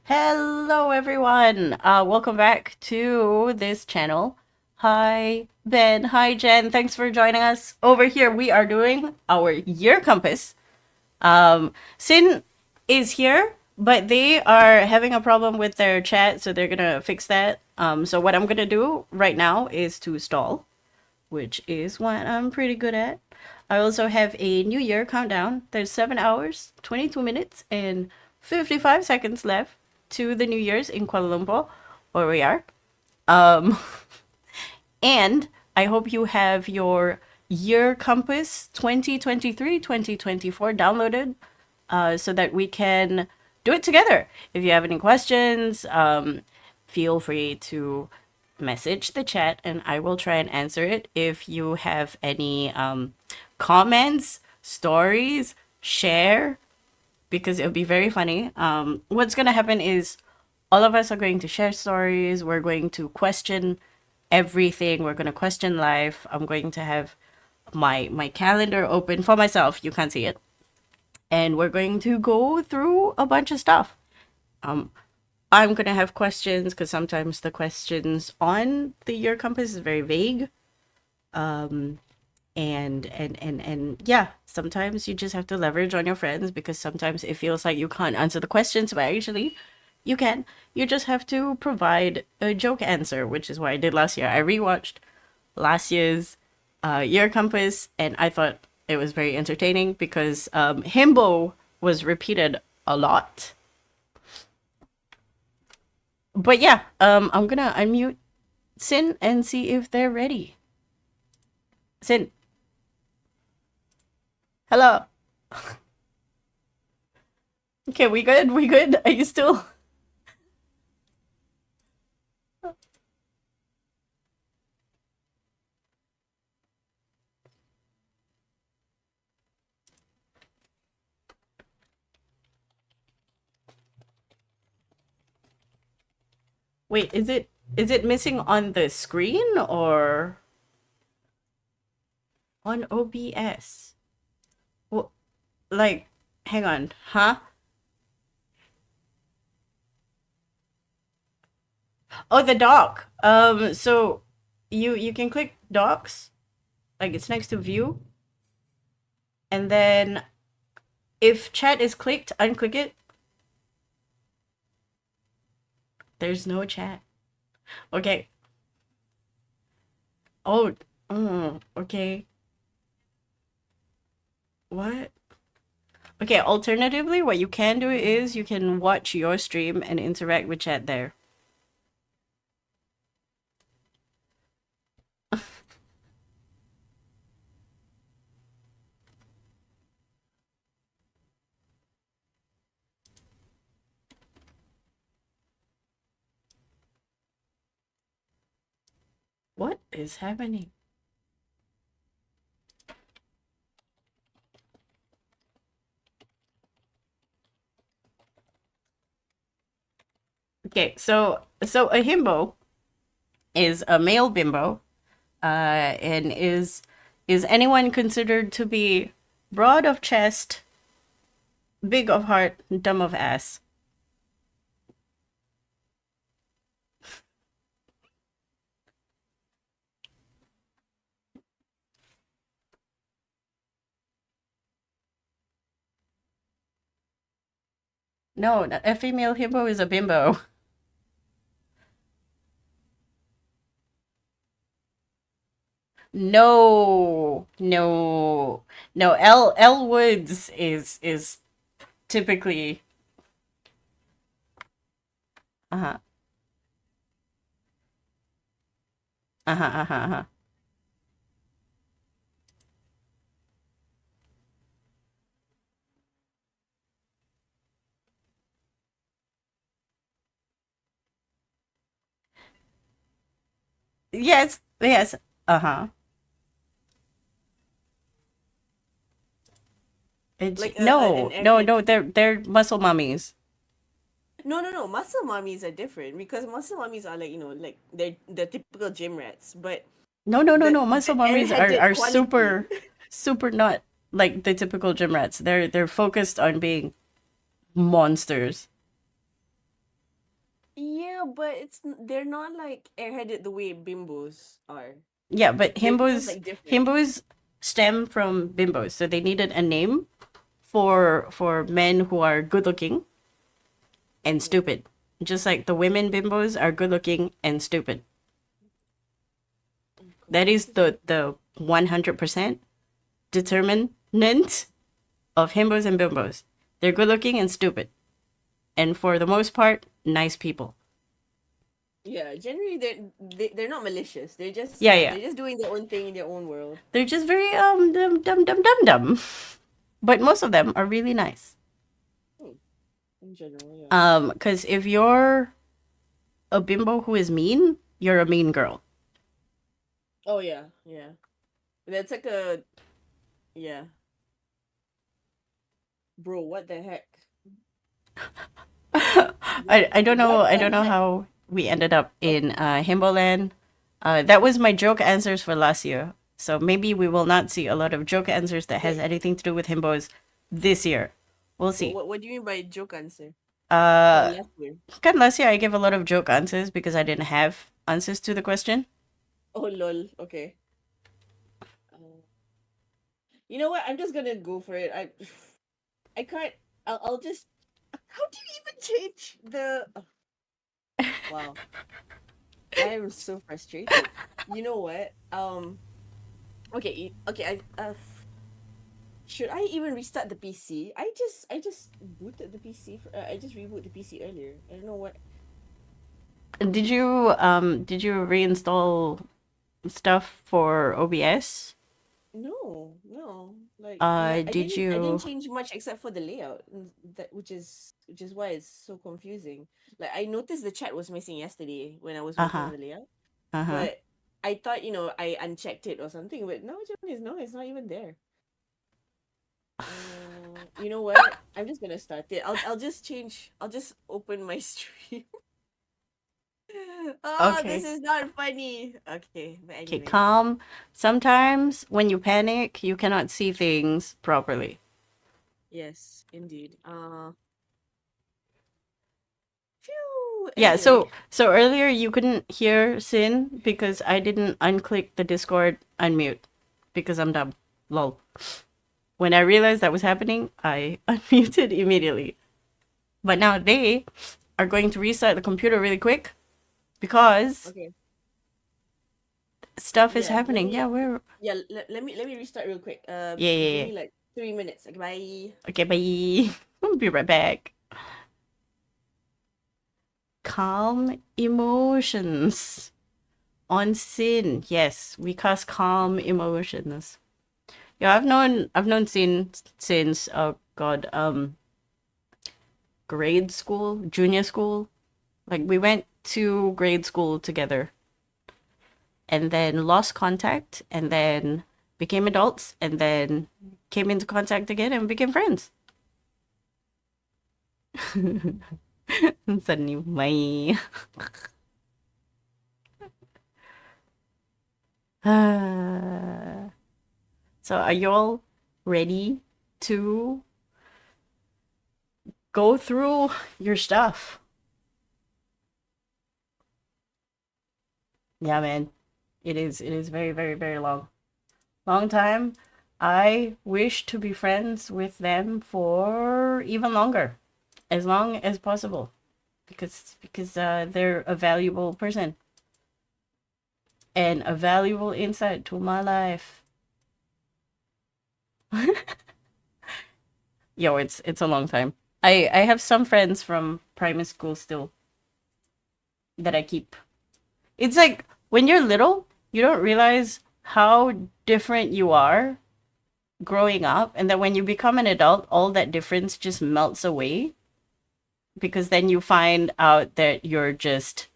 Hello everyone. Welcome back to this channel. Hi Ben, hi Jen. Thanks for joining us. Over here we are doing our year compass. Sin is here, but they are having a problem with their chat, so they're gonna fix that. So what I'm gonna do right now is to stall, which is what I'm pretty good at. I also have a New Year countdown. There's 7 hours, 22 minutes, and 55 seconds left to the New Year's in Kuala Lumpur, where we are. Um, and I hope you have your Year Compass 2023-2024 downloaded so that we can do it together. If you have any questions, feel free to message the chat and I will try and answer it. If you have any comments, stories, share because it'll be very funny. What's gonna happen is all of us are going to share stories. We're going to question everything. We're gonna question life. I'm going to have my calendar open for myself. You can't see it, and we're going to go through a bunch of stuff. Um, I'm gonna have questions because sometimes the questions on the year compass is very vague. Um, and yeah, sometimes you just have to leverage on your friends because sometimes it feels like you can't answer the questions, but actually you can. You just have to provide a joke answer, which is what I did last year. I rewatched last year's year compass and I thought it was very entertaining because Himbo was repeated a lot. But yeah, I'm gonna unmute Sin and see if they're ready. Sin, hello. Okay, we good? We good? Are you still? Wait, is it missing on the screen or on OBS? Well, like, hang on, huh? Oh, the dock. So you can click docs, like it's next to view, and then if chat is clicked, unclick it. There's no chat. Okay. Oh, okay. What? Okay, alternatively, what you can do is you can watch your stream and interact with chat there. What is happening? Okay, so a himbo is a male bimbo, and is anyone considered to be broad of chest, big of heart, dumb of ass? No, a female himbo is a bimbo. No, no, no. L Woods is typically uh-huh, uh-huh, uh-huh, uh-huh. Yes, yes, uh-huh. It's Like an no, no, Aryan no. female. They're muscle mummies. No, no, no. Muscle mummies are different because muscle mummies are like like they're the typical gym rats, but No, no, no, the no. Muscle mummies airheaded are quality. super not like the typical gym rats. They're focused on being monsters. Yeah, but they're not like airheaded the way bimbos are. Yeah, but They're kind of himbos like different. himbos stem from bimbos, so they needed a name for men who are good looking and Mm. stupid. Just like the women bimbos are good looking and stupid. Oh That God, is this is the 100% determinant of himbos and bimbos. They're good looking and stupid. And for the most part, nice people. yeah. Generally, they're not malicious. Yeah, yeah. They're just doing their own thing in their own world. They're just very dumb dumb dumb dumb dumb. But most of them are really nice. Hmm. In general, yeah. Cuz if you're a bimbo who is mean, you're a mean girl. Oh yeah, yeah. That's like a yeah, bro. What the heck? I What don't know the heck? how we ended up Oh, in Himboland. That was my joke answers for last year. So maybe we will not see a lot of joke answers that has wait. anything to do with himbos this year. We'll see. What do you mean by joke answer? Or Uh, last year? Kind of last year I gave a lot of joke answers because I didn't have answers to the question. Oh lol. Okay. Uh, you know what? I'm just gonna go for it. I can't. I'll just. How do you even change the? Oh, wow. I am so frustrated. You know what? Okay. Okay. Should I even restart the PC? I just booted the PC. I just rebooted the PC earlier. I don't know what. Did you reinstall stuff for OBS? No, no. Like Did I didn't you change much except for the layout. That which is why it's so confusing. Like I noticed the chat was missing yesterday when I was working on Uh-huh. the layout, Uh-huh. but I thought I unchecked it or something. But no, Japanese, no, it's not even there. You know what? I'm just gonna start it. I'll just change. I'll just open my stream. Oh, this Okay. is not funny. Okay, but Okay, anyways, calm. Sometimes when you panic, you cannot see things properly. yes, indeed. Phew. Yeah, Anyway, so earlier you couldn't hear Sin because I didn't unclick the Discord unmute because I'm dumb. Lol. When I realized that was happening, I unmuted immediately. But now they are going to restart the computer really quick because okay. stuff is Yeah, let happening. me. Yeah, we're Yeah, let me restart real quick. yeah, Give yeah, yeah. me like 3 minutes. Okay, bye. Okay, bye. I'll be right back. Calm emotions on Sin. Yes, we cast calm emotions. Yeah, I've known Sin since oh god, grade school, junior school. Like we went to grade school together and then lost contact and then became adults and then came into contact again and became friends. Suddenly, my. So, are you all ready to go through your stuff? Yeah, man. It is very, very, very long. Long time. I wish to be friends with them for even longer, as long as possible, because they're a valuable person and a valuable insight to my life. Yo, it's a long time. I have some friends from primary school still that I keep. It's like when you're little, you don't realize how different you are growing up, and that when you become an adult, all that difference just melts away because then you find out that you're just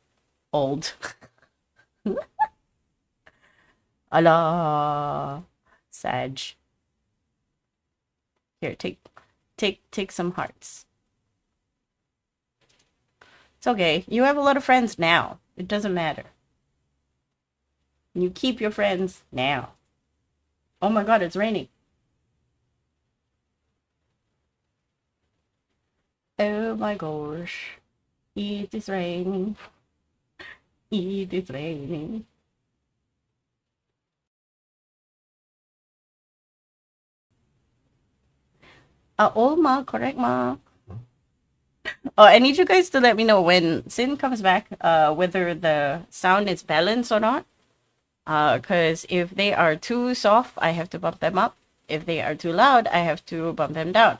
old. Allah, Sag. Here, take some hearts. It's okay. You have a lot of friends now. It doesn't matter. You keep your friends now. Oh my god, it's raining. Oh my gosh. It is raining. It is raining. All ma, correct ma. Oh, I need you guys to let me know when Sin comes back, whether the sound is balanced or not. Because if they are too soft, I have to bump them up. If they are too loud, I have to bump them down.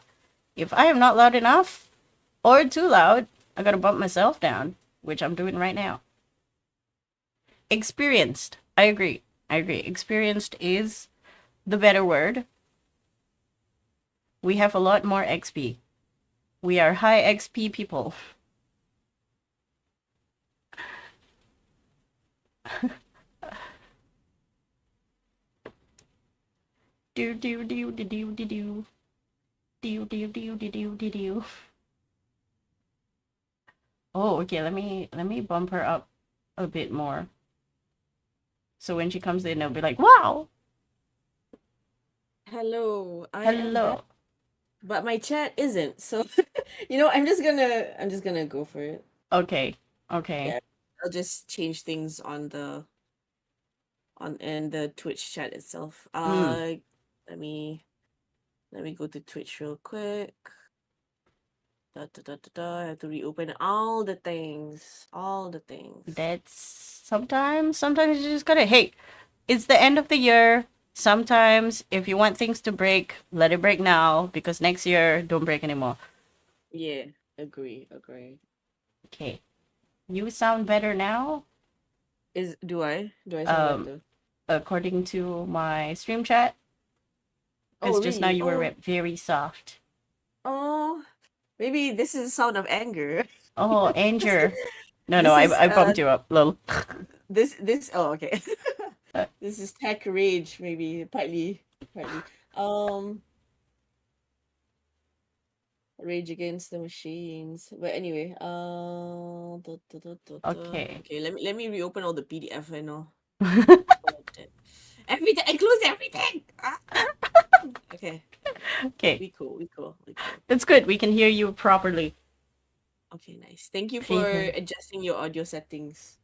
If I am not loud enough or too loud, I gotta bump myself down, which I'm doing right now. Experienced. I agree. I agree. Experienced is the better word. We have a lot more XP. We are high XP people. Do do do do do do do do do do do do do do. Oh, okay. Let me bump her up a bit more. So when she comes in, they'll be like, "Wow, Hello, I am back, hello." but my chat isn't. So, I'm just gonna go for it. Okay, okay. Yeah, I'll just change things on the Twitch chat itself. Mm, Let me let me go to Twitch real quick. Da, da, da, da, da. I have to reopen all the things. All the things. that's sometimes you just gotta. Hey, it's the end of the year. Sometimes if you want things to break, let it break now because next year don't break anymore. Yeah, agree. Okay, you sound better now. Do I sound Um, better? according to my stream chat, because Oh, just now really? you were very soft. Oh, maybe this is a sound of anger. Oh, This Anger. No, no, this is I bumped you up, lol. this oh, okay. Uh, This is tech rage, maybe partly. Um, Rage Against the Machines. But anyway, okay. okay, let me reopen all the PDF and all. Everything, I closed everything. Ah! Okay, Okay, we cool. that's good. We can hear you properly. Okay, nice. Thank you for Fever. adjusting your audio settings.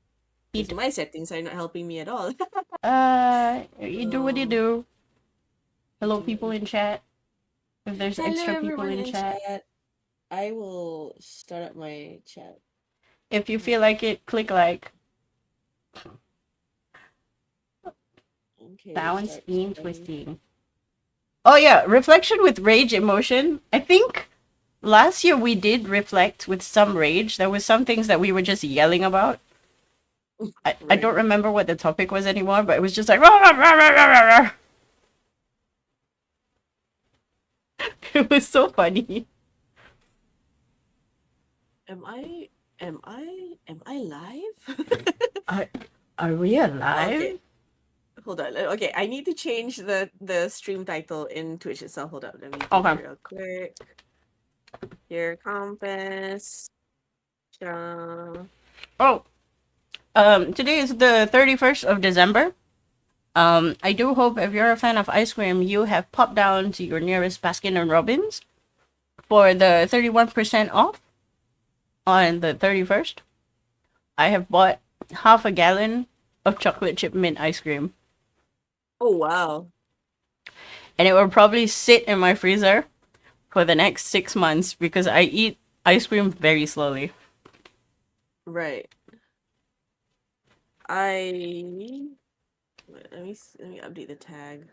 Because It. my settings are not helping me at all. You do what you Oh, do. I Hello, do what people I in do. chat. If there's Hello, extra people everyone in in chat, chat. I will start up my chat. if you Uh, feel like it, click like. Okay, Sounds start starting. interesting. Oh yeah, reflection with rage emotion. I think last year we did reflect with some rage. There was some things that we were just yelling about. I don't Right. remember what the topic was anymore, but it was just like rah, rah, rah, rah, rah, rah, rah. It was so funny. Am I am I live? Are, are we Okay, alive? hold on. Okay, I need to change the stream title in Twitch itself. Hold up. Let me do that Okay. real quick. Here, compass. Cha- Oh, today is the 31st of December. I do hope if you're a fan of ice cream, you have popped down to your nearest Baskin and Robbins for the 31% off on the 31st. I have bought half a gallon of chocolate chip mint ice cream, Oh wow. and it will probably sit in my freezer for the next 6 months because I eat ice cream very slowly. Right. I let me update the tag.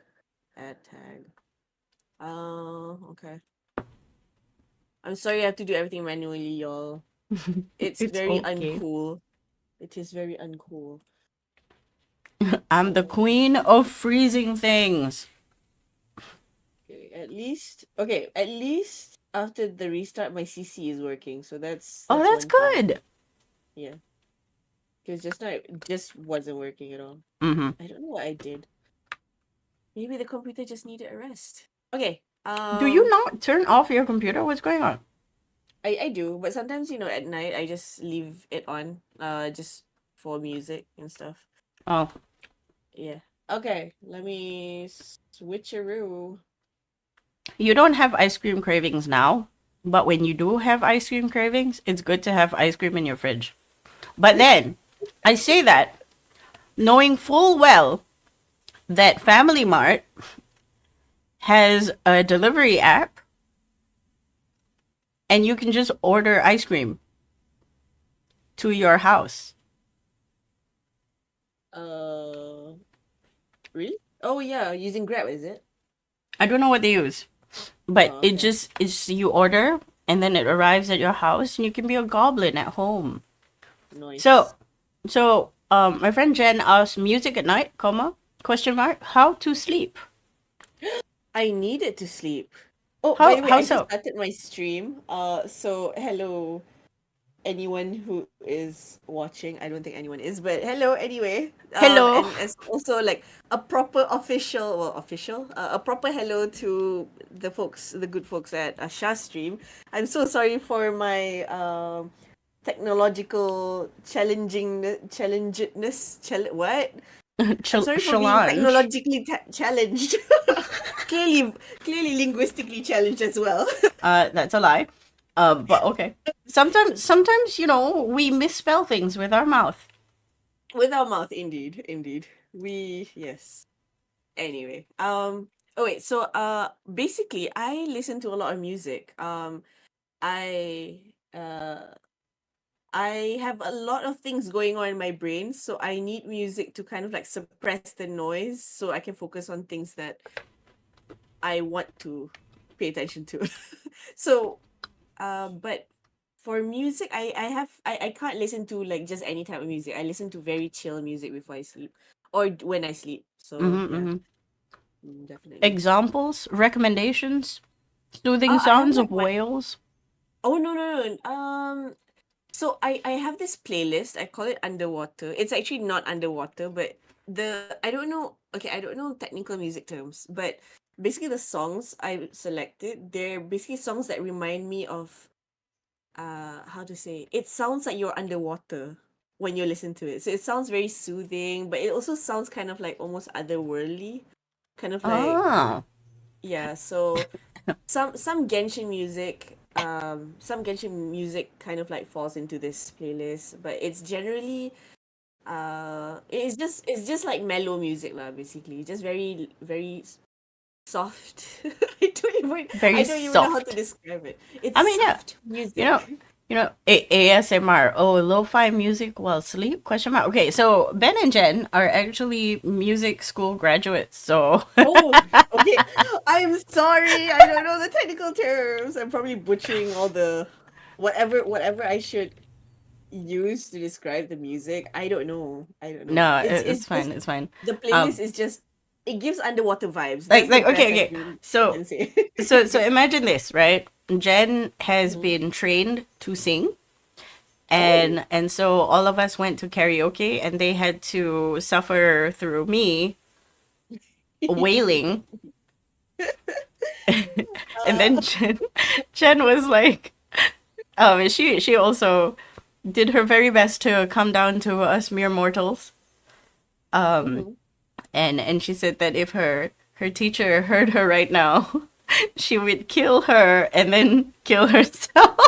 Add tag. Okay. I'm sorry I have to do everything manually, y'all. It's It's very okay. uncool. It is very uncool. I'm the Uh, queen of freezing things. okay, at least after the restart, my CC is working. So that's Oh, that's that's one thing. good. Yeah, because just now it just wasn't working at all. Mm-hmm. I don't know what I did. Maybe the computer just needed a rest. Okay. Do you not turn off your computer? What's going on? I do, but sometimes at night I just leave it on, just for music and stuff. Oh, Yeah. Okay, let me switcheroo. you don't have ice cream cravings now. But when you do have ice cream cravings, it's good to have ice cream in your fridge. But then I say that knowing full well that Family Mart has a delivery app and you can just order ice cream to your house. Uh, really? Oh yeah, using Grab, is it? I don't know what they use, but Oh, it okay. just it's you order and then it arrives at your house and you can be a goblin at home. So, Nice. my friend Jen asked music at night, comma, question mark, how to sleep. I needed to sleep. Oh, by How the way, how I just so? started my stream. So hello anyone who is watching. I don't think anyone is, but hello anyway. Hello. And as also like a proper official, well, official, a proper hello to the folks, the good folks at Shah Stream. I'm so sorry for my technological what? I'm sorry for being Challenge. technologically challenged. clearly, clearly linguistically challenged as well. That's a lie. But okay. Sometimes we misspell things with our mouth. With our mouth, indeed, indeed. We yes. Anyway, oh wait, so basically, I listen to a lot of music. I uh, I have a lot of things going on in my brain, so I need music to kind of like suppress the noise, so I can focus on things that I want to pay attention to. So, but for music, I can't listen to like just any type of music. I listen to very chill music before I sleep, or when I sleep. So yeah, Mm-hmm. definitely. Examples, recommendations, soothing I have sounds like of my whales. oh no. So I have this playlist. I call it underwater. It's actually not underwater, but I don't know. Okay, I don't know technical music terms, but basically the songs I selected, they're basically songs that remind me of how to say. It sounds like you're underwater when you listen to it. So it sounds very soothing, but it also sounds kind of like almost otherworldly, kind of like Ah. yeah. So some Genshin music, some Genshin music kind of like falls into this playlist, but it's generally it's just like mellow music lah, basically, just very soft. Very I don't even know how to soft. describe it. It's I mean, yeah, soft you know, music. ASMR. Oh, lo-fi music while sleep? Question mark. Okay, so Ben and Jen are actually music school graduates. So Oh, okay. I'm sorry. I don't know the technical terms. I'm probably butchering all the whatever I should use to describe the music. I don't know. I don't know. no, It's it's fine. just It's fine. the playlist Um, is just it gives underwater vibes. like That's the like okay, best I okay. So can say. so imagine this, right? Jen has Mhm. been trained to sing, Oh. and so all of us went to karaoke, and they had to suffer through me wailing, and then Jen was like, she also did her very best to come down to us mere mortals. Um, Mhm. and she said that if her teacher heard her right now, she would kill her and then kill herself.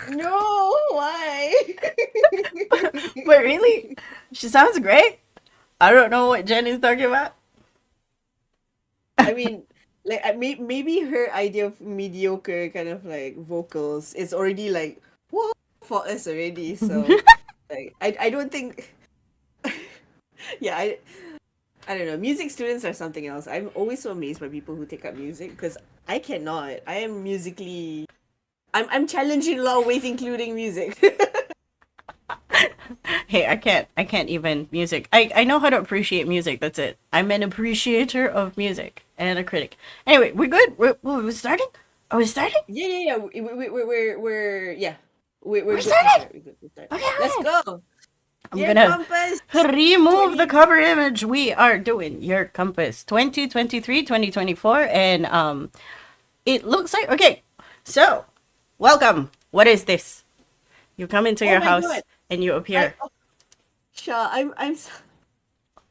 No, why? But really, she sounds great. I don't know what Jen is talking about. I mean, like maybe her idea of mediocre kind of like vocals is already like what for us already. So like I don't think yeah I don't know. Music students are something else. I'm always so amazed by people who take up music because I cannot. I am musically. I'm challenged in a lot of ways, including music. Hey, I can't even music. I know how to appreciate music. That's it. I'm an appreciator of music and a critic. Anyway, we're good. We're starting. Are we starting? Yeah. We're yeah. We're We're good to started. start. We're good to start. Okay, Let's okay. go. I'm Year gonna compass remove the 20. cover image. We are doing your compass 2023, 2024, and it looks like okay. So, welcome. What is this? You come into Oh your my god. house and you I appear. oh, Sha, I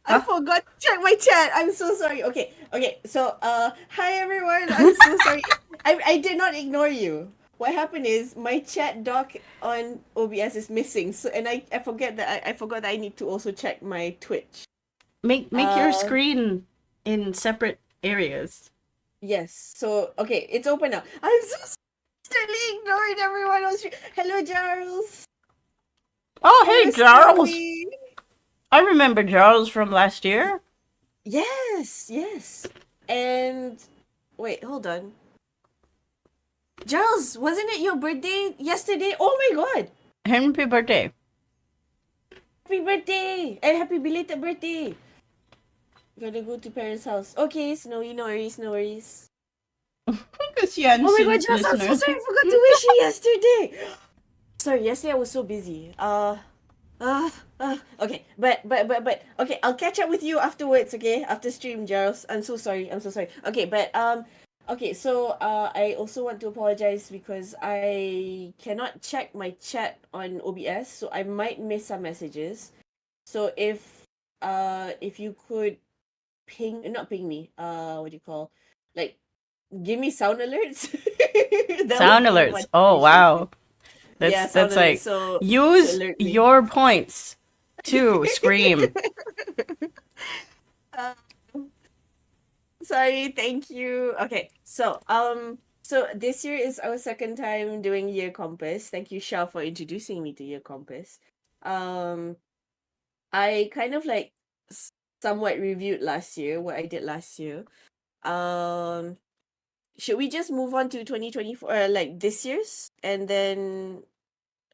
Huh? forgot to check my chat. I'm so sorry. Okay. So hi everyone. I'm so sorry. I did not ignore you. what happened is my chat doc on OBS is missing. So and I forget that I forgot that I need to also check my Twitch. Make your Uh screen in separate areas. yes. So okay, it's open now. I'm so silly ignoring everyone on stream. Hello, Charles. Oh, Hello, hey, Charles. Snowy. I remember Charles from last year. Yes, yes. And wait, hold on. Charles, wasn't it your birthday yesterday? Oh my god. Happy birthday. Happy birthday! And happy belated birthday! Gotta go to parents' house. Okay, Snowy, no worries, no worries. Because Oh my god, Jansen's Charles, I'm so listeners. sorry, I forgot to wish you yesterday! Sorry, yesterday I was so busy. Okay, but okay, I'll catch up with you afterwards, okay? After stream, Charles. I'm so sorry, I'm so sorry. Okay, but okay, so I also want to apologize because I cannot check my chat on OBS, so I might miss some messages. So if you could not ping me, what do you call, like, give me sound alerts. That would Sound be alerts. much Oh, appreciated. wow. Yeah, sound That's alerts. like So to use alert me. your points to scream. uh, sorry, thank you. Okay, so this year is our second time doing Year Compass. Thank you, Shah, for introducing me to Year Compass. Um, I kind of like somewhat reviewed last year what I did last year. Um, should we just move on to 2024, like this year's, and then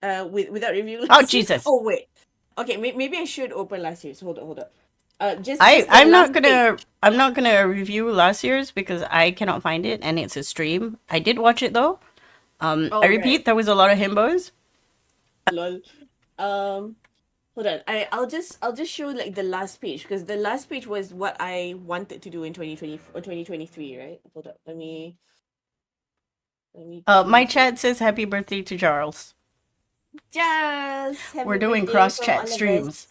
without reviewing Oh, last year? Jesus. Oh wait, okay, maybe I should open last year's. Hold on, hold on. I Just the I'm last not page. gonna I'm not gonna review last year's because I cannot find it and it's a stream. I did watch it though. I Oh right, repeat, there was a lot of himbos. lol. Um, hold on. I'll just show like the last page because the last page was what I wanted to do in 2020 or 2023, right? Hold up. Let me My change it. chat says happy birthday to Charles. Just We're happy doing birthday cross from chat all of us. streams.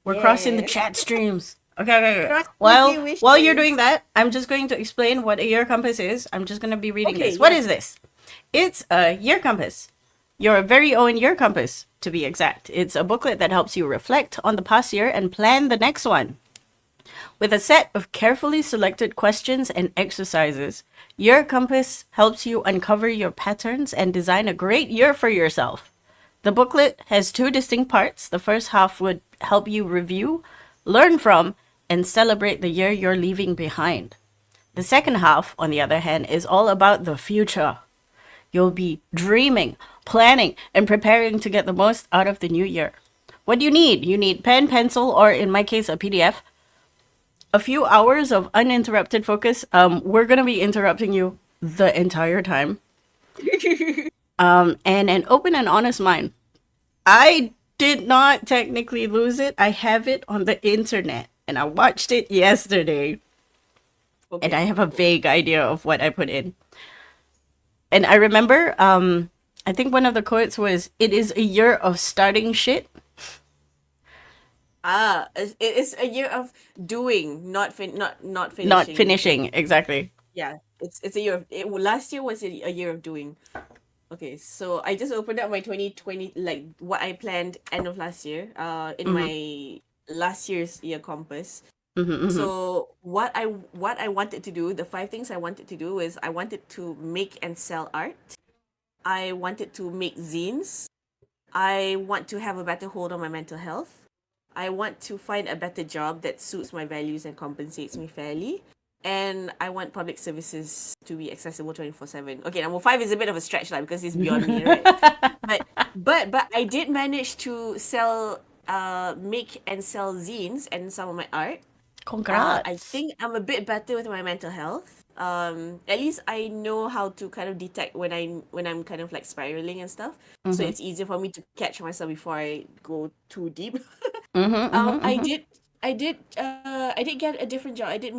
We're crossing the Yeah. chat streams. Okay, okay, okay. Cross birthday While you're doing wishes. that, I'm just going to explain what a year compass is. I'm just going to be reading Okay, this. What yes. is this? It's a year compass. Your very own year compass, to be exact. It's a booklet that helps you reflect on the past year and plan the next one. With a set of carefully selected questions and exercises, Year Compass helps you uncover your patterns and design a great year for yourself. The booklet has two distinct parts. The first half would help you review, learn from, and celebrate the year you're leaving behind. The second half, on the other hand, is all about the future. You'll be dreaming, planning, and preparing to get the most out of the new year. What do you need? You need pen, pencil, or in my case, a PDF, a few hours of uninterrupted focus. We're gonna be interrupting you the entire time. And an open and honest mind. I did not technically lose it. I have it on the internet, and I watched it yesterday, and I Okay. have a vague idea of what I put in. And I remember, I think one of the quotes was, "It is a year of starting shit, It's a year of doing, not not finishing. Like, finishing." Exactly. yeah, it's a year of last year was a year of doing. Okay, so I just opened up my 2020, like what I planned end of last year, in Mm-hmm. my last year's year compass. Mm-hmm. Mm-hmm. So what I wanted to do, the five things I wanted to do is I wanted to make and sell art. I wanted to make zines. I want to have a better hold on my mental health. I want to find a better job that suits my values and compensates me fairly. And I want public services to be accessible 24/7. Okay, number five is a bit of a stretch like because it's beyond me, right? But but I did manage to make and sell zines and some of my art. I Congrats. think I'm a bit better with my mental health. At least I know how to kind of detect when I'm kind of like spiraling and stuff. So Mm-hmm. it's easier for me to catch myself before I go too deep. Mm-hmm. Mm-hmm. I Mm-hmm. did I did get a different job. I did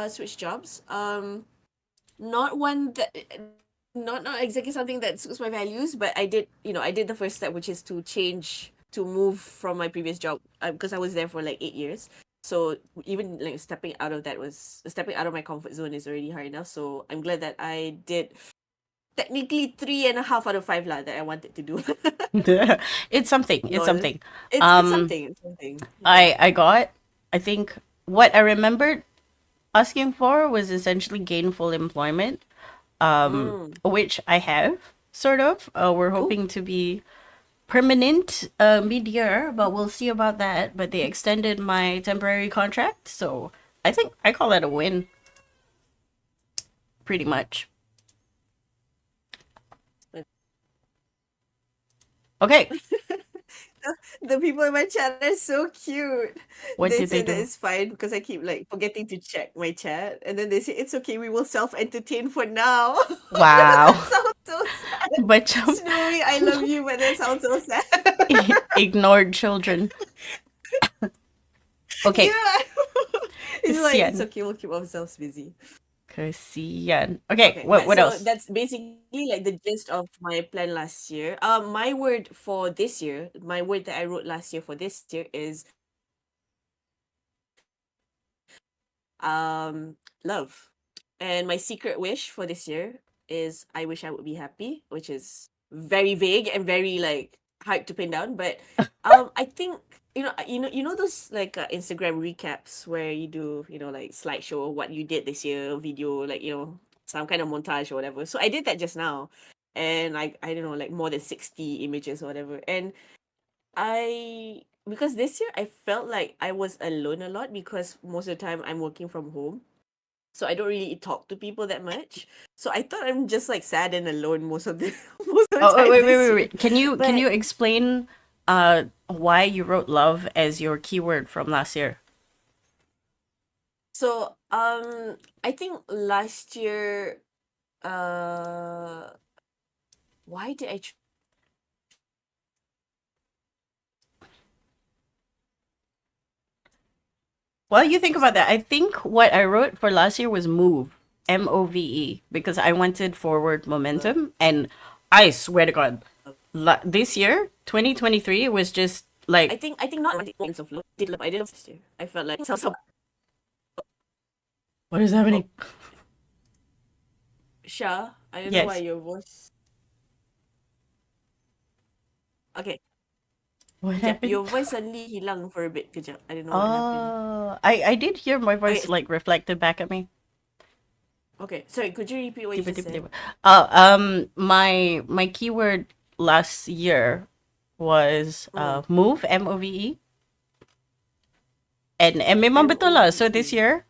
switch jobs. Not one that not exactly something that suits my values, but I did the first step, which is to move from my previous job because I was there for like 8 years. So even like stepping out of my comfort zone is already hard enough. So I'm glad that I did technically 3.5 out of 5 lah that I wanted to do. It's something. It's Lol. something. It's Um, something. It's something. Yeah. I got. I think what I remembered asking for was essentially gainful employment, Mm. which I have sort of. We're Cool. hoping to be permanent mid-year, but we'll see about that. But they extended my temporary contract, so I think I call that a win, pretty much. But Okay, the people in my chat are so cute. what They did they say that do? it's fine because I keep like forgetting to check my chat, and then they say it's okay. We will self-entertain for now. That Wow, sounds so sad. but Snowy, I love you, but that sounds so sad. ignored children. Okay, Yeah. It's like it's kesian, okay. We'll keep ourselves busy. kesian. Okay, Okay, what but what so else? that's basically like the gist of my plan last year. My word for this year, my word that I wrote last year for this year is love. And my secret wish for this year is I wish I would be happy, which is very vague and very like hard to pin down. But I think you know those like Instagram recaps where you do like slideshow of what you did this year, video like some kind of montage or whatever. So I did that just now, and I don't know like more than 60 images or whatever. And because this year I felt like I was alone a lot because most of the time I'm working from home. So I don't really talk to people that much. So I thought I'm just like sad and alone most of the most of the Oh, time wait, wait, this wait, year. wait. Can you But explain why you wrote love as your keyword from last year? so I think last year uh why did I Well, you think choose about that. I think what I wrote for last year was move, MOVE, because I wanted forward love? momentum. And I swear to God, this year, 2023, was just like, I think not moments of love. Did love I did love this year. I felt like so what is oh happening? Sha, I don't know why Yes. your voice okay. What Kejap, happened? your voice suddenly hilang for a bit. Kejap, I don't know what happened. I did hear my voice Okay, like reflected back at me. okay. Sorry, could you repeat what you Tiba, just tiba, said? tiba. My keyword last year was Mm. move, MOVE, and memang betul lah. So this MOVE. year,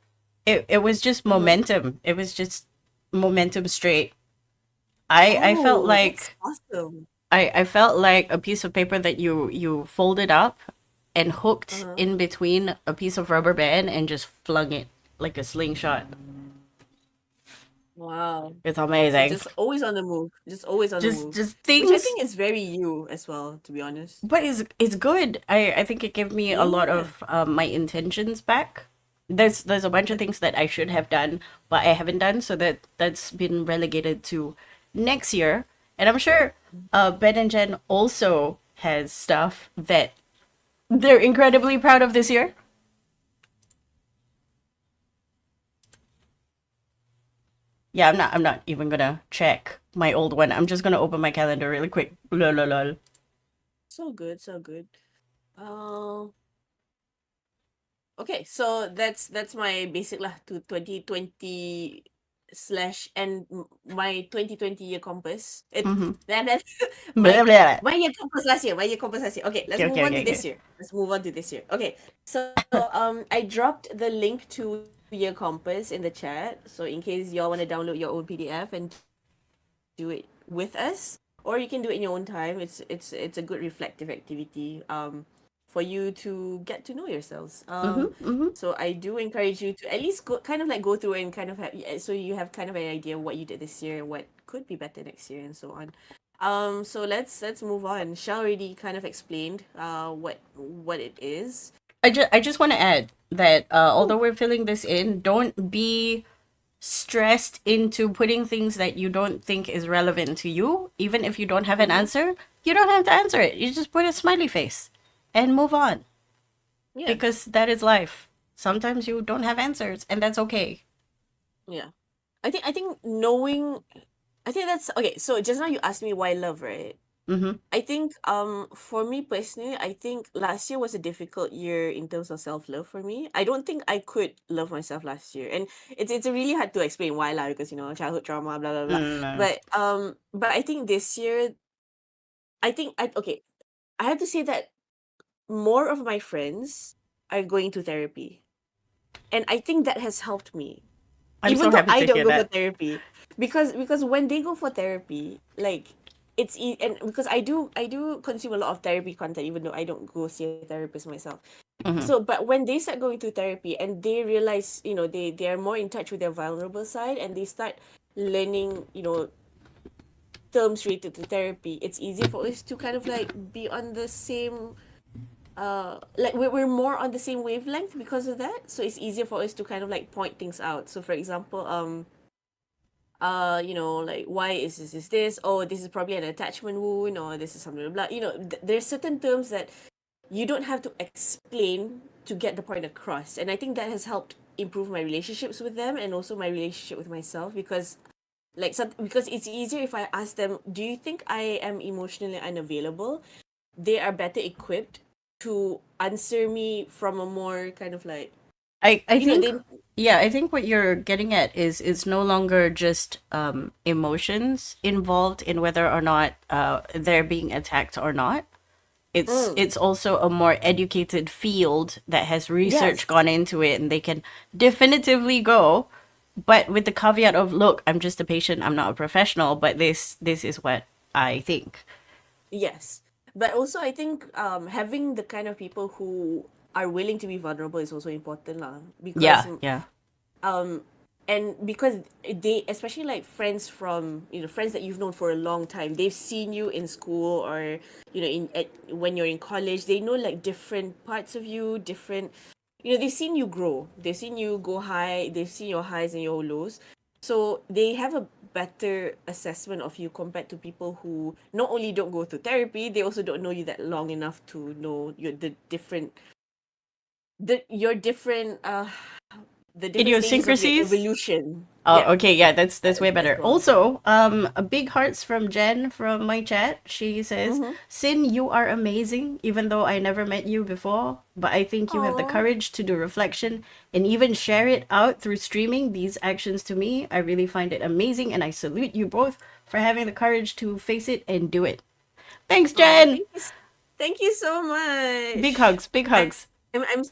it was just Uh-huh. momentum. It was just momentum straight. I felt Oh, that's like awesome. I felt like a piece of paper that you folded up and hooked Uh-huh. in between a piece of rubber band and just flung it like a slingshot. Wow. It's So amazing. just always on the move. Just always on the move. Just Which I things, think is very you as well, to be honest. but it's good. I think it gave me a lot Yeah. of my intentions back. There's a bunch of things that I should have done, but I haven't done, so that's been relegated to next year. And I'm sure Ben and Jen also has stuff that they're incredibly proud of this year. Yeah, I'm not even gonna check my old one. I'm just gonna open my calendar really quick. Lol, lol, lol. So good, so good. Uh, okay, so that's my basic lah to 2020 slash and my 2020 year compass. Mm-hmm. Then Blah, blah. my year compass last year. My year compass last year. Okay, let's Okay, move okay, on to okay, this okay. year. Let's move on to this year. Okay, so I dropped the link to year compass in the chat. So in case y'all want to download your own PDF and do it with us, or you can do it in your own time. It's a good reflective activity for you to get to know yourselves. Mm-hmm, mm-hmm. So I do encourage you to at least go kind of like go through and kind of have so you have kind of an idea of what you did this year, what could be better next year, and so on. So let's move on. Shell already kind of explained what it is. I just want to add that although Oh, we're filling this in, don't be stressed into putting things that you don't think is relevant to you. Even if you don't have an mm-hmm. answer, you don't have to answer it. You just put a smiley face and move on Yeah, because that is life. Sometimes you don't have answers, and that's okay. yeah. I think knowing. I think that's okay. So just now you asked me why love, right? Mm-hmm. I think for me personally, I think last year was a difficult year in terms of self-love for me. I don't think I could love myself last year. And it's really hard to explain why lah, because childhood trauma, blah blah blah. Mm, But I think this year, I okay, I have to say that more of my friends are going to therapy. And I think that has helped me. I'm Even so though happy I to don't hear go for that. therapy. Because when they go for therapy, like and because I do consume a lot of therapy content even though I don't go see a therapist myself. Mm-hmm. So but when they start going to therapy and they realize, they are more in touch with their vulnerable side and they start learning, terms related to therapy, it's easier for us to kind of like be on the same like we're more on the same wavelength because of that, so it's easier for us to kind of like point things out. So for example, like why is this, oh, this is probably an attachment wound, or this is something blah blah. There's certain terms that you don't have to explain to get the point across, and I think that has helped improve my relationships with them and also my relationship with myself, because because it's easier if I ask them, do you think I am emotionally unavailable? They are better equipped to answer me from a more kind of like, I think they. yeah, I think what you're getting at is it's no longer just emotions involved in whether or not they're being attacked or not. Mm, It's also a more educated field that has research yes, gone into it, and they can definitively go, but with the caveat of, look, I'm just a patient, I'm not a professional, but this is what I think. yes, but also I think having the kind of people who are willing to be vulnerable is also important lah, because Yeah, yeah. um and because they, especially like friends from, friends that you've known for a long time, they've seen you in school, or when you're in college, they know like different parts of you, different, they've seen you grow, they've seen you go high, they've seen your highs and your lows, so they have a better assessment of you compared to people who not only don't go to therapy, they also don't know you that long enough to know your different the different stages of your Idiosyncrasies. evolution. Oh, Yeah, okay, yeah, that's way that's better. the wrong term. Also, a big hearts from Jen from my chat. She says, Mm-hmm. "Sin, you are amazing, even though I never met you before, but I think you have the Oh, courage to do reflection and even share it out through streaming these actions to me. I really find it amazing, and I salute you both for having the courage to face it and do it." Thanks, oh, Jen. thank you so Big much. hugs, big I, hugs. I'm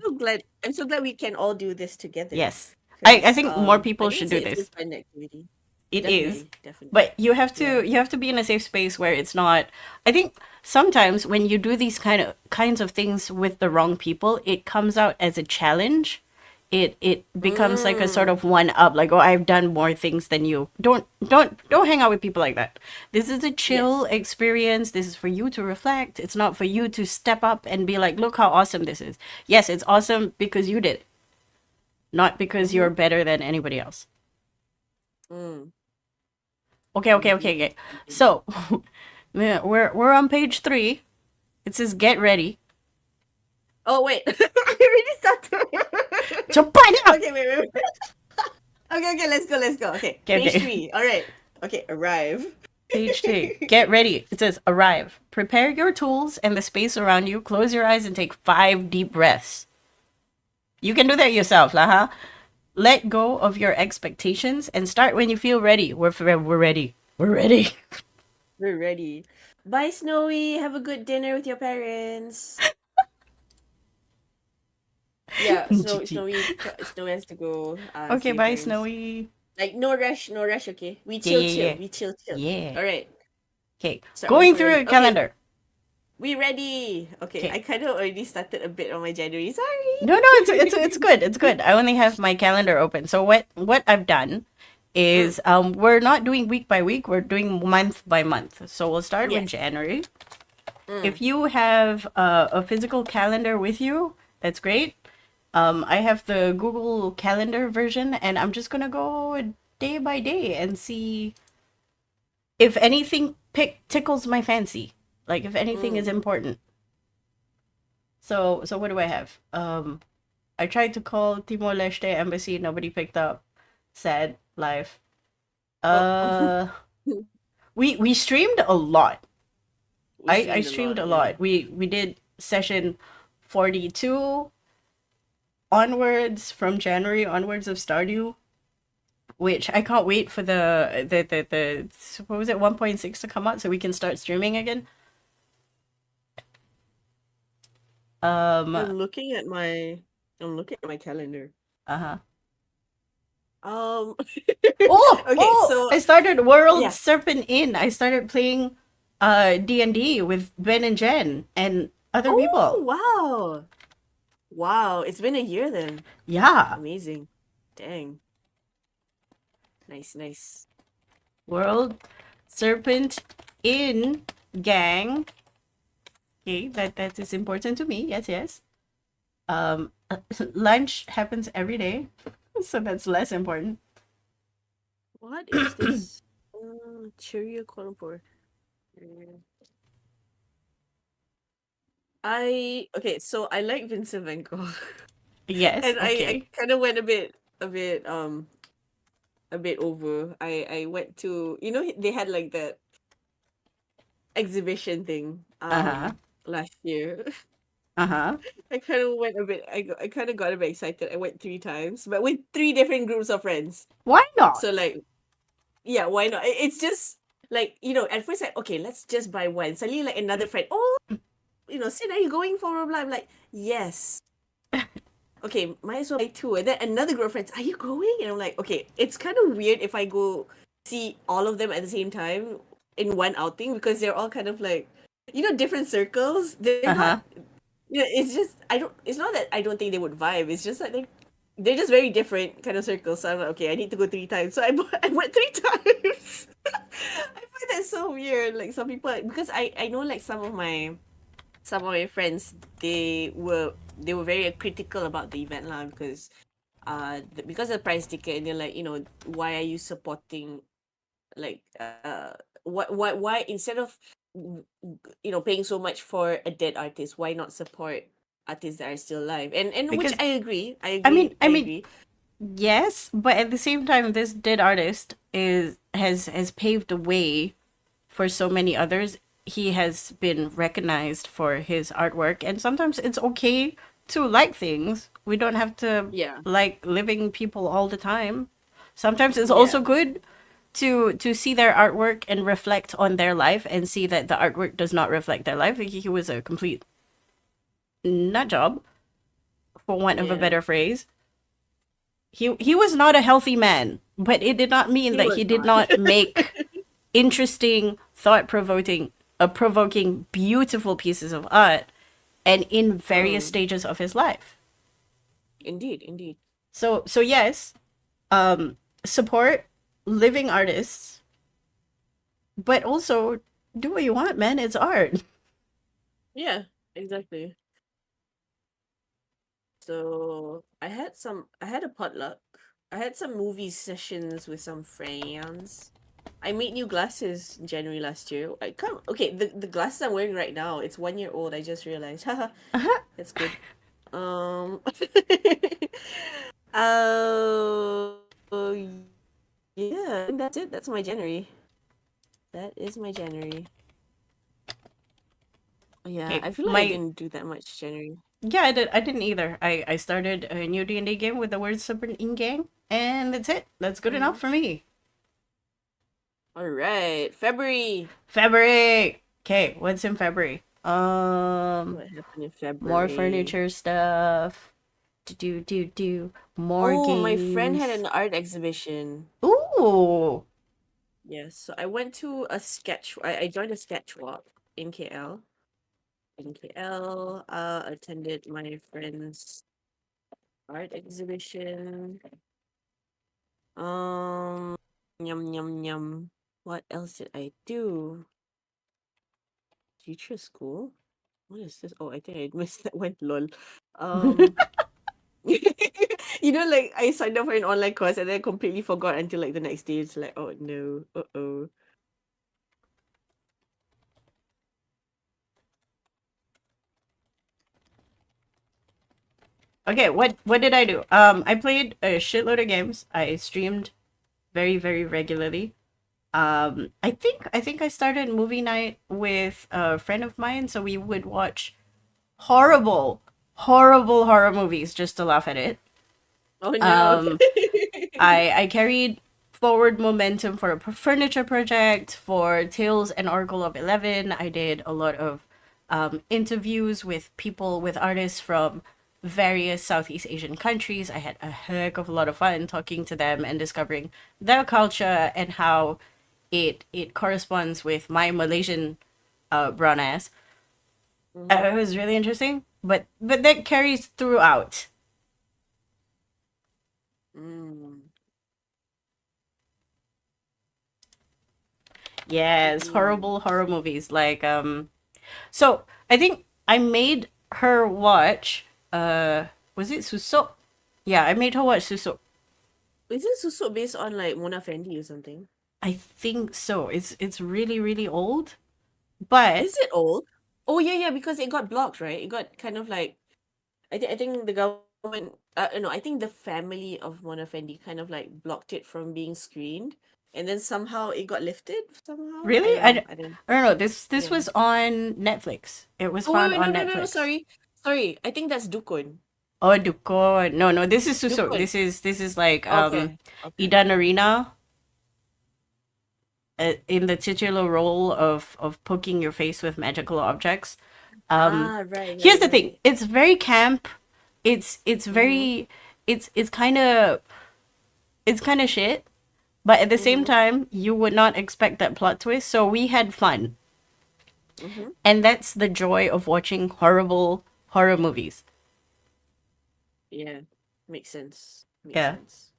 so glad. I'm so glad we can all do this together. Yes, I Because think more I people think should it's do it's a this. fun activity. It is. Definitely, definitely. But you have Yeah. to be in a safe space where it's not. I think sometimes when you do these kinds of things with the wrong people, it comes out as a challenge. It becomes like a sort Mm, of one up, like, oh, I've done more things than you. Don't hang out with people like that. This is a chill yes. experience. This is for you to reflect. It's not for you to step up and be like, look how awesome this is. Yes, it's awesome because you did it, not because Mm-hmm. you're better than anybody else. Mm, Okay, okay, okay, indeed. okay. So, yeah, we're on page 3. It says get ready. Oh wait, I already started. So find out. Okay, wait. Okay, okay, let's go. Okay, Okay, page okay. 3. All right. Okay, arrive. Page 3. Get ready. It says arrive. Prepare your tools and the space around you. Close your eyes and take 5 deep breaths. You can do that yourself, lah, huh? Let go of your expectations and start when you feel ready. We're ready. We're ready. We're ready. Bye, Snowy. Have a good dinner with your parents. Yeah, GG. Snowy has to go Okay, see her bye, parents. Snowy. Like no rush, no rush, okay? We Yeah, chill yeah, chill. yeah. We chill chill. Yeah. All right. Okay. Start when you Going feel through ready. a Okay, calendar. we ready. Okay, I Okay. kind of already started a bit on my January. Sorry. No, no, it's good. It's good. I only have my calendar open. So what I've done Mm, is we're not doing week by week. We're doing month by month. So we'll start with yes. January. Mm, If you have a physical calendar with you, that's great. I have the Google Calendar version, and I'm just gonna go day by day and see if anything tickles my fancy. Like if anything is mm. important. So what do I have? I tried to call Timor Leste embassy, nobody picked up. Sad life. Oh, Uh, we streamed a lot. we I streamed a streamed lot. a Yeah. lot. We did session 42 onwards, from January onwards of Stardew, which I can't wait for the what was it, 1.6 to come out so we can start streaming again. Um I'm looking at my I'm looking at my calendar. uh-huh. Um Oh, okay, oh, so I started World yeah. Serpent Inn. I started playing D&D with Ben and Jen and other Oh, people. wow. Wow, it's been a year then. Yeah. Amazing. Dang. Nice, nice. World Serpent Inn gang. Okay, that is important to me. Yes, yes. Um Lunch happens every day, so that's less important. What is this? Cheerio Kuala Lumpur. Okay, so I like Vincent Van Gogh. Yes, And I okay. kind of went a bit over. I went to, you know, they had like that exhibition thing Uh-huh. last year. Uh-huh. I kind of went a bit I kind of got a bit excited. I went three times, but with three different groups of friends. Why So not? like, yeah, why not? It's just like, you know, at first like, okay, let's just buy one. Suddenly like another friend, oh, you know, Sid, are you going for blah blah? I'm like, yes. Okay, might as well buy two. And then another group of friends, are you going? And I'm like, okay, it's kind of weird if I go see all of them at the same time in one outing because they're all kind of like, you know, different circles. They're not, Uh-huh. you know, it's just, I don't, it's not that I don't think they would vibe. It's just that they're just very different kind of circles. So I'm like, okay, I need to go three times. So I went three times. I find that so weird. Like some people, because I know like some of my friends, they were very critical about the event lah because because of the price ticket and they're like, you know, why are you supporting like why instead of you know paying so much for a dead artist, why not support artists that are still alive? And which Because I I mean, agree. yes, but at the same time, this dead artist is has paved the way for so many others. He has been recognized for his artwork, and sometimes it's okay to like things. We don't have to Yeah, like living people all the time. Sometimes it's also yeah, good to see their artwork and reflect on their life and see that the artwork does not reflect their life. He was a complete nut job, for want of a yeah. better phrase. He was not a healthy man, but it did not mean He that was he did not. not make interesting, provoking, beautiful pieces of art, and in various Mm, stages of his life. indeed, indeed. So yes, support living artists, but also do what you want, man. It's art. Yeah, exactly. So I had a potluck. I had some movie sessions with some friends. I made new glasses in January last year. I can't okay, the glasses I'm wearing right now, it's 1 year old, I just realized. Haha, that's good. Um uh, yeah, I think that's it. That's my January. That is my January. Yeah, Okay, I feel like I my didn't do that much January. yeah, I didn't either. I started a new D&D game with the word Super in gang, and that's it. That's good enough Mhm. for me. All right, February. February. Okay, what's in February? What happened in More February? furniture stuff. Do more Oh, my friend had games. an art exhibition. Ooh. Yes, so I went to I joined a sketch walk in KL. In KL, attended my friend's art exhibition. Um, yum yum yum. What else did I do? Future school? What is this? Oh, I think I missed that one. Lol. Um, you know, like I signed up for an online course and then completely forgot until like the next day. It's like, oh no, uh-oh. Okay, what did I do? I played a shitload of games. I streamed very, very regularly. I think I started movie night with a friend of mine, so we would watch horrible, horrible horror movies just to laugh at it. Oh no. Um, I carried forward momentum for a furniture project for Tales and Oracle of 11. I did a lot of interviews with people, with artists from various Southeast Asian countries. I had a heck of a lot of fun talking to them and discovering their culture and how it corresponds with my Malaysian brown ass. Mhm. It was really interesting, but that carries throughout. Mm. Yes, Mm. horrible horror movies like so I think I made her watch was it Susok? Yeah, I made her watch Susok. Is it Susuk based on like Mona Fendi or something? I think so. It's really really old, but Is it old? Oh yeah, yeah, because it got blocked, right? It got kind of like I think the government no, I think the family of Mona Fendi kind of like blocked it from being screened, and then somehow it got lifted somehow. I really don't know. I don't. I don't know. This Yeah. was on Netflix. It was Oh wait, found wait, no, on no, no, no. Netflix. Sorry, sorry. I think that's Dukun. Oh, Dukon. No, no, this is Susok. Dukun. This is like Okay. Okay. Ida Narina in the titular role of poking your face with magical objects. Um, Ah, right, Here's right, the thing. right. It's very camp. It's Mhm. very it's kind of shit, but at the same Mhm. time, you would not expect that plot twist. So we had fun. Mhm. And that's the joy of watching horrible horror movies. Yeah. Makes sense. Makes Yeah. sense.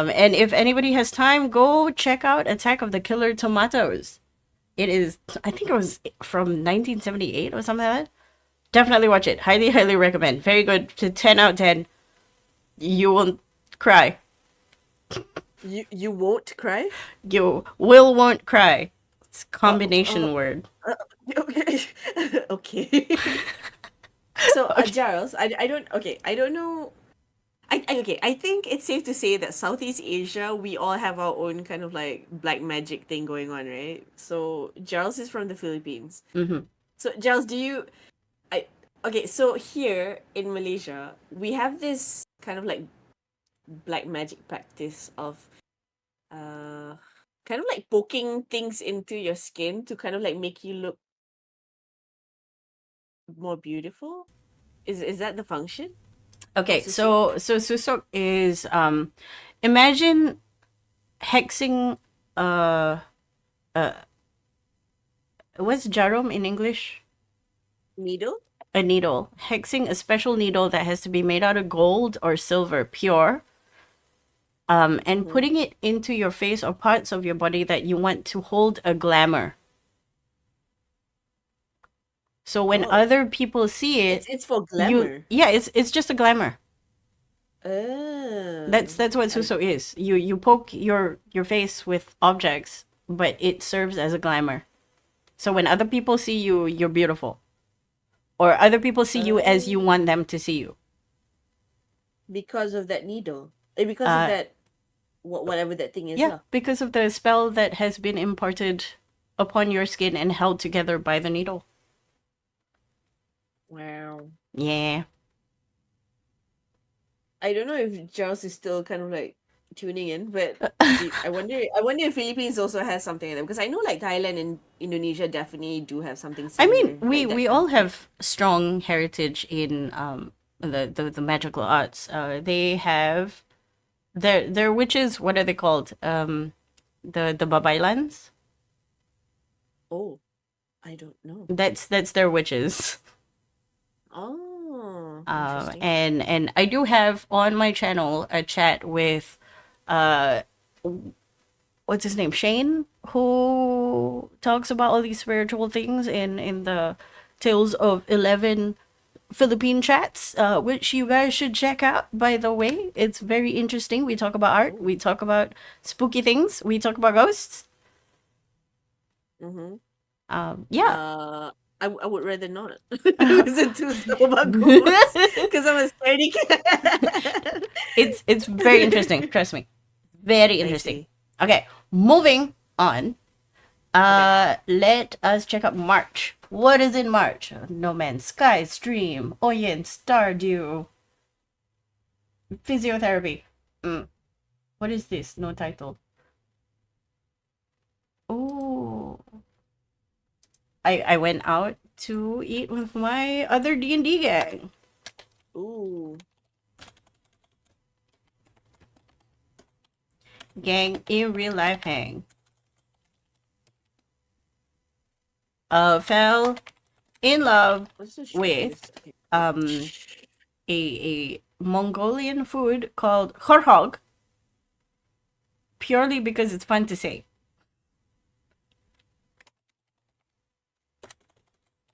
And if anybody has time, go check out Attack of the Killer Tomatoes. It is, I think it was from 1978 or something like that. Definitely watch it. Highly, highly recommend. Very good. To 10 out of 10. You won't cry. You won't cry? You will won't cry. It's a Oh, combination word. uh, okay. Okay. So, Okay. Giles, I don't okay, I don't know. Okay, I think it's safe to say that Southeast Asia, we all have our own kind of like black magic thing going on, right? So, Giles is from the Philippines. Hmm. So, Giles, do you I okay, so here in Malaysia, we have this kind of like black magic practice of uh kind of like poking things into your skin to kind of like make you look more beautiful. Is that the function of Okay, susuk? so susok is imagine hexing uh uh what's jarum in English? Needle? A needle. Hexing a special needle that has to be made out of gold or silver, pure, and Mm-hmm. putting it into your face or parts of your body that you want to hold a glamour. So when Oh, other people see it, it's for you glamour. yeah, it's just a glamour. Oh, That's what I suso is. You poke your face with objects, but it serves as a glamour. So when other people see you, you're beautiful. Or other people see you as you oh, want them to see you. because of that needle. Because of Uh that whatever that thing is yeah, lah. because of the spell that has been imparted upon your skin and held together by the needle. Wow. Yeah. I don't know if Charles is still kind of like tuning in, but I wonder if Philippines also has something like that because I know like Thailand and Indonesia definitely do have something I mean, similar we like that we kind all of thing. have strong heritage in the magical arts. They have their witches. What are they called? The babaylans. Oh, I don't know. That's their witches. Oh, interesting. And I do have on my channel a chat with uh what's his name, Shane, who talks about all these spiritual things in the Tales of 11 Philippine chats, which you guys should check out, by the way. It's very interesting. We talk about art, Oh. we talk about spooky things, we talk about ghosts. Mm-hmm. Yeah. I would rather not listen to some about ghosts because I'm a scaredy cat. It's very interesting, trust me. Very I interesting. see. Okay, moving on. Okay. Let us check out March. What is in March? No Man's Sky, Stream, Oyen, Stardew, Physiotherapy. What is this? No title. Oh, I went out to eat with my other D&D gang. Ooh. Gang in real life hang. Fell in love Let's just show with this. Okay. um a Mongolian food called horhog purely because it's fun to say.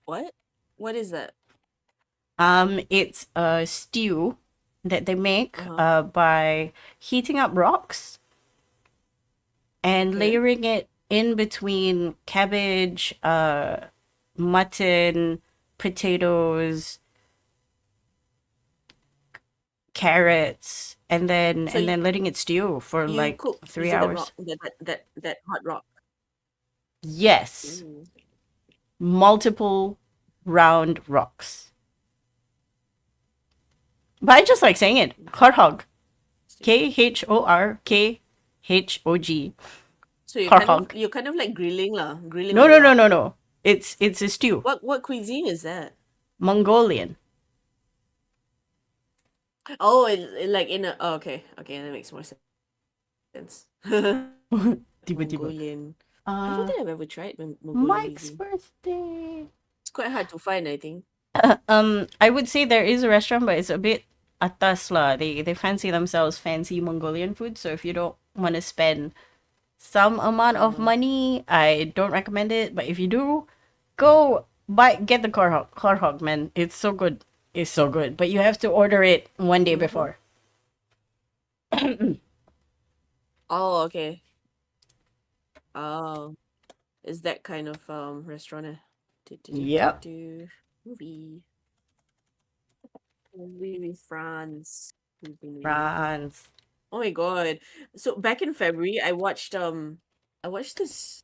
What? What is that? It's a stew that they make Uh-huh. by heating up rocks and Okay. layering it in between cabbage, mutton, potatoes, carrots, and then So letting it stew for you like cook 3 using that hours. rock, that hot rock. Yes, Ooh. multiple round rocks. But I just like saying it. Horhog. Khorkhog. So Horhog. you're kind of like grilling lah, grilling No, on a no, no, rock. no, no. It's a stew. What cuisine is that? Mongolian. Oh, like in a oh, okay, that makes more sense. Tiba-tiba. Mongolian. I don't Uh, think I've ever tried Mongolian Mike's cuisine. birthday. It's quite hard to find, I think. I would say there is a restaurant, but it's a bit atas lah. They fancy themselves fancy Mongolian food. So if you don't want to spend some amount of Uh-huh. money, I don't recommend it. But if you do, go get the korhog, man. It's so good. It's so good. But you have to order it one day Mm-hmm. before. Oh, okay. Oh, is that kind of restaurant? Yep. Movie. Movie with France. Movie. France. Oh my God. So back in February, I watched this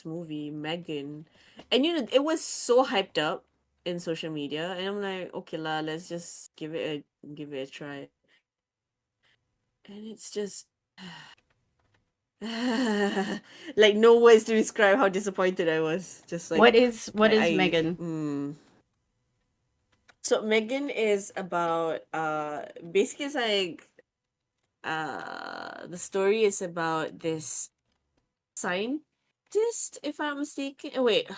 movie, Megan. And you know, it was so hyped up in social media, and I'm like, okay lah, let's just give it a try. And it's just like no words to describe how disappointed I was. Just like What is I Megan? so Megan is about basically it's like the story is about this scientist, if I'm mistaken. Oh, wait.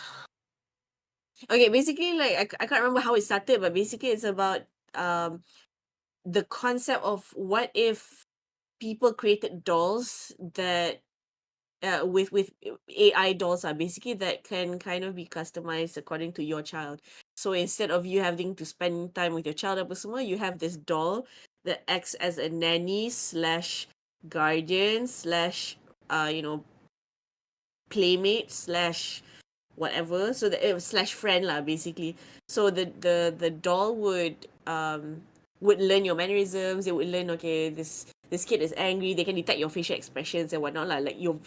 Okay, basically, like I can't remember how it started, but basically, it's about um the concept of what if people created dolls that with AI dolls are basically that can kind of be customized according to your child. So instead of you having to spend time with your child apa semua, you have this doll that acts as a nanny slash guardian slash you know playmate slash whatever, so that it was slash friend lah basically. So the doll would learn your mannerisms. It would learn, okay, this kid is angry. They can detect your facial expressions and whatnot lah, like your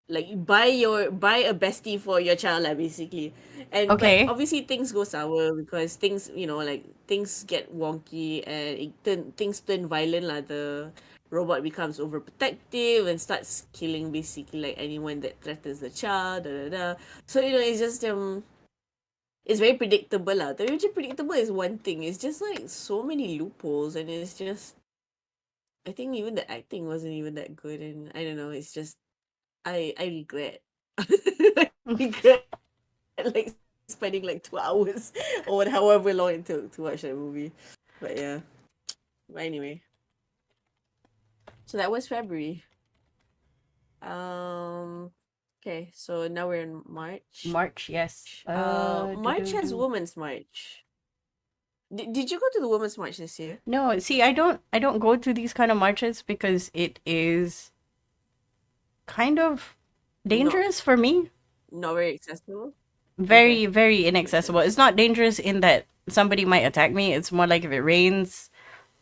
like buy a bestie for your child lah basically. And but Okay. obviously things go sour because things, like things get wonky, and things turn violent lah. The robot becomes overprotective and starts killing basically like anyone that threatens the child, da da da. So it's just it's very predictable lah. The really predictable is one thing. It's just like so many loopholes, and it's just, I think even the acting wasn't even that good, and I don't know, it's just I regret. I regret like spending like 2 hours or however long it took to watch that movie. But yeah. But anyway. So that was February. Um okay, so now we're in March. March, yes. Do, March do, has do. Women's March. Did you go to the Women's March this year? No, see, I don't go to these kind of marches because it is kind of Not dangerous for me. not very accessible. Okay. Very, very Makes inaccessible. It's sense. not dangerous in that somebody might attack me. It's more like if it rains.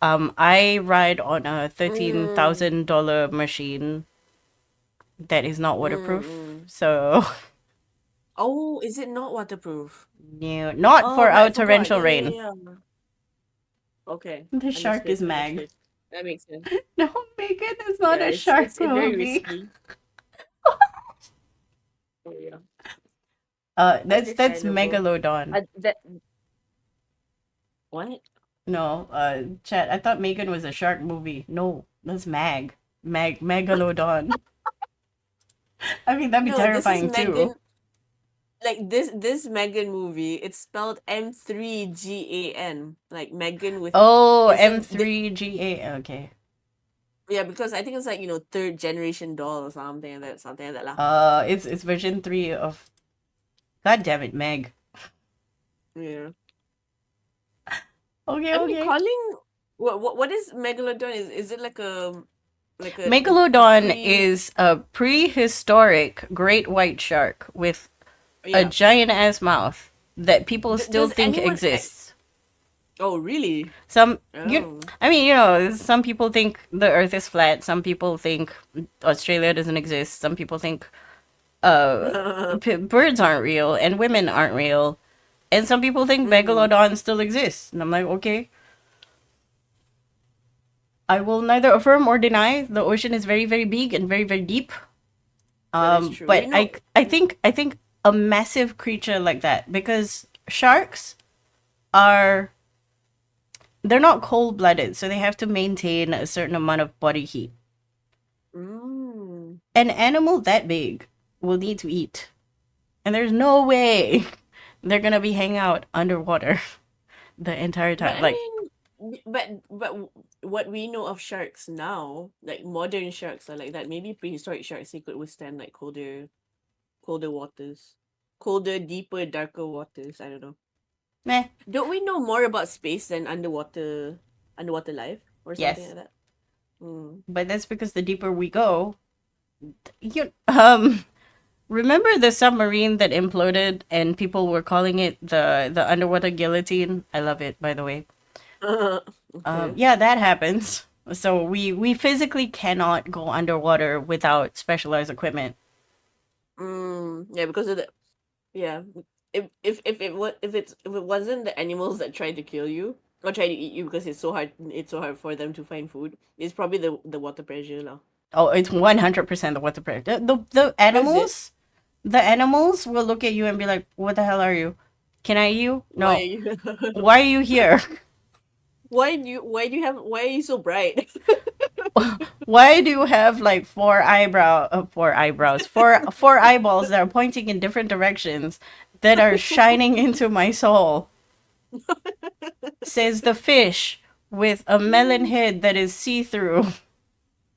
I ride on a thirteen Mm, thousand dollar machine that is not waterproof. Mm-mm. So, Oh, is it not waterproof? no, not Oh, for right, I our forgot. torrential Yeah, yeah, rain. yeah. Yeah. Okay, The shark understood, is Mag. understood. That makes sense. No, Megan is not Yeah, a it's shark it's very movie. risky. Oh yeah. That's Understandable. Megalodon. That what? No, chat. I thought Megan was a shark movie. No, that's Megalodon. I mean, that'd be No, this is terrifying too. Megan. Like this Megan movie. It's spelled M3GAN. Like Megan with Oh, instead of the M3GA. Okay. yeah, because I think it's like third generation doll or something like that lah. It's version 3 of. God damn it, Meg. Yeah. Okay, I mean, okay. calling what is megalodon? Is it like a Megalodon pre? is a prehistoric great white shark with a Yeah. giant ass mouth that people still Does think anyone? exists. Oh, really? Some Oh. I mean, some people think the earth is flat, some people think Australia doesn't exist, some people think birds aren't real and women aren't real. And some people think Mm, megalodon still exists. And I'm like, okay. I will neither affirm or deny. The ocean is very, very big and very, very deep. that is true. But I think a massive creature like that, because sharks are they're not cold blooded, so they have to maintain a certain amount of body heat. Mm. An animal that big will need to eat. And there's no way they're gonna be hanging out underwater the entire But time. I Like, mean, but what we know of sharks now, like modern sharks are like that. Maybe prehistoric sharks they could withstand like colder waters, colder, deeper, darker waters. I don't know. meh. Don't we know more about space than underwater life or something Yes. like that? Mm. But that's because the deeper we go, you remember the submarine that imploded and people were calling it the underwater guillotine? I love it, by the way. Okay. Yeah, that happens. So we physically cannot go underwater without specialized equipment. Yeah, because of the yeah. If it wasn't the animals that tried to kill you or try to eat you because it's so hard for them to find food, it's probably the water pressure lah. Oh, it's 100% the water pressure. Is it? The animals will look at you and be like, "What the hell are you? Can I eat you? Why are No. you Why are you here? why are you so bright? Why do you have like four eyebrows, four eyeballs that are pointing in different directions that are shining into my soul?" Says the fish with a melon head that is see-through.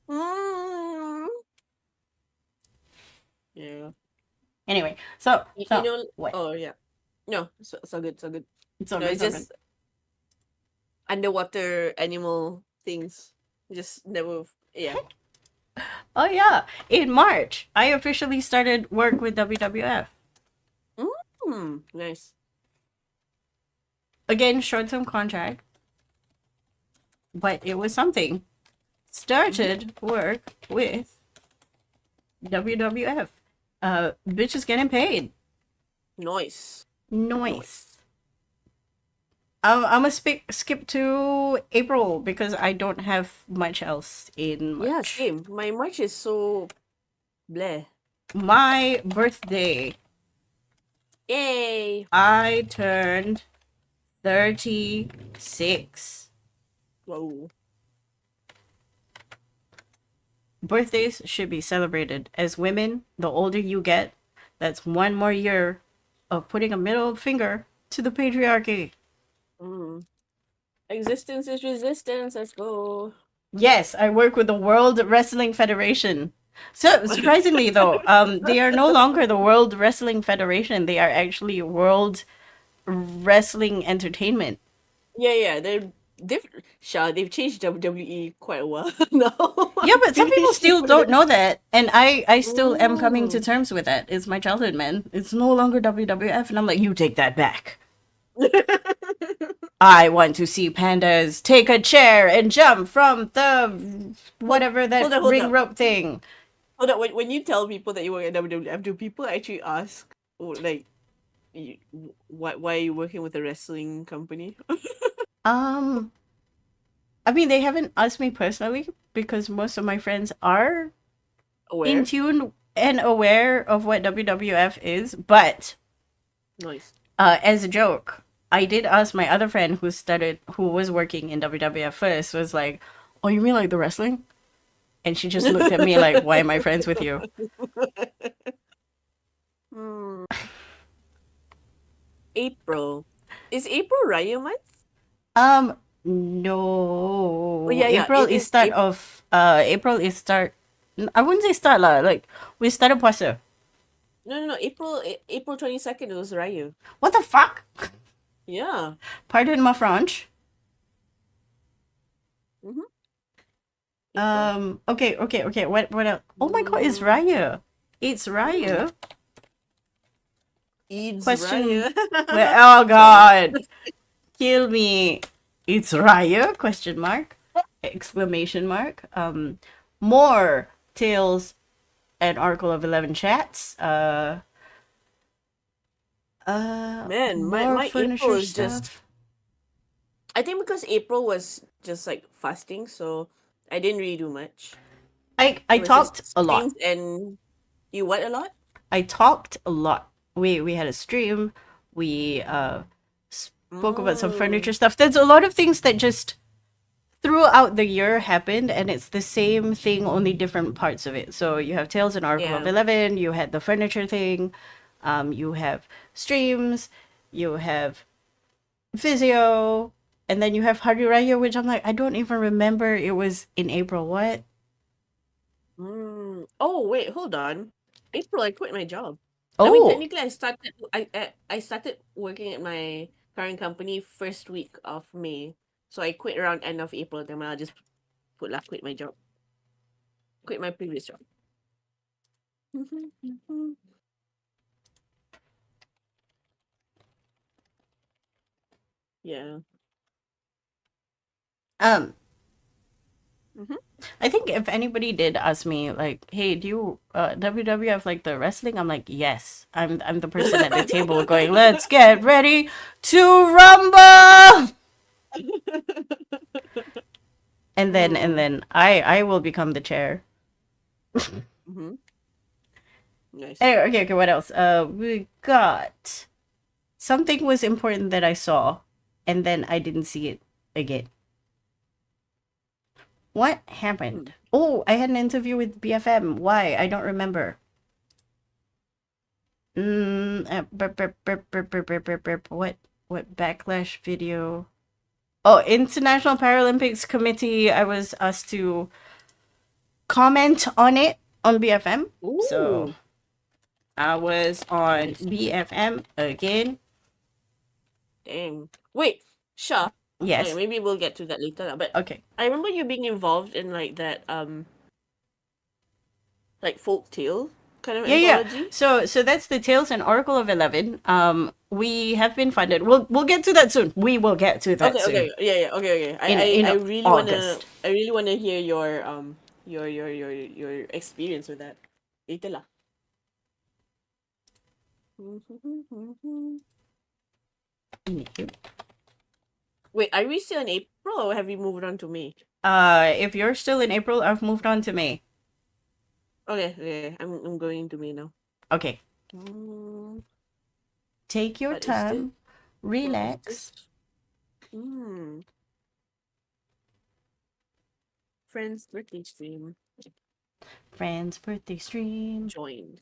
Mm. Yeah. Anyway, so You know, what? oh yeah. No, so good, so good. It's all No, good, it's it's all good. just underwater animal things. Just never, yeah. Oh yeah, in March I officially started work with WWF. Nice. Again, short-term contract, but it was something. Started work with WWF. Bitches getting paid. Nice. Nice. I'm gonna skip to April because I don't have much else in Yeah, March. same. My March is so bleh. My birthday, Yay! I turned 36. Whoa. Birthdays should be celebrated. As women, the older you get, that's one more year of putting a middle finger to the patriarchy. Mm. Existence is resistance. Let's go. Yes, I work with the World Wrestling Federation. So surprisingly though, they are no longer the World Wrestling Federation. They are actually World Wrestling Entertainment. Yeah. They've changed WWE quite a while now. Yeah, but some Pretty people still sure. don't know that, and I still am coming to Mm. terms with that. It's my childhood, man. It's no longer WWF, and I'm like, you take that back. I want to see pandas take a chair and jump from the whatever that hold ring up. rope thing. Hold on, when you tell people that you work at WWF, do people actually ask, oh, like, why are you working with a wrestling company? Um, I mean, they haven't asked me personally because most of my friends are in Aware? tune and aware of what WWF is, but Nice. as a joke, I did ask my other friend who was working in WWF first, was like, "Oh, you mean like the wrestling?" And she just looked at me like, "Why am I friends with you?" Hmm. April. Is April Raya month? Oh No. yeah, yeah. April It is is start April. of April is start. I wouldn't say start lah. Like we started puasa. No, no, no. April 22nd was Raya. What the fuck? Yeah. Pardon my French. Mm-hmm. April. Okay. What else? Oh my god, it's Mm, Raya. It's mm. Raya. Eid's Question. Raya. Well, oh Sorry. god, kill me. It's Raya? Question mark. Exclamation mark. More tales and Oracle of 11 chats. Man, More my April furniture is just, stuff. I think because April was just like fasting, so I didn't really do much. I It was just talked a lot. streams and you what a lot? I talked a lot. We had a stream. We spoke about some furniture Mm, stuff. There's a lot of things that just throughout the year happened, and it's the same thing, only different parts of it. So you have Tales and Oracle of yeah. 11. You had the furniture thing. You have streams. You have physio. And then you have Hari Raya, which I'm like, I don't even remember it was in April. What? Mm. Oh wait, hold on. April, I quit my job. I mean, Oh, technically, I started working at my current company first week of May, so I quit around end of April. Then I'll just put like quit my job, quit my previous job. Yeah. um, Hmm. I think if anybody did ask me, like, hey, do you WWF like the wrestling? I'm like, yes. I'm the person at the table going, let's get ready to rumble. And Mm. then I will become the chair. Hmm. Nice. Anyway, okay, what else? We got something was important that I saw, and then I didn't see it again. What Hmm. happened? Oh, I had an interview with BFM. Why? I don't remember. What backlash video? Oh, International Paralympics Committee. I was asked to comment on it on BFM. So Ooh. I was on Nice. BFM again. Dang. Wait, Sha. Okay, Yes. maybe we'll get to that later, lah, but Okay. I remember you being involved in like that like folk tale kind of Yeah. anthology. So that's the Tales and Oracle of 11. We have been funded. We'll get to that soon. We will get to that Okay, soon. okay, yeah, yeah, okay, okay. In August. I really wanna hear your your experience with that. Later lah. Wait, are we still in April or have we moved on to May? If you're still in April, I've moved on to May. Okay, okay, I'm going to May now. Okay. Mm, Take your what is this? time. What is this? Relax. Hmm. Friend's birthday stream. Friend's birthday stream. Joined.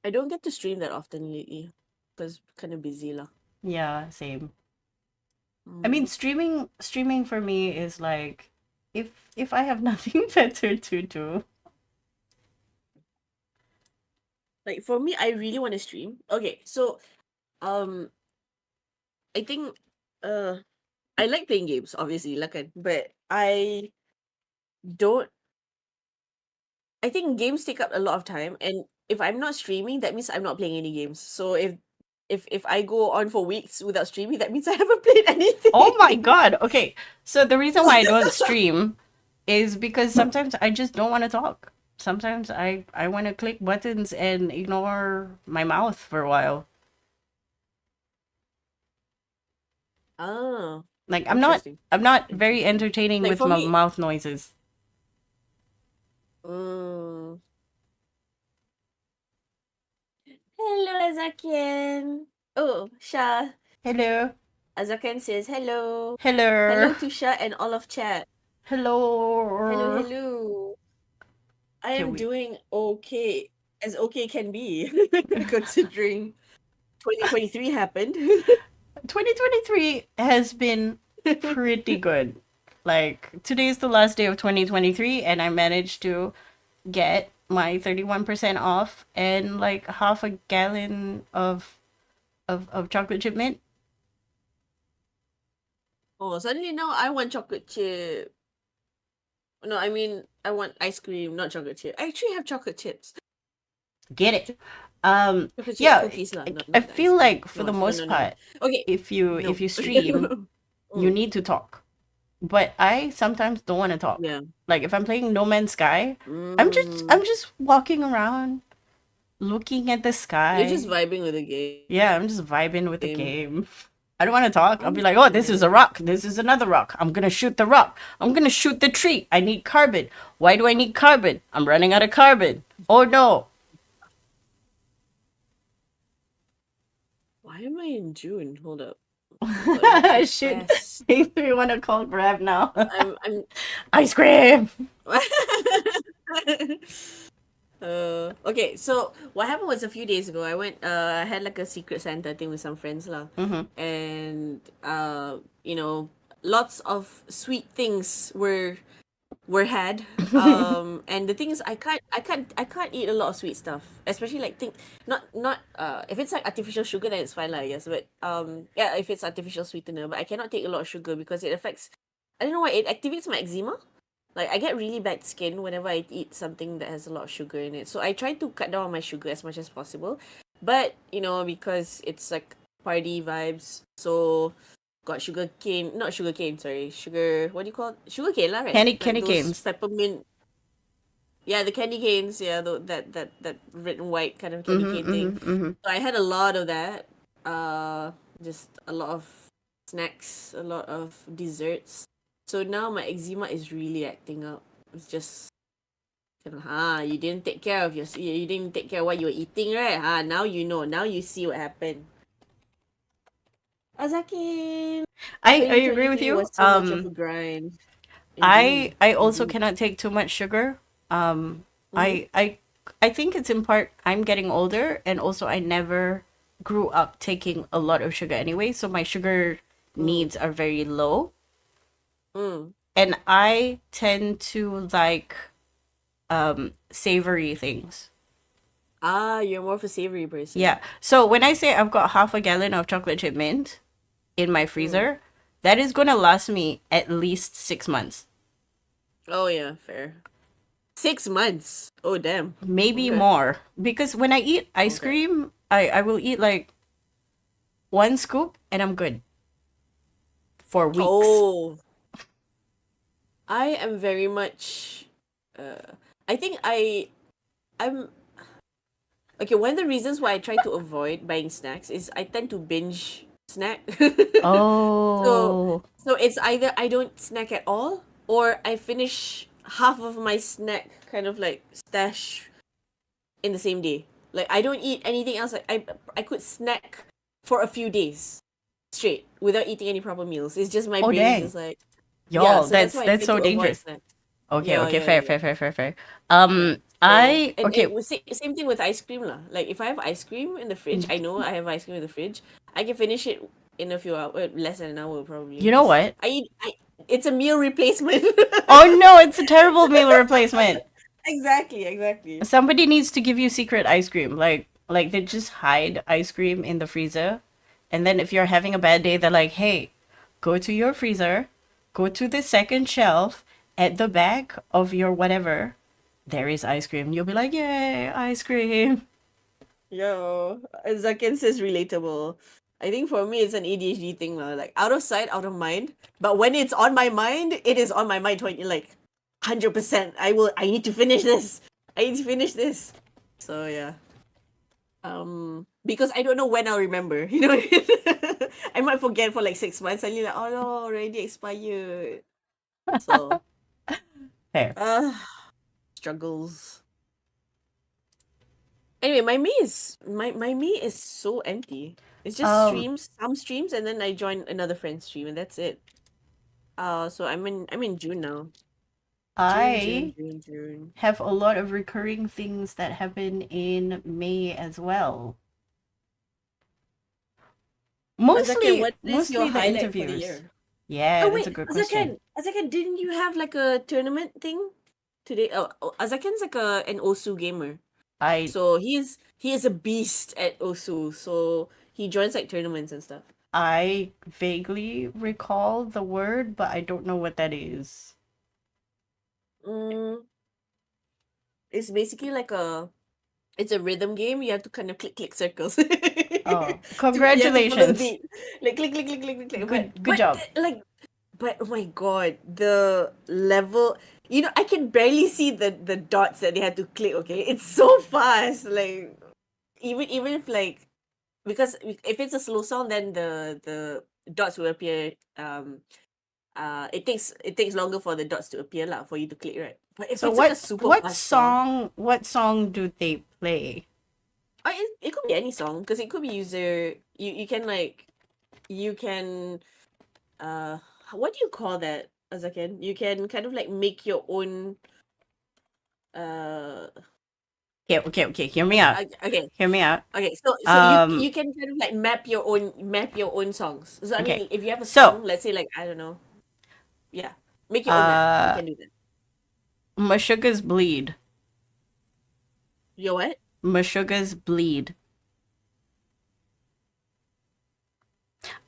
I don't get to stream that often lately because kind of busy lah. Yeah, same. I mean, streaming for me is like if I have nothing better to do. Like for me, I really want to stream. Okay, so um, I think I like playing games, obviously, like, but I don't. I think games take up a lot of time, and if I'm not streaming, that means I'm not playing any games. So if I go on for weeks without streaming, that means I haven't played anything. Oh my god. Okay. So the reason why I don't stream is because sometimes I just don't want to talk. Sometimes I want to click buttons and ignore my mouth for a while. Ah, Like interesting. I'm not very Interesting. entertaining Like with for my me, mouth noises. mm, hello, Azakian. Oh, Sha. Hello. Azakian says hello. Hello. Hello to Sha and all of chat. Hello, Hello. hello. I Can am we doing okay, as okay can be, considering 2023 happened. 2023 has been pretty good. Like today's the last day of 2023 and I managed to get my 31% off and like half a gallon of chocolate chip mint. Oh, suddenly now I want chocolate chip. No, I mean I want ice cream, not chocolate chip. I actually have chocolate chips. Get it. Chocolate chip Yeah, cookies lah, not I the ice feel cream. like for No, the no, no, most no, no. part, Okay, if no. you stream, you Mm, need to talk. But I sometimes don't want to talk. yeah. Like if I'm playing No Man's Sky, Mm, I'm just walking around looking at the you're just sky. vibing with the game. Yeah, I'm just vibing with the game. I don't want to talk. I'll be like, oh, this is a Understandable. rock. This is another rock. I'm gonna shoot the rock. I'm gonna shoot the tree. I need carbon. Why do I need carbon? I'm running out of carbon. Oh no. Why am I in June? Hold up. I thought it was Shit. Depressed. Makes me want to call Grab now. I'm Ice cream. okay, so what happened was a few days ago I went I had like a secret Santa thing with some friends lah. Mm-hmm. And you know, lots of sweet things were had. And the thing is I can't eat a lot of sweet stuff. Especially like think not if it's like artificial sugar then it's fine lah, I guess. But yeah, if it's artificial sweetener, but I cannot take a lot of sugar because it affects, I don't know why, it activates my eczema. Like I get really bad skin whenever I eat something that has a lot of sugar in it. So I try to cut down on my sugar as much as possible. But, you know, because it's like party vibes, so got sugar cane, not sugar cane, sorry, sugar, what do you call it? Sugar cane lah, right? Like Candy those canes. peppermint, yeah, the candy canes, yeah, that red and white kind of candy Mm-hmm, cane thing. mm-hmm, mm-hmm. So I had a lot of that. Just a lot of snacks, a lot of desserts. So now my eczema is really acting up. It's just you didn't take care of you didn't take care of what you were eating, right? Now you know. Now you see what happened. Azaki, I agree with 2023 you. was so much of a grind. Indeed, I also indeed. cannot take too much sugar. Um, Mm-hmm. I think it's in part I'm getting older, and also I never grew up taking a lot of sugar anyway, so my sugar Mm, needs are very low, mm. and I tend to like savory things. You're more of a savory person. Yeah. So when I say I've got half a gallon of chocolate chip mint in my Mm. freezer, that is gonna last me at least 6 months, Oh yeah, fair. 6 months. Oh damn. maybe Okay. more. Because when I eat ice Okay. cream, I will eat like one scoop and I'm good for weeks. Oh, I am very much. I think I'm okay. One of the reasons why I try to avoid buying snacks is I tend to binge snack. so Oh, so it's either I don't snack at all or I finish half of my snack kind of like stash in the same day. Like I don't eat anything else. Like I could snack for a few days straight without eating any proper meals. It's just my oh brain is dang. just like, yeah. Y'all, So that's why I that's try so to avoid dangerous. snacks. Okay, Yeah, okay, yeah, yeah, fair, yeah. fair, fair, fair, fair. Yeah. So I okay. same thing with ice cream lah. Like if I have ice cream in the fridge, I know I have ice cream in the fridge. I can finish it in a few hours, less than an hour probably. You know Because what? I eat. It's a meal replacement. Oh no, it's a terrible meal replacement. Exactly, exactly. Somebody needs to give you secret ice cream. Like they just hide ice cream in the freezer. And then if you're having a bad day, they're like, "Hey, go to your freezer, go to the second shelf at the back of your whatever. There is ice cream." You'll be like, "Yay, ice cream." Yo, Zakin says relatable. I think for me it's an ADHD thing lah. Like out of sight, out of mind. But when it's on my mind, it is on my mind 20 like 100%. I need to finish this. I need to finish this. So yeah. Because I don't know when I'll remember. You know, I might forget for like 6 months. And you're like, oh no, already expired. So, Fair. struggles. Anyway, my me is so empty. It's just Um, some streams, and then I join another friend's stream, and that's it. So I'm in June now. June, June, I June, June. have a lot of recurring things that happen in May as well. Azaken, Mostly, what is your mostly the highlight for the interviews. year? Yeah, Oh that's wait, a good question. Azaken, didn't you have like a tournament thing today? Azaken's like an Osu gamer. I So he is a beast at Osu. So he joins like tournaments and stuff. I vaguely recall the word, but I don't know what that is. Mm, it's basically like it's a rhythm game. You have to kind of click circles. Oh, You have to follow the congratulations. beat. Like click. Good job. But oh my god, the level. I can barely see the dots that they had to click. Okay, it's so fast. Like even if like because if it's a slow song, then the dots will appear. It takes longer for the dots to appear lah for you to click, right? But if So it's like a what super what fast song, song do they play? it could be any song because it could be user. You can like you can uh what do you call that, Azaken? You can kind of like make your own uh Okay. Hear me out. okay. Hear me out. Okay, so you Um, you can kind of like map your own songs. So I okay. mean, if you have a So, song, let's say like I don't know, yeah, make your own map. You uh, can do that. Meshuggah's bleed. Your what? Meshuggah's bleed.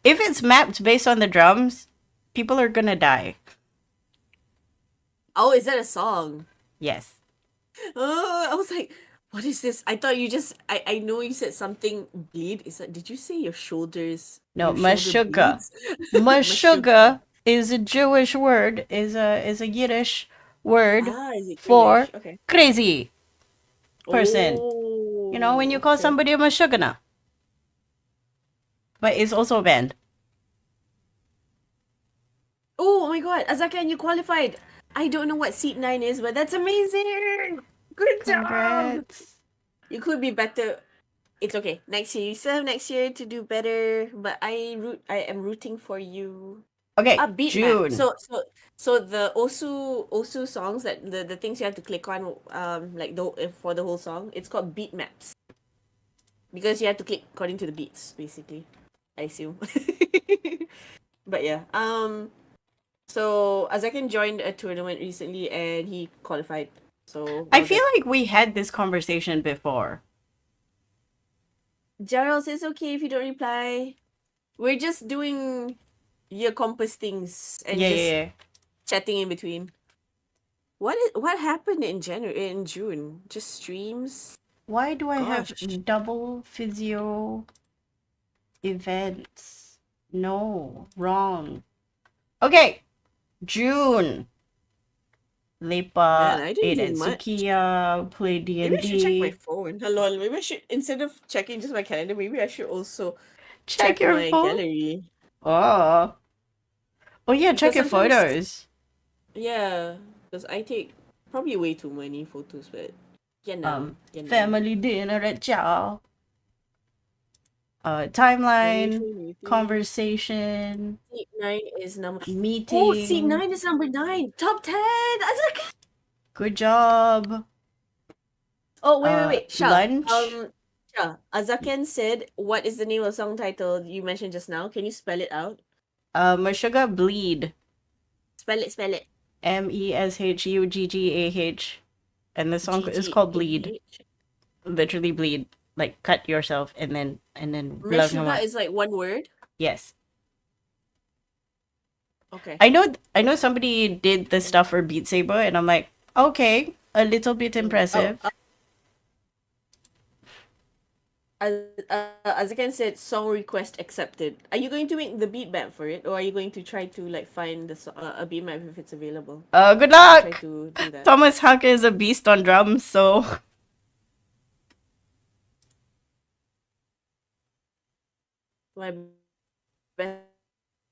If it's mapped based on the drums, people are gonna die. Oh, is that a song? Yes. Oh, I was like, what is this? I thought you just. I know you said something bleed. Is that? Did you say your shoulders? No, Your shoulder Meshuggah. bleeds. Mashuga. Meshuggah is a Jewish word, is a Yiddish word Is it for Jewish? Okay. crazy person. You know, when you Oh, call okay. somebody a Meshuggah. But it's also a band. Oh my God, Azakan, you qualified. I don't know what seat 9 is, but that's amazing. Good job. Congrats. You could be better. It's okay. Next year, you still have next year to do better. But I am rooting for you. Okay, A beat map. June. So the Osu songs that the things you have to click on like for the whole song, it's called beat maps because you have to click according to the beats basically. I assume. But yeah. So Azakan joined a tournament recently and he qualified. So I well feel done. like we had this conversation before. Gerald says okay if you don't reply. We're just doing your compass things and just Yeah. chatting in between. What happened in January in June? Just streams? Why do I have Gosh. double physio events? No, wrong. Okay, June. Man, Lepa I didn't ate do at much. Sukiya, played Maybe I should check my D&D. phone. Hello, maybe I should instead of checking just my calendar, maybe I should also Check check your my phone. gallery. Oh. Oh yeah, check Because your sometimes photos. yeah, because I take probably way too many photos, but you know. Family dinner at y'all. Timeline, 2023. conversation, Seat 9 is number. Oh, seat meeting. 9 is number 9. Top 10. Good job. Oh, wait. Shah. Lunch. Shah. Azaken said, what is the name of the song title you mentioned just now? Can you spell it out? Meshuggah bleed. Spell it. Meshuggah. And the song is called Bleed. GGAH. Literally bleed. Like cut yourself and then blood come Meshuga out. is like one word. Yes. Okay. I know somebody did the stuff for Beat Saber and I'm like, okay, a little bit impressive. as I can said, song request accepted. Are you going to make the beat map for it, or are you going to try to like find a beat map if it's available? Good Try luck! to do that. Thomas Huck is a beast on drums, so. My best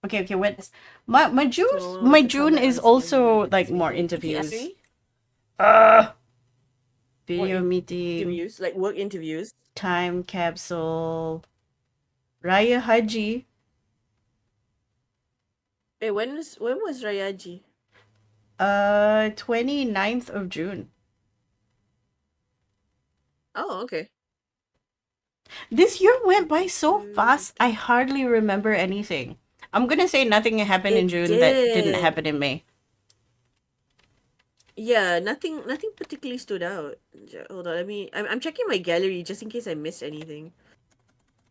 Okay, wait. My June, moment my was the June comeback is on Scandal also with like more Bsky. interviews. BTS3? More Video meeting, interviews, like work interviews. time capsule, Raya Haji. Hey, when was Rayaji? 29th of June. Oh, okay. This year went by so fast. I hardly remember anything. I'm gonna say nothing happened in It June that didn't did. happen in May. Yeah, nothing particularly stood out. Hold on, I'm checking my gallery just in case I missed anything.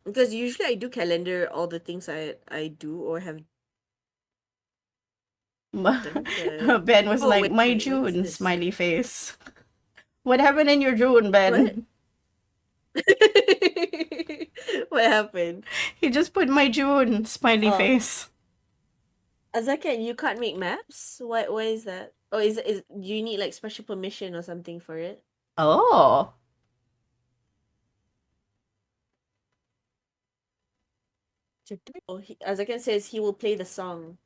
Because usually I do calendar all the things I do or have done, but Ben was oh like, wait, my when was June, this? smiley face. What happened in your June, What? Ben? What happened? He just put my June, smiley Oh, face. Azakan, you can't make maps? Why is that? Oh, is do you need like special permission or something for it? Oh. Oh, Azakan says he will play the song.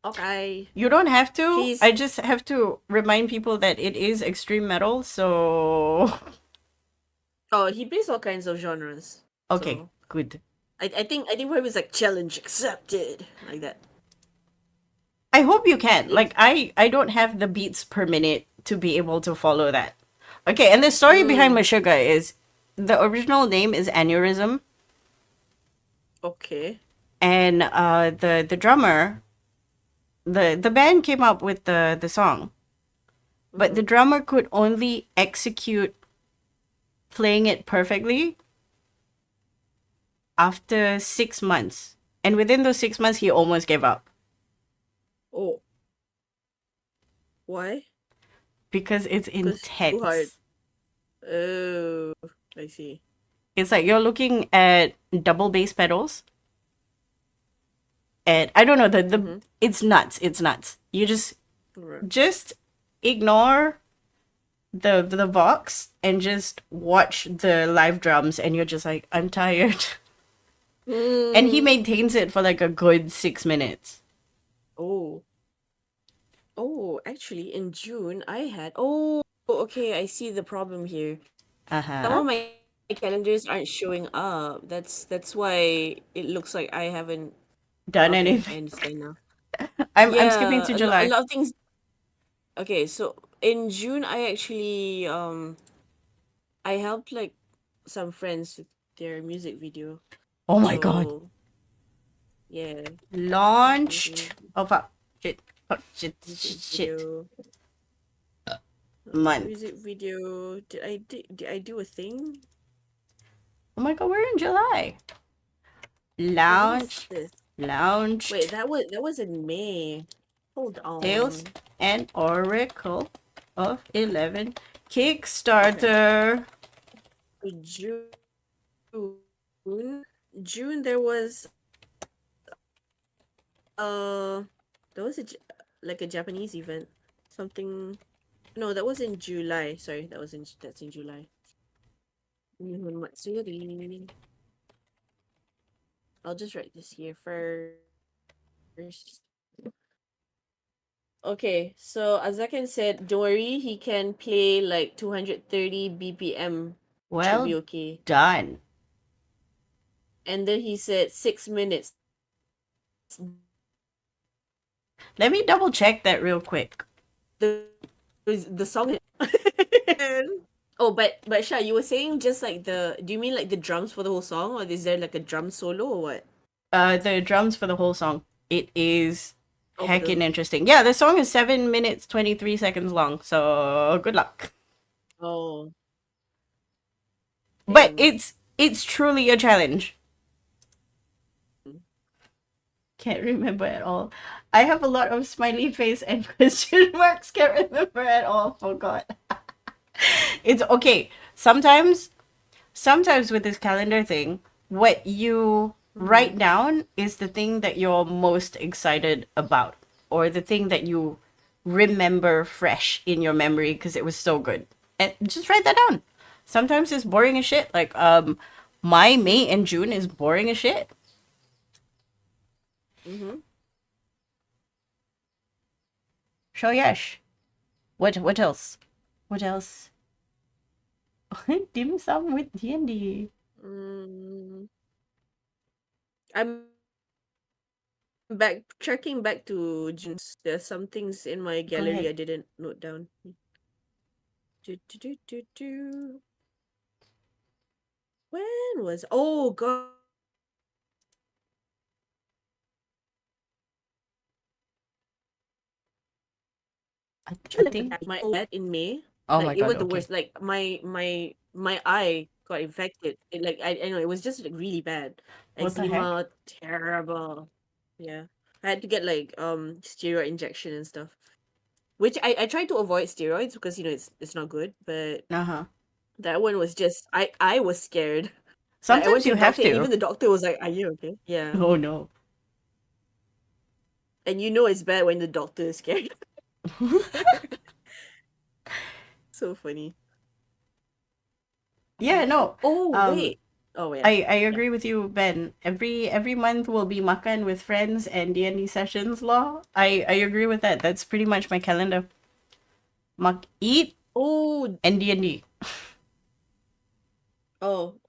Okay. You don't have to. I Please. just have to remind people that it is extreme metal, so. Oh, he plays all kinds of genres. Okay, So good. I think for him it's like challenge accepted. Like that. I hope you can. If Like, I don't have the beats per minute to be able to follow that. Okay, and the story behind mm, Meshuggah is the original name is Aneurysm, okay. and the drummer, the band came up with the song, but the Mm-hmm. drummer could only execute playing it perfectly after 6 months. And within those 6 months, he almost gave up Oh, why? because it's Because too hard. intense. Oh, I see. It's like you're looking at double bass pedals, and I don't know the Mm-hmm. it's nuts. It's nuts. You Right. just ignore the Vox and just watch the live drums, and you're just like, I'm tired. And he Mm. maintains it for like a good 6 minutes. Oh. Oh, actually, in June, I had. Oh, okay. I see the problem here. Some Uh-huh. of my calendars aren't showing up. That's why it looks like I haven't. Done Okay, I anything. understand now. I'm skipping Yeah, to a July. lot of things. Okay, so in June, I actually I helped like some friends with their music video. Oh my god. So yeah, Launched. Oh fuck. Shit. Fuck. music Shit. video. Month. Music video. Did I do a thing? Oh my god, we're in July. Oh, what is Launched. this? Wait, Launched. that was in May. Hold Tales on. and Oracle of 11. Okay. Kickstarter. So June there was uh there was like a Japanese event. Something. No, that was in July. Sorry, that's in July. Nihon Matsuri. I'll just write this here first. Okay, so Azakan said, don't worry, he can play like 230 BPM. Should be Well okay. done. And then he said 6 minutes. Let me double check that real quick. The the song. Oh, but Sha, you were saying just like do you mean like the drums for the whole song, or is there like a drum solo or what? The drums for the whole song. It is Oh, for heckin' the interesting. Yeah, the song is 7 minutes 23 seconds long. So good luck. oh, But damn. it's truly a challenge. Can't remember at all. I have a lot of smiley face and question marks. Can't remember at all. Forgot. It's okay. Sometimes sometimes with this calendar thing, what you Mm-hmm. write down is the thing that you're most excited about, or the thing that you remember fresh in your memory because it was so good. And just write that down. Sometimes it's boring as shit. Like my May and June is boring as shit. Mm-hmm. So yes. What else? What else? Dim sum with D&D. Mm, I'm tracking back to June's. There's some things in my Go gallery ahead. I didn't note down. Do, do, do, do, do. When was oh god I think. my bad in May. Oh Like my it god. was the Okay. worst. Like my eye got infected. Like I know it was just like really bad. What the heck? Eczema, terrible. Yeah. I had to get like steroid injection and stuff. Which I tried to avoid steroids because it's not good, but Uh huh. that one was just I was scared. Like I went Sometimes to you the have doctor and to. even the doctor was like, "Are you okay?" Yeah. Oh no. And it's bad when the doctor is scared. So funny. Yeah. No. Oh, Um. wait. Oh, yeah. I Yeah. agree with you, Ben. Every month will be makan with friends and D&D sessions. Law. I agree with that. That's pretty much my calendar. Eat Oh, and D&D.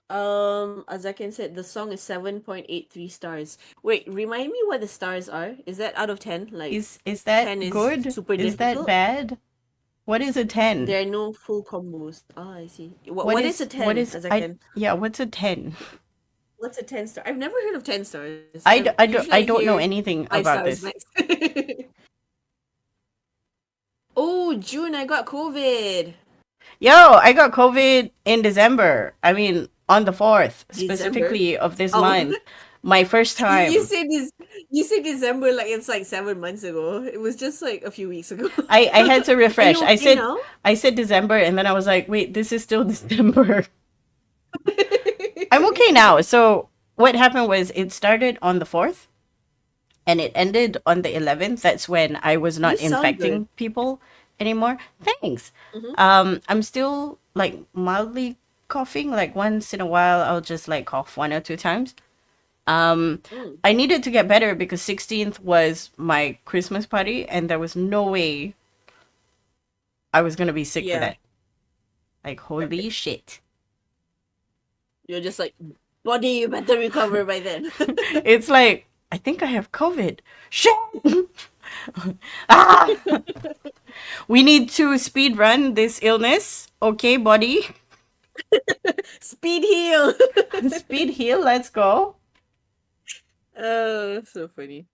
Azakin said the song is 7.83 stars. Wait, remind me what the stars are. Is that out of 10? Like Is 10 that is good? super Is that difficult? bad? What is a 10? There are no full combos. Ah, I see. What What is a what 10, is I Azakin? yeah, what's a 10? What's a 10 star? I've never heard of 10 stars. Usually I I don't know hear anything 5 about stars this. max. Oh, June, I got COVID. Yo, I got COVID in December. I mean, on the 4th, December. specifically of this Oh, month. My first you time. said this. You said December like it's like 7 months ago. It was just like a few weeks ago. I had to Are refresh. you okay now? I said December and then I was like, "Wait, this is still December." I'm okay now. So, what happened was it started on the 4th and it ended on the 11th. That's when I was You not sound good. infecting people anymore. Thanks. Mm-hmm. I'm still like mildly coughing. Like once in a while, I'll just like cough one or two times. Um, Mm. I needed to get better because 16th was my Christmas party, and there was no way I was gonna be sick for Yeah. that. Like holy shit! You're just like, body, you better recover by then. It's like I think I have COVID. Shit! Ah! We need to speed run this illness. Okay, body. Speed heal. Speed heal. Let's go. Oh, so funny.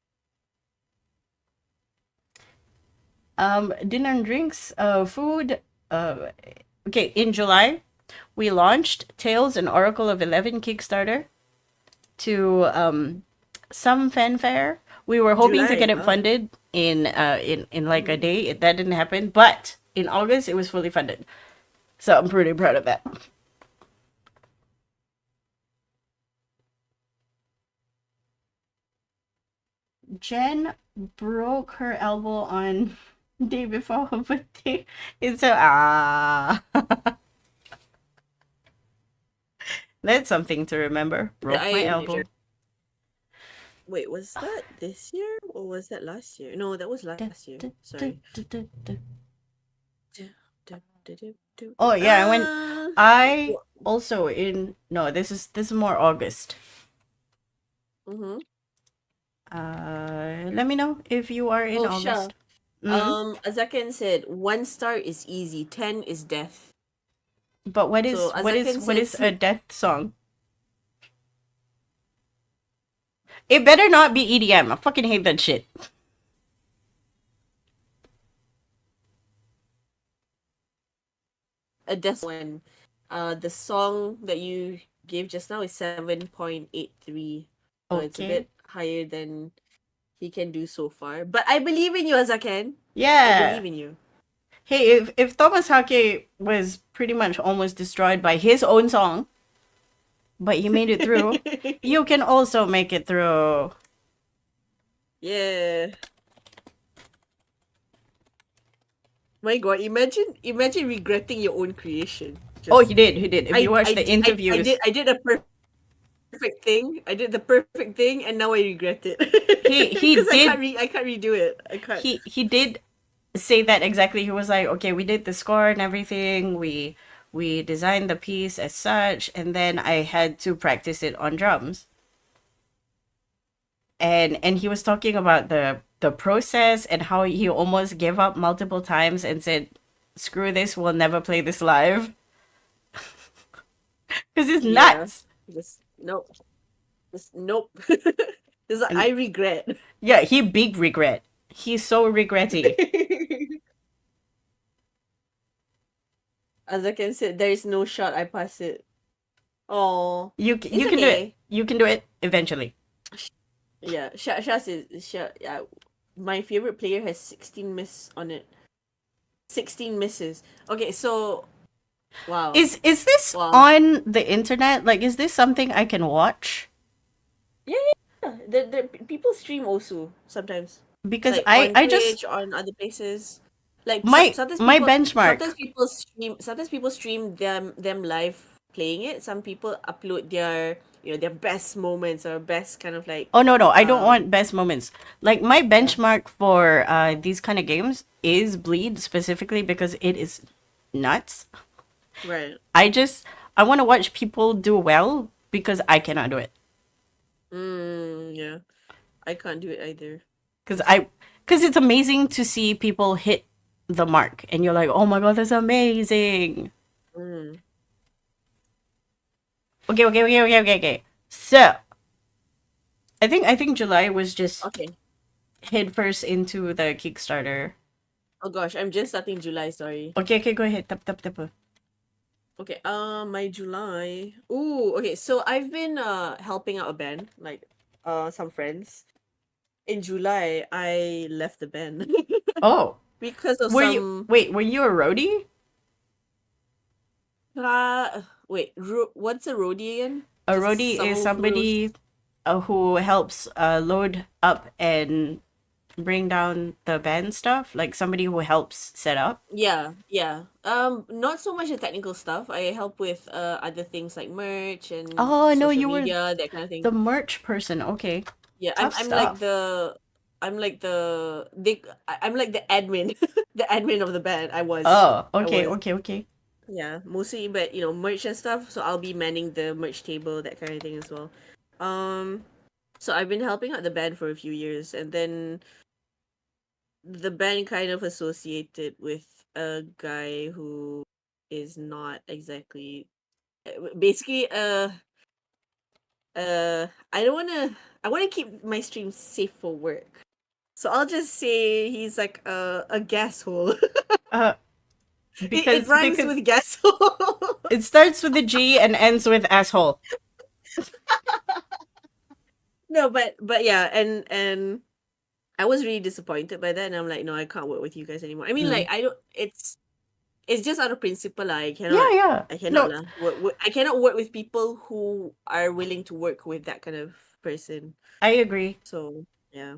Dinner and drinks. Food. Uh, okay. In July, we launched Tales and Oracle of 11 Kickstarter to some fanfare. We were hoping to July. get it Wow. funded in like a Mm. day. That didn't happen, but in August it was fully funded. So I'm pretty proud of that. Jen broke her elbow on day before her birthday. It's a that's something to remember. Broke my I elbow. wait. Was that this year or was that last year? No, that was Da, last year. da, da, Sorry. da, da, da. Du- Oh yeah, I went. Uh, I also in no. This is more August. mm-hmm. Let me know if you are in Oh, sure. August. Mm. Azakan said 1 star is easy, 10 is death. But So Azakan what is says a death song? It better not be EDM. I fucking hate that shit. a death one. The song that you gave just now is 7.83. So it's a Okay. bit higher than he can do so far. But I believe in you, Azakan. I Yeah. believe in you. Hey, if Thomas Hake was pretty much almost destroyed by his own song, but he made it through. You can also make it through. Yeah. My God, imagine regretting your own creation. Oh, Just he did. He did. If you watch the I interviews, did a perfect thing. I did the perfect thing, and now I regret it he because did. I can't redo it. I can't. He did say that exactly. He was like, okay, we did the score and everything. We designed the piece as such, and then I had to practice it on drums. And he was talking about the process and how he almost gave up multiple times and said, "Screw this, we'll never play this live." Because it's Yeah. nuts. Just nope. Just nope. This And I regret. yeah, he big regret. He's so regretty. As I can say, there is no shot I pass it. Oh, it's You can do it. okay. You can do it eventually. Yeah, Shas is yeah. My favorite player has 16 miss on it. 16 misses. Okay, so wow. Is this Wow. on the internet? Like, is this something I can watch? Yeah, yeah. The people stream also sometimes. Because Like on I just Twitch, on other places. Like my benchmark. sometimes people stream them live playing it. Some people upload their their best moments or best kind of like Oh no, I don't um want best moments. Like my yeah, benchmark for these kind of games is Bleed specifically because it is nuts. right. I just I want to watch people do well because I cannot do it. Yeah. I can't do it either. Cuz I cuz it's amazing to see people hit the mark and you're like, "Oh my god, that's amazing." Mm. Okay. So, I think July was just Okay. head first into the Kickstarter. Oh gosh, I'm just starting July, sorry. Okay, go ahead. Tap. Okay, my July. Ooh, okay. So I've been helping out a band, like some friends. In July, I left the band Oh, because of some were you a roadie? wait, what's a roadie again? A Just roadie is someone who knows. somebody who helps load up and bring down the band stuff, like somebody who helps set up. Yeah, yeah. Not so much the technical stuff. I help with other things like merch and Oh no, social you were media, that kind of thing. the merch person. Okay, Yeah, tough stuff. I'm like the I'm like the admin, the admin of the band. Oh, I was okay. yeah, mostly, but merch and stuff. So I'll be manning the merch table, that kind of thing as well. Um, so I've been helping out the band for a few years, and then the band kind of associated with a guy who is not exactly basically I don't wanna I wanna keep my stream safe for work. So I'll just say he's like a gas hole. Uh, It rhymes because with gas hole. it starts with a G and ends with asshole. No, but yeah, and I was really disappointed by that, and I'm like, no, I can't work with you guys anymore. I mean, like, Mm. I don't. It's just out of principle, lah. Yeah. I cannot, No, lah. I cannot work with people who are willing to work with that kind of person. I agree. So yeah,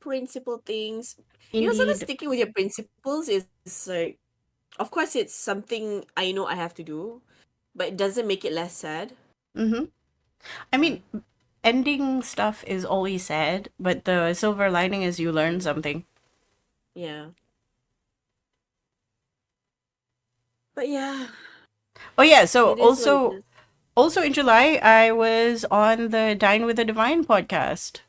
principle things. Sometimes Indeed. sticking with your principles is like, of course, it's something I know I have to do, but it doesn't make it less sad. Mm-hmm. I Yeah, mean, ending stuff is always sad, but the silver lining is you learn something. yeah. But yeah, Oh yeah, so it is what it is. also in July I was on the Dine with the Divine podcast.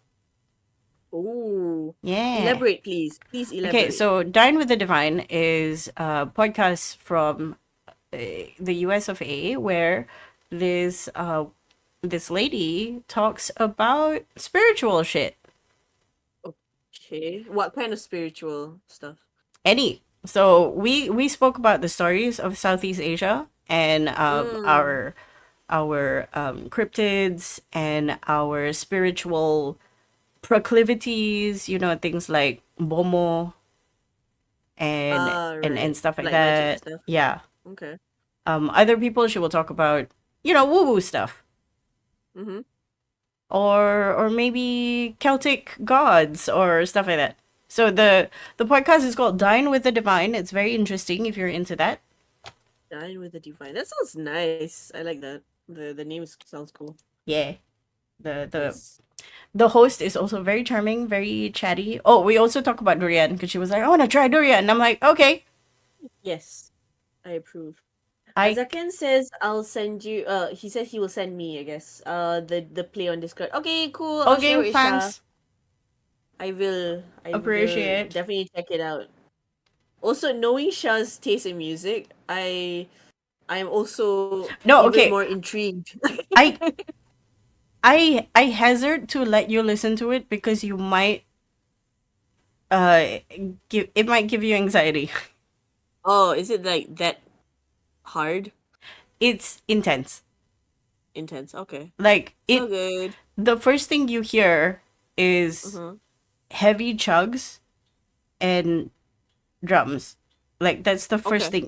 Oh, Yeah. elaborate, please. Please Okay, elaborate. so Dine with the Divine is a podcast from the US of A where this this lady talks about spiritual shit. Okay. What kind of spiritual stuff? Any. So we spoke about the stories of Southeast Asia and Mm. our cryptids and our spiritual proclivities, things like bomo and Ah, right. stuff like Black magic and that. stuff. Yeah. Okay. Other people she will talk about woo-woo stuff. Mm-hmm. Or maybe Celtic gods or stuff like that. So the podcast is called Dine with the Divine. It's very interesting if you're into that. Dine with the Divine. That sounds nice. I like that. The name sounds cool. Yeah. The the Yes. the host is also very charming, very chatty. Oh, we also talk about durian because she was like, "I want to try durian." And I'm like, "Okay." Yes. I approve. I Azakan says I'll send you he said he will send me, I guess. The play on Discord. Okay, cool. I'll share okay, with Isha. thanks. I will Appreciate. definitely check it out. Also, knowing Shah's taste in music, I'm also No, even okay. more intrigued. I I hazard to let you listen to it because you might uh it might give you anxiety. Oh, is it like that hard? It's intense. Intense. Okay. Like So it good. the first thing you hear is Uh-huh. heavy chugs and drums. Like that's the first Okay. thing.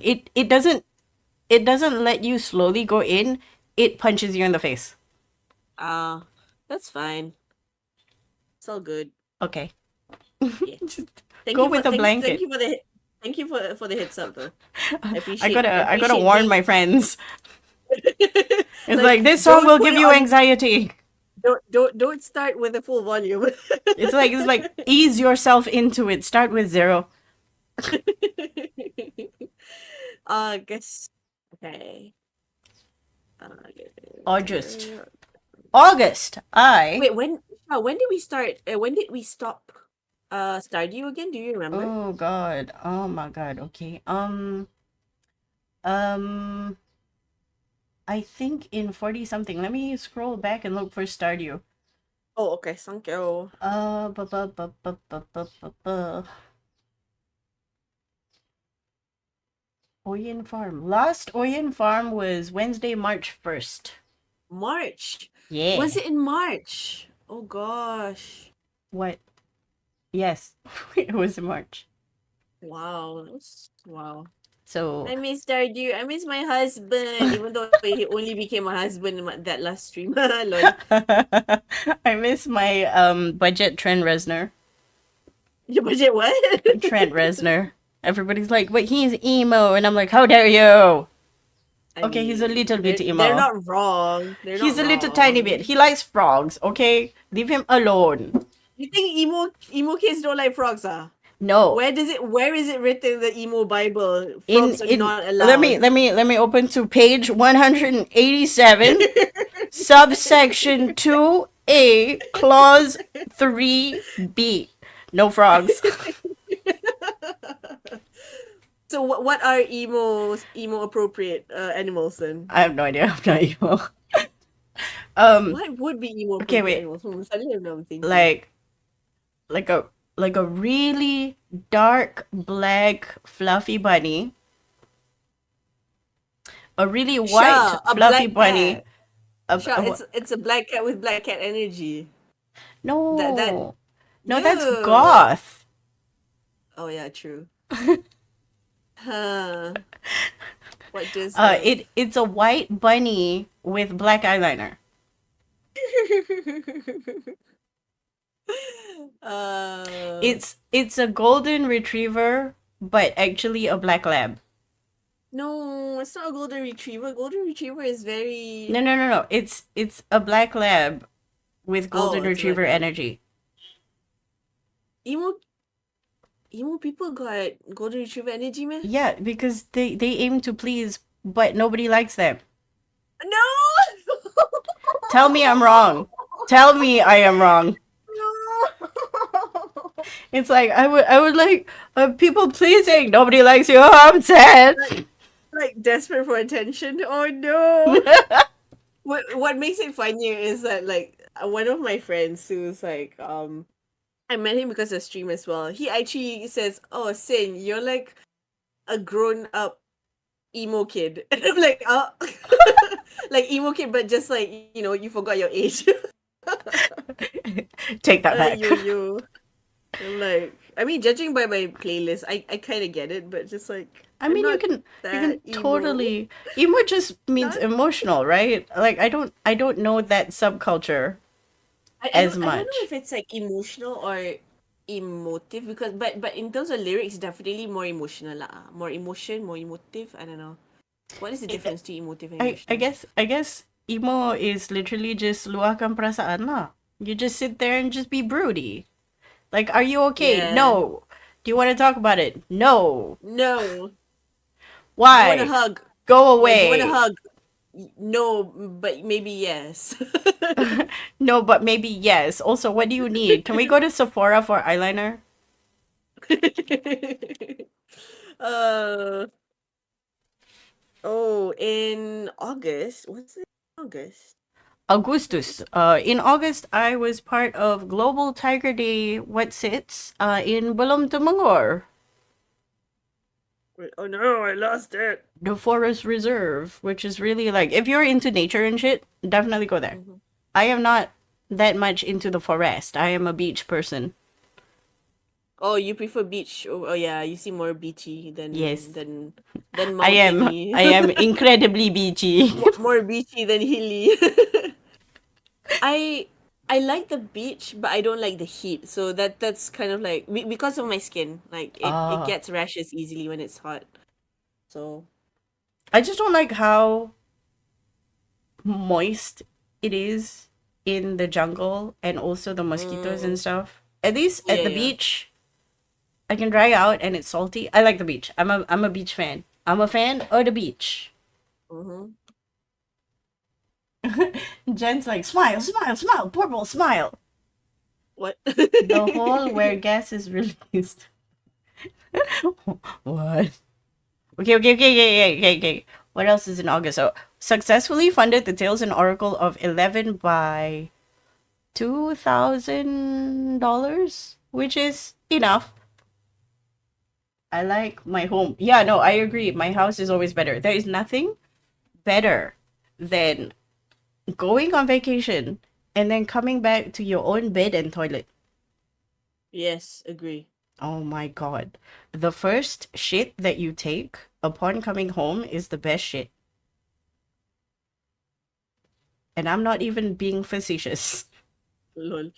It doesn't let you slowly go in. It punches you in the face. Ah, that's fine. It's all good. Okay. Yeah. Just Thank go you for with a thank blanket. you for thank you for the heads up though. I gotta I I gotta appreciate warn being my friends. It's like like this song don't will put give it you on anxiety. don't start with a full volume. It's like ease yourself into it. Start with zero. Guess okay. August. August. I. Wait, when did we start? When did we stop? Stardew again? Do you remember? Oh God. Oh my God. Okay. Um. I think in 40 something. Let me scroll back and look for Stardew. Oh, okay. Thank you. Bu- bu- bu- bu- bu- bu- bu- bu. Oyen Farm. Last Oyen Farm was Wednesday, March 1st. March. Was Yeah. it in March? Oh gosh. What? Yes. It was in March. Wow. Wow. So I miss Stardew. I miss my husband, even though he only became a husband in that last stream. Lol. I miss my budget Trent Reznor. Your budget what? Trent Reznor. Everybody's like, but he's emo, and I'm like, how dare you? I Okay, he's a mean, little bit they're emo. not wrong. They're He's not a little tiny bit. wrong. He likes frogs. Okay, leave him alone. You think emo kids don't like frogs, ah? No. Where is it written in the emo Bible? In Frogs are in not let me allowed. let me let me open to page 187, subsection 2A, clause 3B. No frogs. So what are emo appropriate animals then? I have no idea. I'm not emo. What would be emo Okay, appropriate wait. animals? Suddenly now I'm thinking. Like like a like a really dark black fluffy bunny, a really white Sure, a fluffy black bunny. cat. Sure, it's a black cat with black cat energy. That No. No, that's you. goth. Oh yeah, true. Huh. What just have? It's a white bunny with black eyeliner. uh, It's a golden retriever, but actually a black lab. no, it's not a golden retriever. Golden retriever is No, very. no, no, no. It's a black lab with Oh, golden it's a black retriever lab. energy. Emo emo people got golden retriever energy, man. Yeah, because they aim to please, but nobody likes them. No. Tell me I'm wrong. Tell me I am wrong. No. It's like I would like people pleasing. Nobody likes you. Oh, I'm sad. Like desperate for attention. Oh no. What makes it funnier is that like one of my friends who's like I met him because of stream as well. He actually says, "Oh, Sin, you're like a grown up emo kid." And I'm like, "Oh." Like emo kid, but just like, you forgot your age. Take that back. You. I'm like, I mean, judging by my playlist, I kind of get it, but just like I I'm mean, not you can that emo. totally emo just means Not emotional, right? Like I don't know that subculture as I don't know if much. it's like emotional or emotive because but in terms of lyrics, definitely more emotional lah. More emotion, more emotive. I don't know. What is the I, difference to emotive and emotional? I guess emo is literally just luahkan perasaan lah. You just sit there and just be broody. Like, are you okay? Yeah. No. Do you want to talk about it? No. No. Do you want a Why? hug? Go Yeah, do you want a away. hug? No, but maybe yes. No, but maybe yes. Also, what do you need? Can we go to Sephora for eyeliner? uh oh, in August. What's it? August. Augustus. In August, I was part of Global Tiger Day What Sits in Belum Temangor, Wait, oh no, I lost it. the forest reserve, which is really like, if you're into nature and shit, definitely go there. Mhm. I am not that much into the forest. I am a beach person. Oh, you prefer beach? Oh yeah, you seem more beachy Yes, than mountainy. I am incredibly beachy. More beachy than hilly. I I like the beach, but I don't like the heat. So that's kind of like because of my skin. Like it Ah, gets rashes easily when it's hot. So I just don't like how moist it is in the jungle and also the mosquitoes and mm, stuff. At least at yeah, the yeah. beach, I can dry out and it's salty. I like the beach. I'm a beach fan. I'm a fan of the beach. Mm-hmm. Jen's like, smile, smile, smile, purple, smile. What? The hole where gas is released. What? Okay, okay, okay, okay, okay, okay. What else is in August? So, successfully funded the Tales and Oracle of 11 by $2,000, which is enough. I like my home. Yeah, no, I agree. My house is always better. There is nothing better than going on vacation and then coming back to your own bed and toilet. Yes, agree. Oh my god. The first shit that you take upon coming home is the best shit. And I'm not even being facetious. Lol.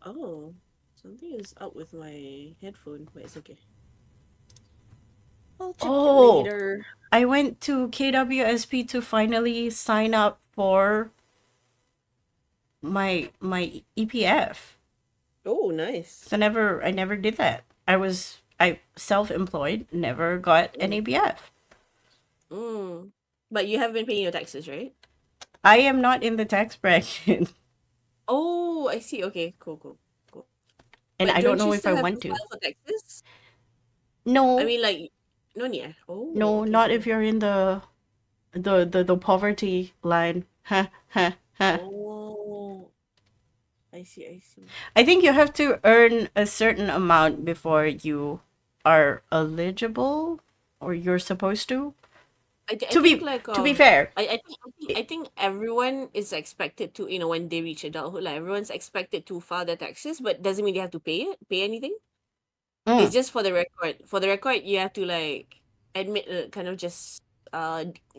Oh, something is up with my headphone, but it's okay. I'll check it Oh, later. I went to KWSP to finally sign up for my EPF. Oh, nice. So I never did that. I self-employed, never got an Mm. ABF. Mm. But you have been paying your taxes, right? I am not in the tax bracket, Oh, I see. Okay, cool, cool, cool. and But I don't don't know you if still I have to want to. file for taxes? I No, mean, like, no need. Oh, no, okay, not if okay. you're in the poverty line. Huh, huh, huh. Oh, I see, I see. I think you have to earn a certain amount before you are eligible, or you're supposed to. I think like To be fair, I think everyone is expected to, when they reach adulthood, like everyone's expected to file their taxes, but doesn't mean they have to pay anything. It's mm, just for the record. For the record, you have to like admit, kind of just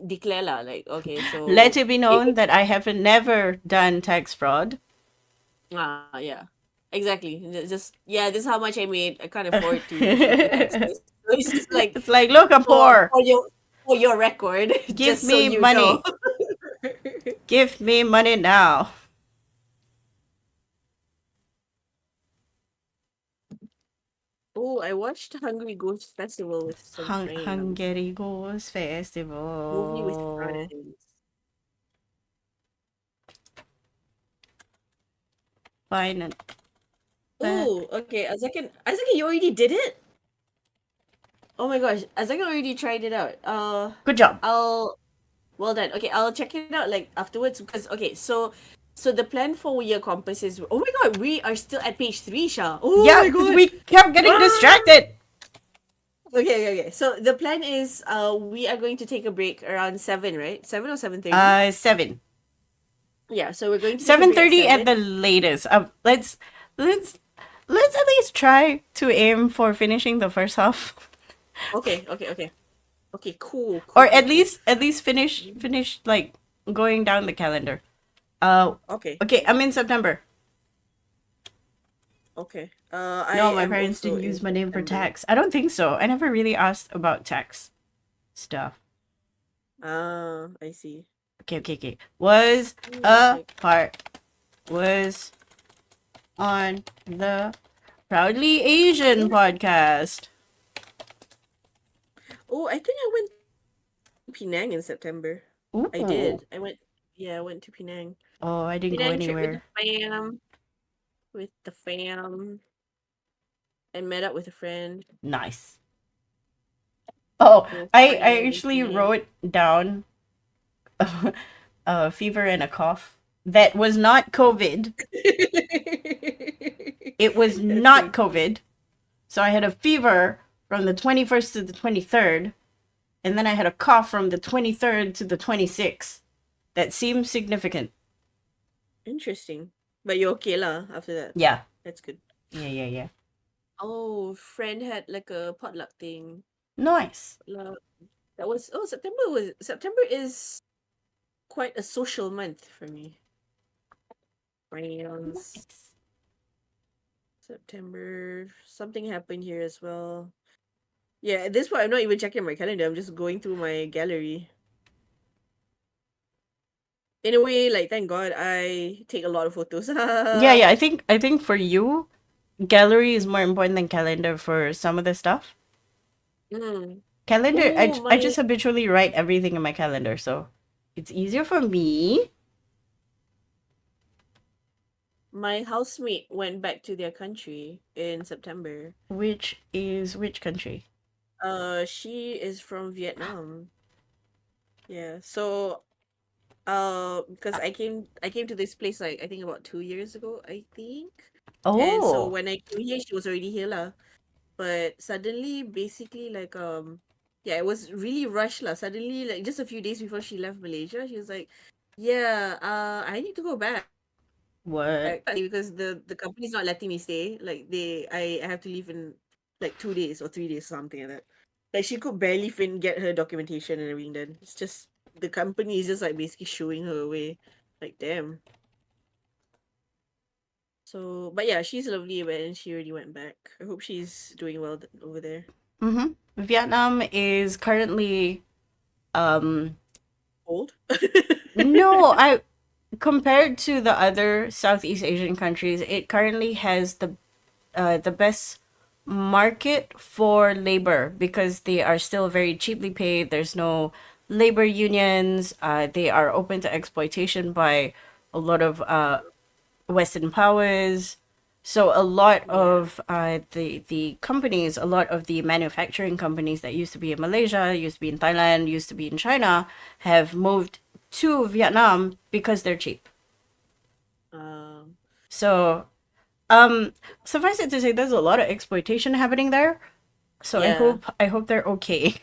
declare lah, like okay, let so it be if known that I have never done tax fraud. yeah, exactly. Just yeah, this is how much I made. I can't afford to pay my taxes. So it's just like It's like, look, I'm for poor. your record, Give just so me you know. money. Give me money now. Oh, I watched Hungry Ghost Festival with some friends. Hungary Ghost Movie with Festival. friends. Fine. And Oh, okay. Azaki, you already did it? Oh my gosh, Azaki already tried it out. good job. I'll well done. Okay, I'll check it out like afterwards because okay, so the plan for your compass is oh my god, we are still at page 3, Sha. Oh Yeah, my because god. we kept getting Ah! distracted. Okay. So the plan is we are going to take a break around 7, right? 7 or 7:30? 7. Yeah, so we're going to take a break at 7:30 at the 7. latest. Let's let's at least try to aim for finishing the first half, Okay, okay, okay. Okay, cool, or cool, cool, cool. at least finish like going down the calendar. Okay, Okay, I'm in September. okay. No, I my am parents also didn't in use my name for September. tax. I don't think so. I never really asked about tax stuff. Ah, I see. Okay. Was a Like, part was on the Proudly Asian podcast. oh, I think I went to Penang in September. I Ooh. did. Yeah, I went to Penang. Oh, I didn't go Penang trip anywhere. with the fam, and met up with a friend. Nice. Oh, Little I friend in actually Penang. wrote down a fever and a cough. That was not COVID. It was That's so not cute. COVID. So I had a fever from the 21st to the 23rd, and then I had a cough from the 23rd to the 26th. That seems significant. Interesting. But you're okay lah after that. Yeah. That's good. Yeah. Oh, friend had like a potluck thing. Nice. Potluck. That was September is quite a social month for me. Friends. Nice. September. Something happened here as well. Yeah, at this point I'm not even checking my calendar. I'm just going through my gallery. In a way, like thank God I take a lot of photos. Yeah. I think for you, gallery is more important than calendar for some of the stuff. Mm. Calendar, Oh, I just habitually write everything in my calendar, so it's easier for me. my housemate went back to their country in September. Which is which country? She is from Vietnam. Yeah. So, because I came to this place like I think about 2 years ago, I think. And so Oh, when I came here, she was already here lah. But suddenly, basically, like yeah, it was really rushed lah. Suddenly, like just a few days before she left Malaysia, she was like, "Yeah, I need to go back." what? Because the company's not letting me stay. Like I have to leave in like 2 days or 3 days, something like that. Like she could barely get her documentation and everything done. It's just the company is just like basically shooing her away. Like damn. So, but yeah, she's lovely, but she already went back. I hope she's doing well over there. Mm-hmm. Vietnam is currently um Old. no, I compared to the other Southeast Asian countries, it currently has the best market for labor because they are still very cheaply paid. There's no labor unions. They are open to exploitation by a lot of Western powers. So a lot Yeah. of the companies, a lot of the manufacturing companies that used to be in Malaysia, used to be in Thailand, used to be in China, have moved to Vietnam because they're cheap. Um. So suffice it to say, there's a lot of exploitation happening there. So Yeah. I hope they're okay.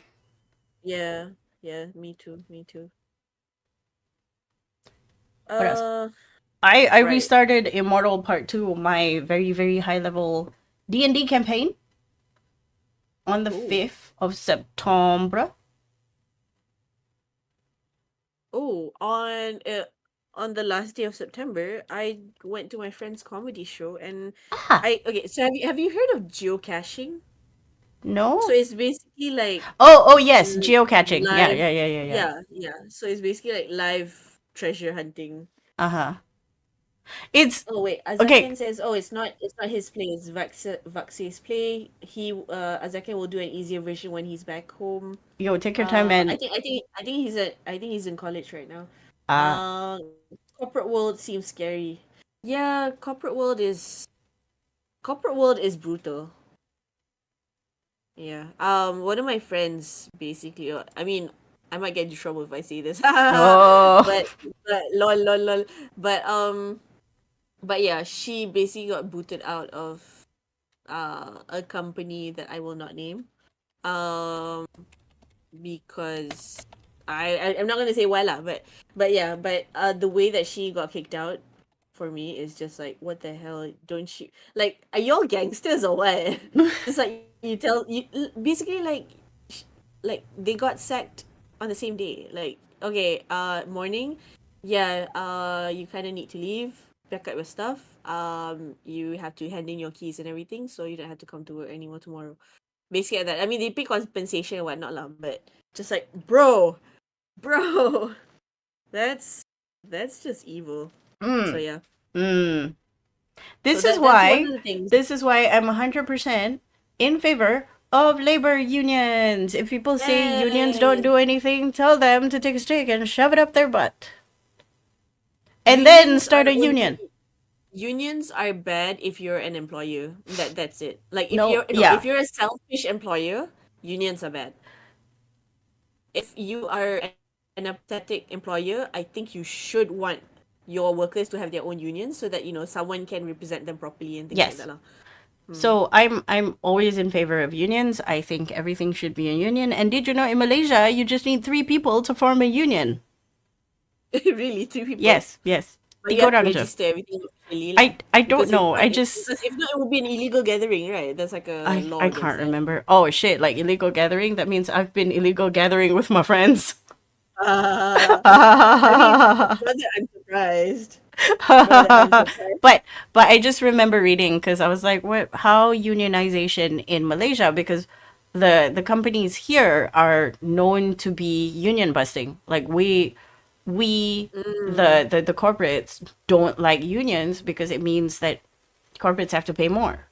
Yeah. Yeah. Me too. Me too. What else? Uh. I Right. restarted Immortal Part 2, my very high level D&D campaign on the Oh. 5th of September. Oh, on the last day of September, I went to my friend's comedy show and Ah, I okay, so have you heard of geocaching? So no? it's basically like Oh yes, geocaching. live Yeah. yeah. So it's basically like live treasure hunting. Uh-huh. It's Oh wait, okay. Azakan says, oh, it's not his play, it's Vax's play. Azakan will do an easier version when he's back home. Yo, take your time and I think he's in college right now. uh Uh, corporate world seems scary. Yeah, corporate world is brutal. Yeah. One of my friends basically. I mean, I might get into trouble if I say this. oh But lol. But but yeah, she basically got booted out of a company that I will not name. Um, because I'm not gonna say why lah, but yeah, but the way that she got kicked out for me is just like, what the hell? Don't you like, are y'all gangsters or what? Just like you tell you basically like like they got sacked on the same day. Like, okay, morning, yeah, you kind of need to leave, pack up your stuff. You have to hand in your keys and everything, so you don't have to come to work anymore tomorrow. Basically like that. I mean, they pay compensation and whatnot lah, but just like, bro, that's just evil. So Mm. yeah, Mm. so This is that's one why of the things. this is why I'm 100% in favor of labor unions. If people say unions don't Yes, do anything, tell them to take a stick and shove it up their butt. And then unions start are a union. only unions are bad if you're an employer. That's it. Like if No, you're no, if yeah. you're a selfish employer, unions are bad. If you are an apathetic employer, I think you should want your workers to have their own unions so that someone can represent them properly and things like that Yes. lah. Hmm. So I'm always in favor of unions. I think everything should be a union. And did you know in Malaysia you just need 3 people to form a union? Really, three people. Yes, yes. But you Tiga have to orang je. register everything officially lah. I don't know. I just Because if not, it would be an illegal gathering, right? That's like a law I against can't that. remember. Oh shit, like illegal gathering? That means I've been illegal gathering with my friends. Uh, I mean, but rather I'm surprised. Rather I'm surprised. but I just remember reading because I was like, what? How unionization in Malaysia? Because the companies here are known to be union busting. Like we Mm, the corporates don't like unions because it means that corporates have to pay more,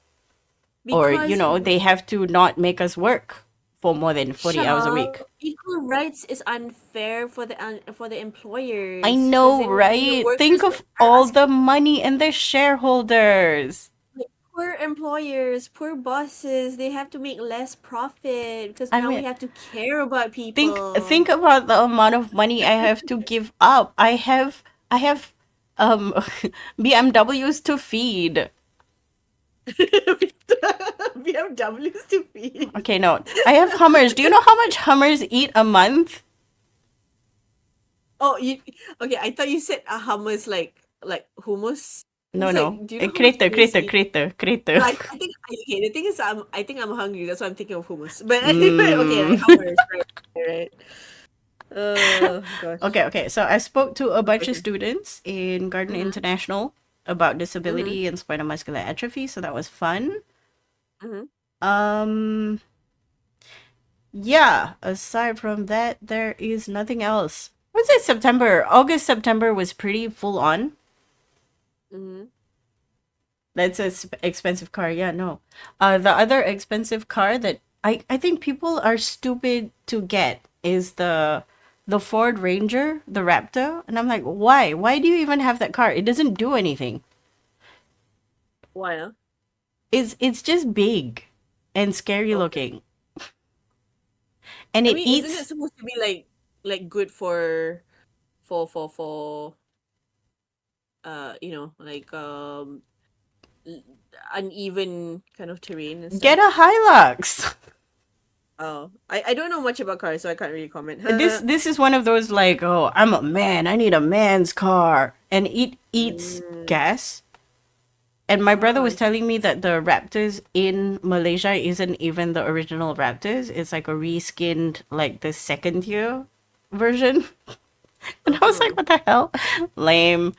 or because they have to not make us work for more than 40 hours a Shah, week. equal rights is unfair for the I employers, because know, then the right? Think workers of are all the asking, money and the shareholders. like, poor employers, poor bosses, they have to make less profit because I now we mean, have to care about think people. about the amount of money I have to give up. I have um BMWs to feed. BMWs to feed. Okay, no. I have Hummers. Do you know how much Hummers eat a month? Oh, you okay? I thought you said a hummus like hummus. No, It's no. like, do you know how much Crater, hummus crater, eat? crater, No, crater. okay. The thing is, I think I'm hungry. That's why I'm thinking of hummus. But anyway, okay, like Mm. Hummers, right? Right. Oh gosh. Okay. So I spoke to a bunch of Okay. students in Garden Mhm. International about Mhm. disability and spinal muscular atrophy, so that was fun. Mhm. Um, yeah, aside from that, there is nothing else. Was it September? August, September was pretty full on. Mhm. That's a expensive car. Yeah, no. The other expensive car that I think people are stupid to get is the Ford Ranger, the Raptor, and I'm like, why? Why do you even have that car? It doesn't do anything. Why? Huh? It's just big and scary Okay. looking, and I it mean, isn't it eats. supposed to be like good for like l- uneven kind of terrain and Get stuff? a Hilux. Oh, I don't know much about cars, so I can't really comment. This is one of those like, oh, I'm a man, I need a man's car, and it eats Mm. gas. And my brother Oh, was I see. telling me that the Raptors in Malaysia isn't even the original Raptors. It's like a reskinned, like the second year version. And I was like, Uh-huh. what the hell? Lame.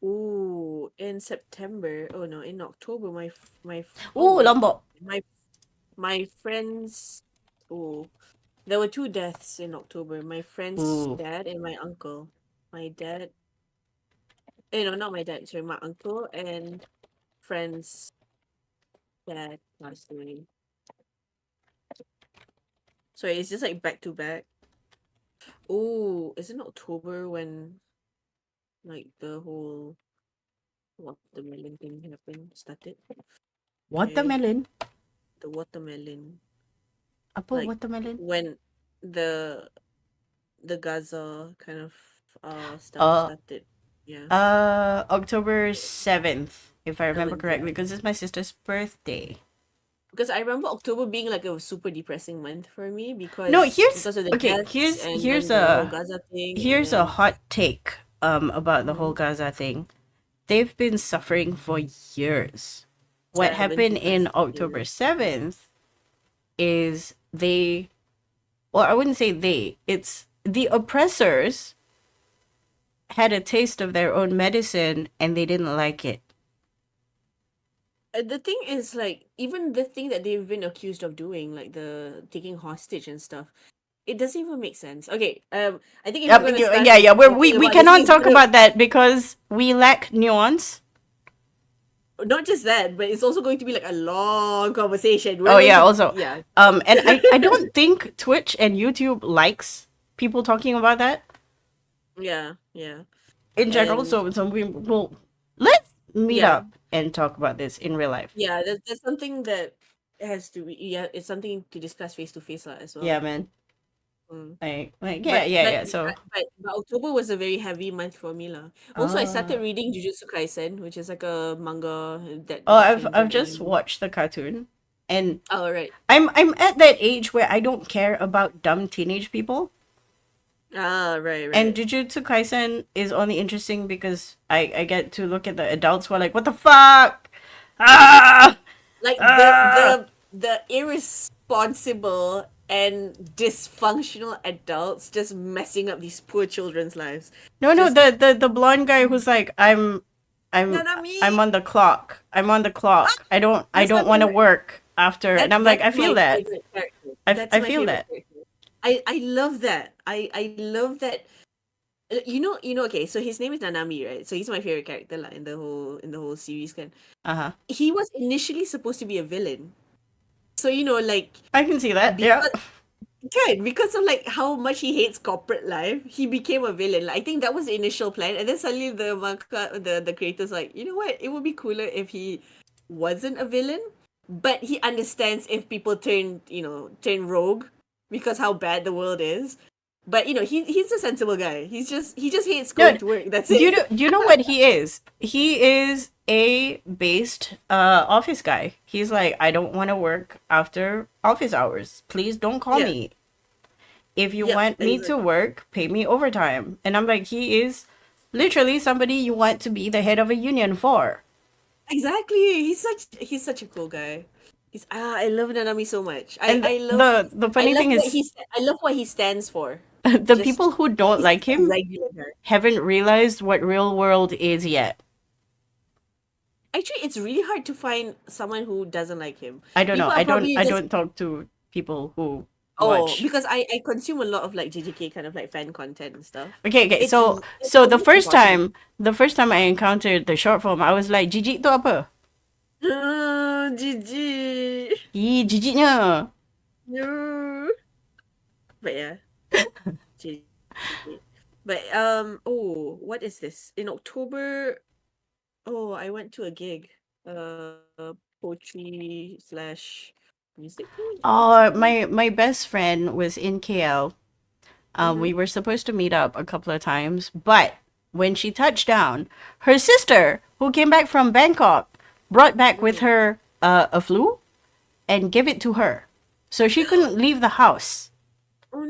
Ooh, in September. Oh no, in October, oh Ooh, wait, Lombok. my my friends. Oh, there were two deaths in October. My friend's Ooh. dad and my uncle. My dad, no, not my dad. Sorry, my uncle and friend's dad passed away. So it's just like back to back. Oh, is it October when like the whole watermelon thing happened started? Okay, Watermelon? the watermelon. Apa Like watermelon? when the Gaza kind of stuff Uh, started. Yeah. October 7th, if I remember 7th, yeah. correctly, because it's my sister's birthday. Because I remember October being like a super depressing month for me No, because of the deaths and here's then the whole a Gaza thing, and here's a then hot take about the whole mm, Gaza thing. They've been suffering for years. What happened 70 plus in October years. 7th is they, well, I wouldn't say they, it's the oppressors had a taste of their own medicine and they didn't like it. The thing is, like, even the thing that they've been accused of doing, like the taking hostage and stuff, it doesn't even make sense. Okay, I think if we're gonna start Yeah, yeah, talking we about this, cannot it's talk gonna about that because we lack nuance. not just that, but it's also going to be like a long conversation. Oh We're going yeah, to, also, yeah, and I don't think Twitch and YouTube likes people talking about that yeah, yeah, in general. and So some people will let's meet yeah, up and talk about this in real life. yeah. That's something that has to be, yeah. It's something to discuss face to face as well. Yeah, man. Mm. Yeah, But yeah, but yeah. So, but October was a very heavy month for me lah. Also, I started uh, reading Jujutsu Kaisen, which is like a manga oh, that came I've from just anime. watched the cartoon, and Oh right. I'm at that age where I don't care about dumb teenage people. Ah right And right. Jujutsu Kaisen is only interesting because I get to look at the adults who are like, what the fuck? Ah! Like Ah! the irresponsible and dysfunctional adults just messing up these poor children's lives. No, no, Just the blonde guy who's like, I'm I'm Nanami. on the clock. I'm on the clock. I That's my don't want to favorite. work after. And I'm like, That's I feel my that. favorite character. That's I my feel favorite that. character. I love that. I love that. Okay. So his name is Nanami, right? So he's my favorite character lah in the whole series. Kan. Uh-huh. He was initially supposed to be a villain. So like I can see that. Yeah. because good because of like how much he hates corporate life, he became a villain. Like, I think that was the initial plan, and then suddenly the creators like, you know what? It would be cooler if he wasn't a villain, but he understands if people turn rogue because how bad the world is. But he's a sensible guy. He just hates No, going to work. That's it. do you know what he is? He is a based office guy. He's like, I don't want to work after office hours. Please don't call Yeah. me. If you Yep. want me to Exactly. work, pay me overtime. And I'm like, he is literally somebody you want to be the head of a union for. Exactly. He's such a cool guy. I love Nanami so much. I And I love the I funny love thing what is, I love what he stands for. the Just people who don't he's like just a him regular guy. haven't realized what real world is yet. Actually, it's really hard to find someone who doesn't like him. I don't know. People are probably I just don't talk to people who watch. because I consume a lot of like JJK kind of like fan content and stuff. Okay, okay. It's it's So almost impossible. the first time I encountered the short form, I was like, jijik tu apa? GG. Ih, jijiknya. No. But yeah, GG. But what is this? In October, oh, I went to a gig. Poetry slash music thing, I think Oh, something. my best friend was in KL. Mm-hmm. We were supposed to meet up a couple of times, but when she touched down, her sister, who came back from Bangkok, brought back with Mm-hmm. her a flu and gave it to her. So she couldn't leave the house Oh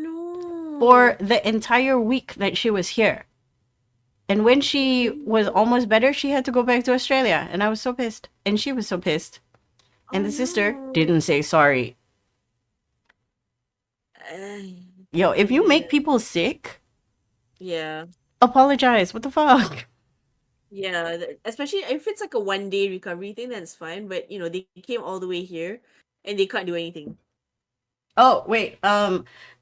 for no. the entire week that she was here. And when she was Oh almost better, she had to go back to Australia. And I was so pissed. And she was so pissed. And the sister no. didn't say sorry. Yo, if you Yeah. make people sick, Yeah. apologize. What the fuck? Yeah. Especially if it's like a 1 day recovery thing, that's fine. But they came all the way here and they can't do anything. Oh, wait.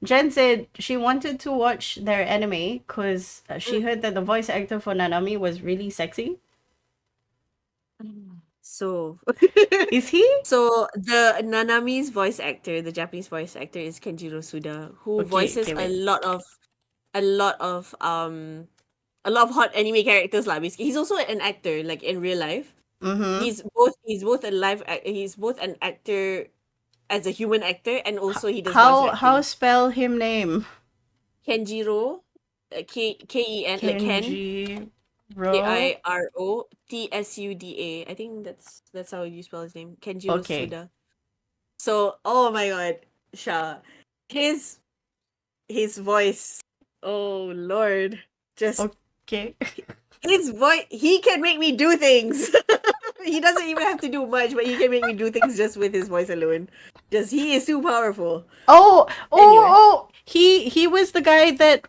Jen said she wanted to watch their anime because she heard that the voice actor for Nanami was really sexy. So Is he? so the Nanami's voice actor, the Japanese voice actor, is Kenjiro Suda, who Okay, voices okay, a wait. lot of a lot of a lot of hot anime characters lah. Basically, he's also an actor, like in real life. Mm-hmm. He's both he's both an actor as a human actor, and also he does voice How acting. spell him name? Kenjiro, Ken, like Ken, Kenji Ro. Kiro Tsuda. I think that's how you spell his name. Kenjiro Okay. Suda. So, oh my god, Sha, his his voice. Oh Lord, just Okay. his voice. He can make me do things. He doesn't even have to do much, but he can make me do things just with his voice alone. Just he is too powerful. Oh, Anyway, he was the guy that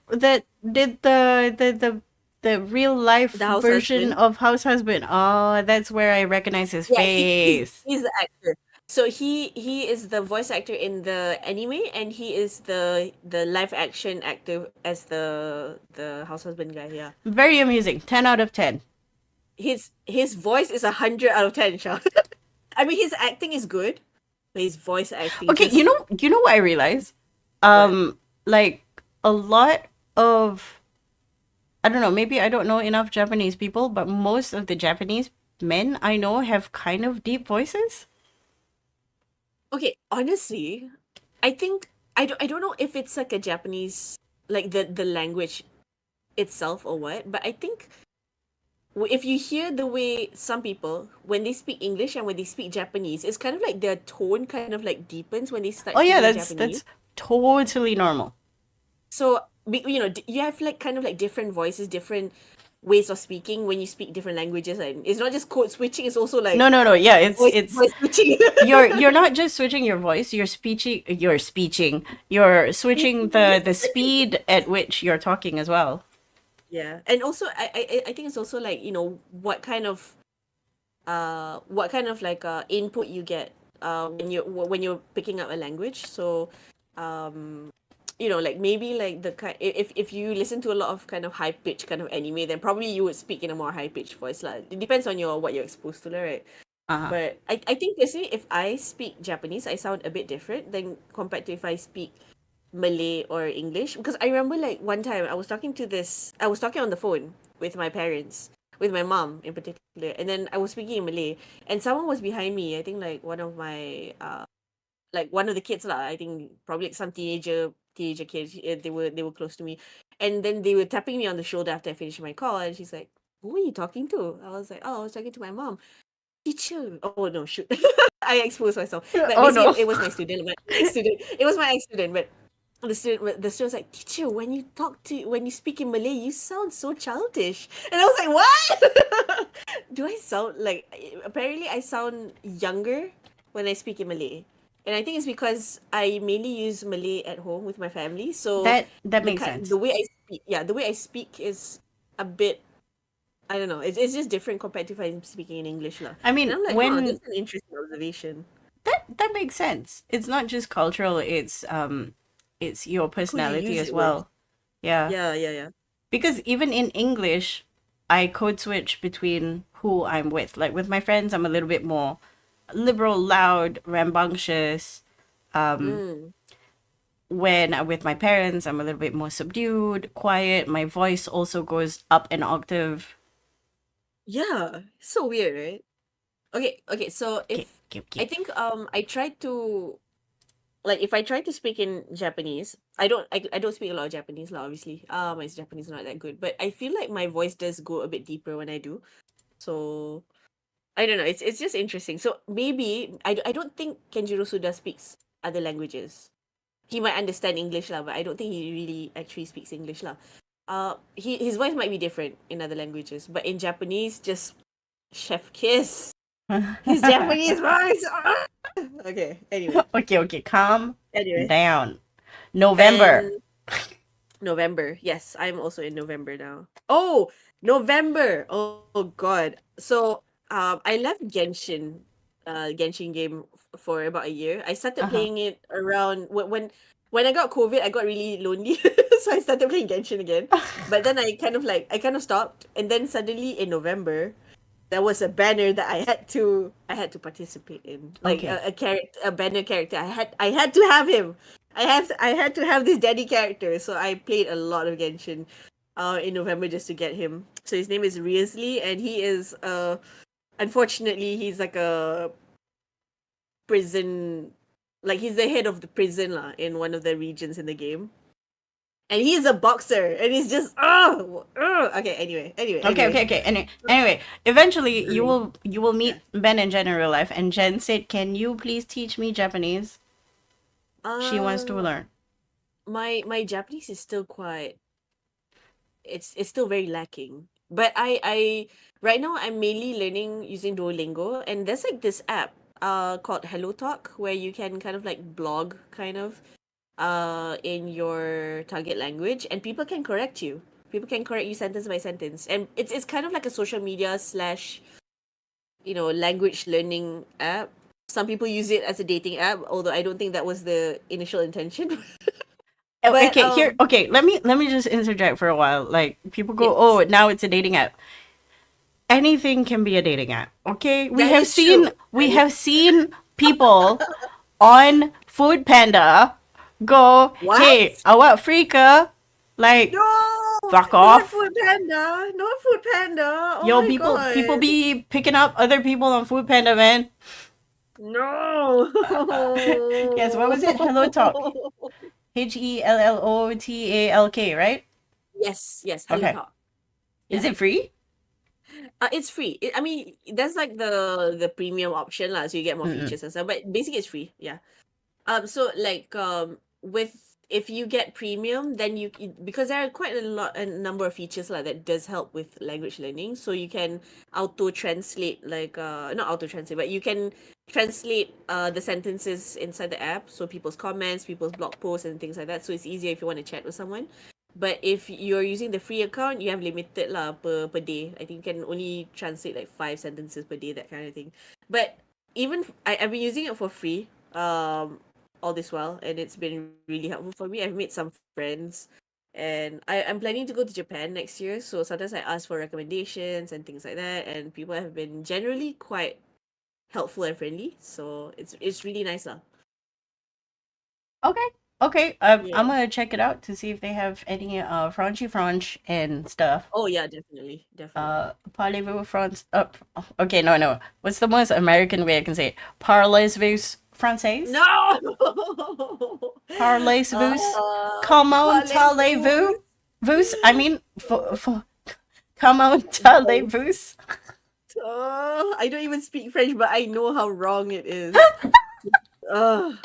did the real life the house version husband. of House Husband. Oh, that's where I recognize his Yeah, face. he's the actor. So he is the voice actor in the anime, and he is the live action actor as the house husband guy. Yeah, Very amusing. 10 out of 10. his voice is 100 out of 10. Sean. I mean, his acting is good, but his voice acting Okay, just you know what I realize? what? Like a lot of, I don't know, maybe I don't know enough Japanese people, but most of the Japanese men I know have kind of deep voices. Okay, honestly, I think I don't know if it's like a Japanese like the language itself or what, but I think if you hear the way some people when they speak English and when they speak Japanese, it's kind of like their tone kind of like deepens when they start Oh yeah, speaking in that's Japanese. totally normal. So you know, you have like kind of like different voices, different ways of speaking when you speak different languages, and it's not just code switching; it's also like No. Yeah, it's voice switching. you're not just switching your voice, you're switching the speed at which you're talking as well. Yeah, and also I think it's also like you know what kind of like input you get when you're picking up a language. So um you know, like maybe like the kind if you listen to a lot of kind of high pitch kind of anime, then probably you would speak in a more high pitched voice. Like it depends on your what you're exposed to, right? Uh-huh. But I think personally, if I speak Japanese, I sound a bit different than compared to if I speak Malay or English. Because I remember like one time I was talking on the phone with my parents, with my mom in particular, and then I was speaking in Malay, and someone was behind me. I think like one of my like one of the kids lah. I think probably like some teenager kids. They were close to me, and then they were tapping me on the shoulder after I finished my call, and she's like, "Who are you talking to?" I was like, "Oh, I was talking to my mom." Teacher. Oh no, shoot. I exposed myself. But Oh basically no. it was my student, my ex-student. It was my ex-student, but the student was like, teacher, when you speak in Malay, you sound so childish. And I was like, what? Do I sound like apparently I sound younger when I speak in Malay. And I think it's because I mainly use Malay at home with my family. So That makes sense. the way I speak, yeah, the way I speak is a bit I don't know. It's just different compared to if I'm speaking in English lah. I And mean, I'm like, huh, when that's an interesting observation. that makes sense. It's not just cultural, it's your Who you personality use as it with. well. Yeah. Yeah. Because even in English, I code switch between who I'm with. Like with my friends, I'm a little bit more liberal, loud, rambunctious. Um, Mm. when I'm with my parents, I'm a little bit more subdued, quiet. My voice also goes up an octave. Yeah. So weird, right? Okay. So Okay, if okay, I okay. think I try to like if I try to speak in Japanese, I don't speak a lot of Japanese lah, obviously. My Japanese is not that good. But I feel like my voice does go a bit deeper when I do. So I don't know. It's just interesting. So maybe I don't think Kenjiro Suda speaks other languages. He might understand English lah, but I don't think he really actually speaks English lah. His voice might be different in other languages, but in Japanese, just chef kiss. His Japanese voice. Okay. Okay, okay, calm Anyway, down. November. then November. Yes, I'm also in November now. Oh, November. Oh God. So I left Genshin game for about a year. I started Uh-huh. playing it around when I got COVID. I got really lonely, so I started playing Genshin again. But then I kind of stopped, and then suddenly in November there was a banner that I had to participate in, like Okay. a character, a banner character. I had to have him. I had to have this daddy character, so I played a lot of Genshin in November just to get him. So his name is Riasley, and he is unfortunately he's like a prison, like he's the head of the prison lah in one of the regions in the game. and he's a boxer, and he's just okay. Okay. Anyway, eventually Anyway. you will meet Yeah. Ben and Jen in real life, and Jen said, "Can you please teach me Japanese?" She wants to Uh, learn. my Japanese is still quite. It's still very lacking. But I right now I'm mainly learning using Duolingo, and there's like this app called Hello Talk where you can kind of like blog kind of in your target language, and people can correct you. People can correct you sentence by sentence, and it's kind of like a social media slash language learning app. Some people use it as a dating app, although I don't think that was the initial intention. Oh, But okay, here. Okay, let me just interject for a while. Like people go, yes, "Oh, now it's a dating app." Anything can be a dating app. Okay, we that have is true. seen we That is have seen people on Food Panda go, what? "Hey, I want freaka." Like, No, fuck not off. Food Panda. Not Food Panda. Oh Yo, my people god. be picking up other people on Food Panda, man. No. Yes, what was it? Hello Talk. HELLOTALK, right? Yes, yes, Hello Okay. Talk. Is Yeah. it free? It's free. I mean, that's like the premium option lah, so you get more Mm-mm. features and stuff. But basically, it's free. Yeah. So like with if you get premium, then because there are quite a number of features like that does help with language learning. So you can auto translate like not auto translate, but you can translate the sentences inside the app. So people's comments, people's blog posts, and things like that. So it's easier if you want to chat with someone. But if you're using the free account, you have limited lah per day. I think you can only translate like 5 sentences per day, that kind of thing. But I've been using it for free all this while, and it's been really helpful for me. I've made some friends, and I'm planning to go to Japan next year. So sometimes I ask for recommendations and things like that, and people have been generally quite helpful and friendly. So it's really nice lah. Okay. Okay. I'm Yeah. gonna check it out to see if they have any Frenchy French and stuff. Oh yeah, definitely, definitely. Parlez-vous France? Okay, no. What's the most American way I can say it? Parlez-vous français? No. Parlez-vous? Comment Parlez-vous. allez-vous? Vous? I mean, comment allez-vous? I don't even speak French, but I know how wrong it is. Ugh.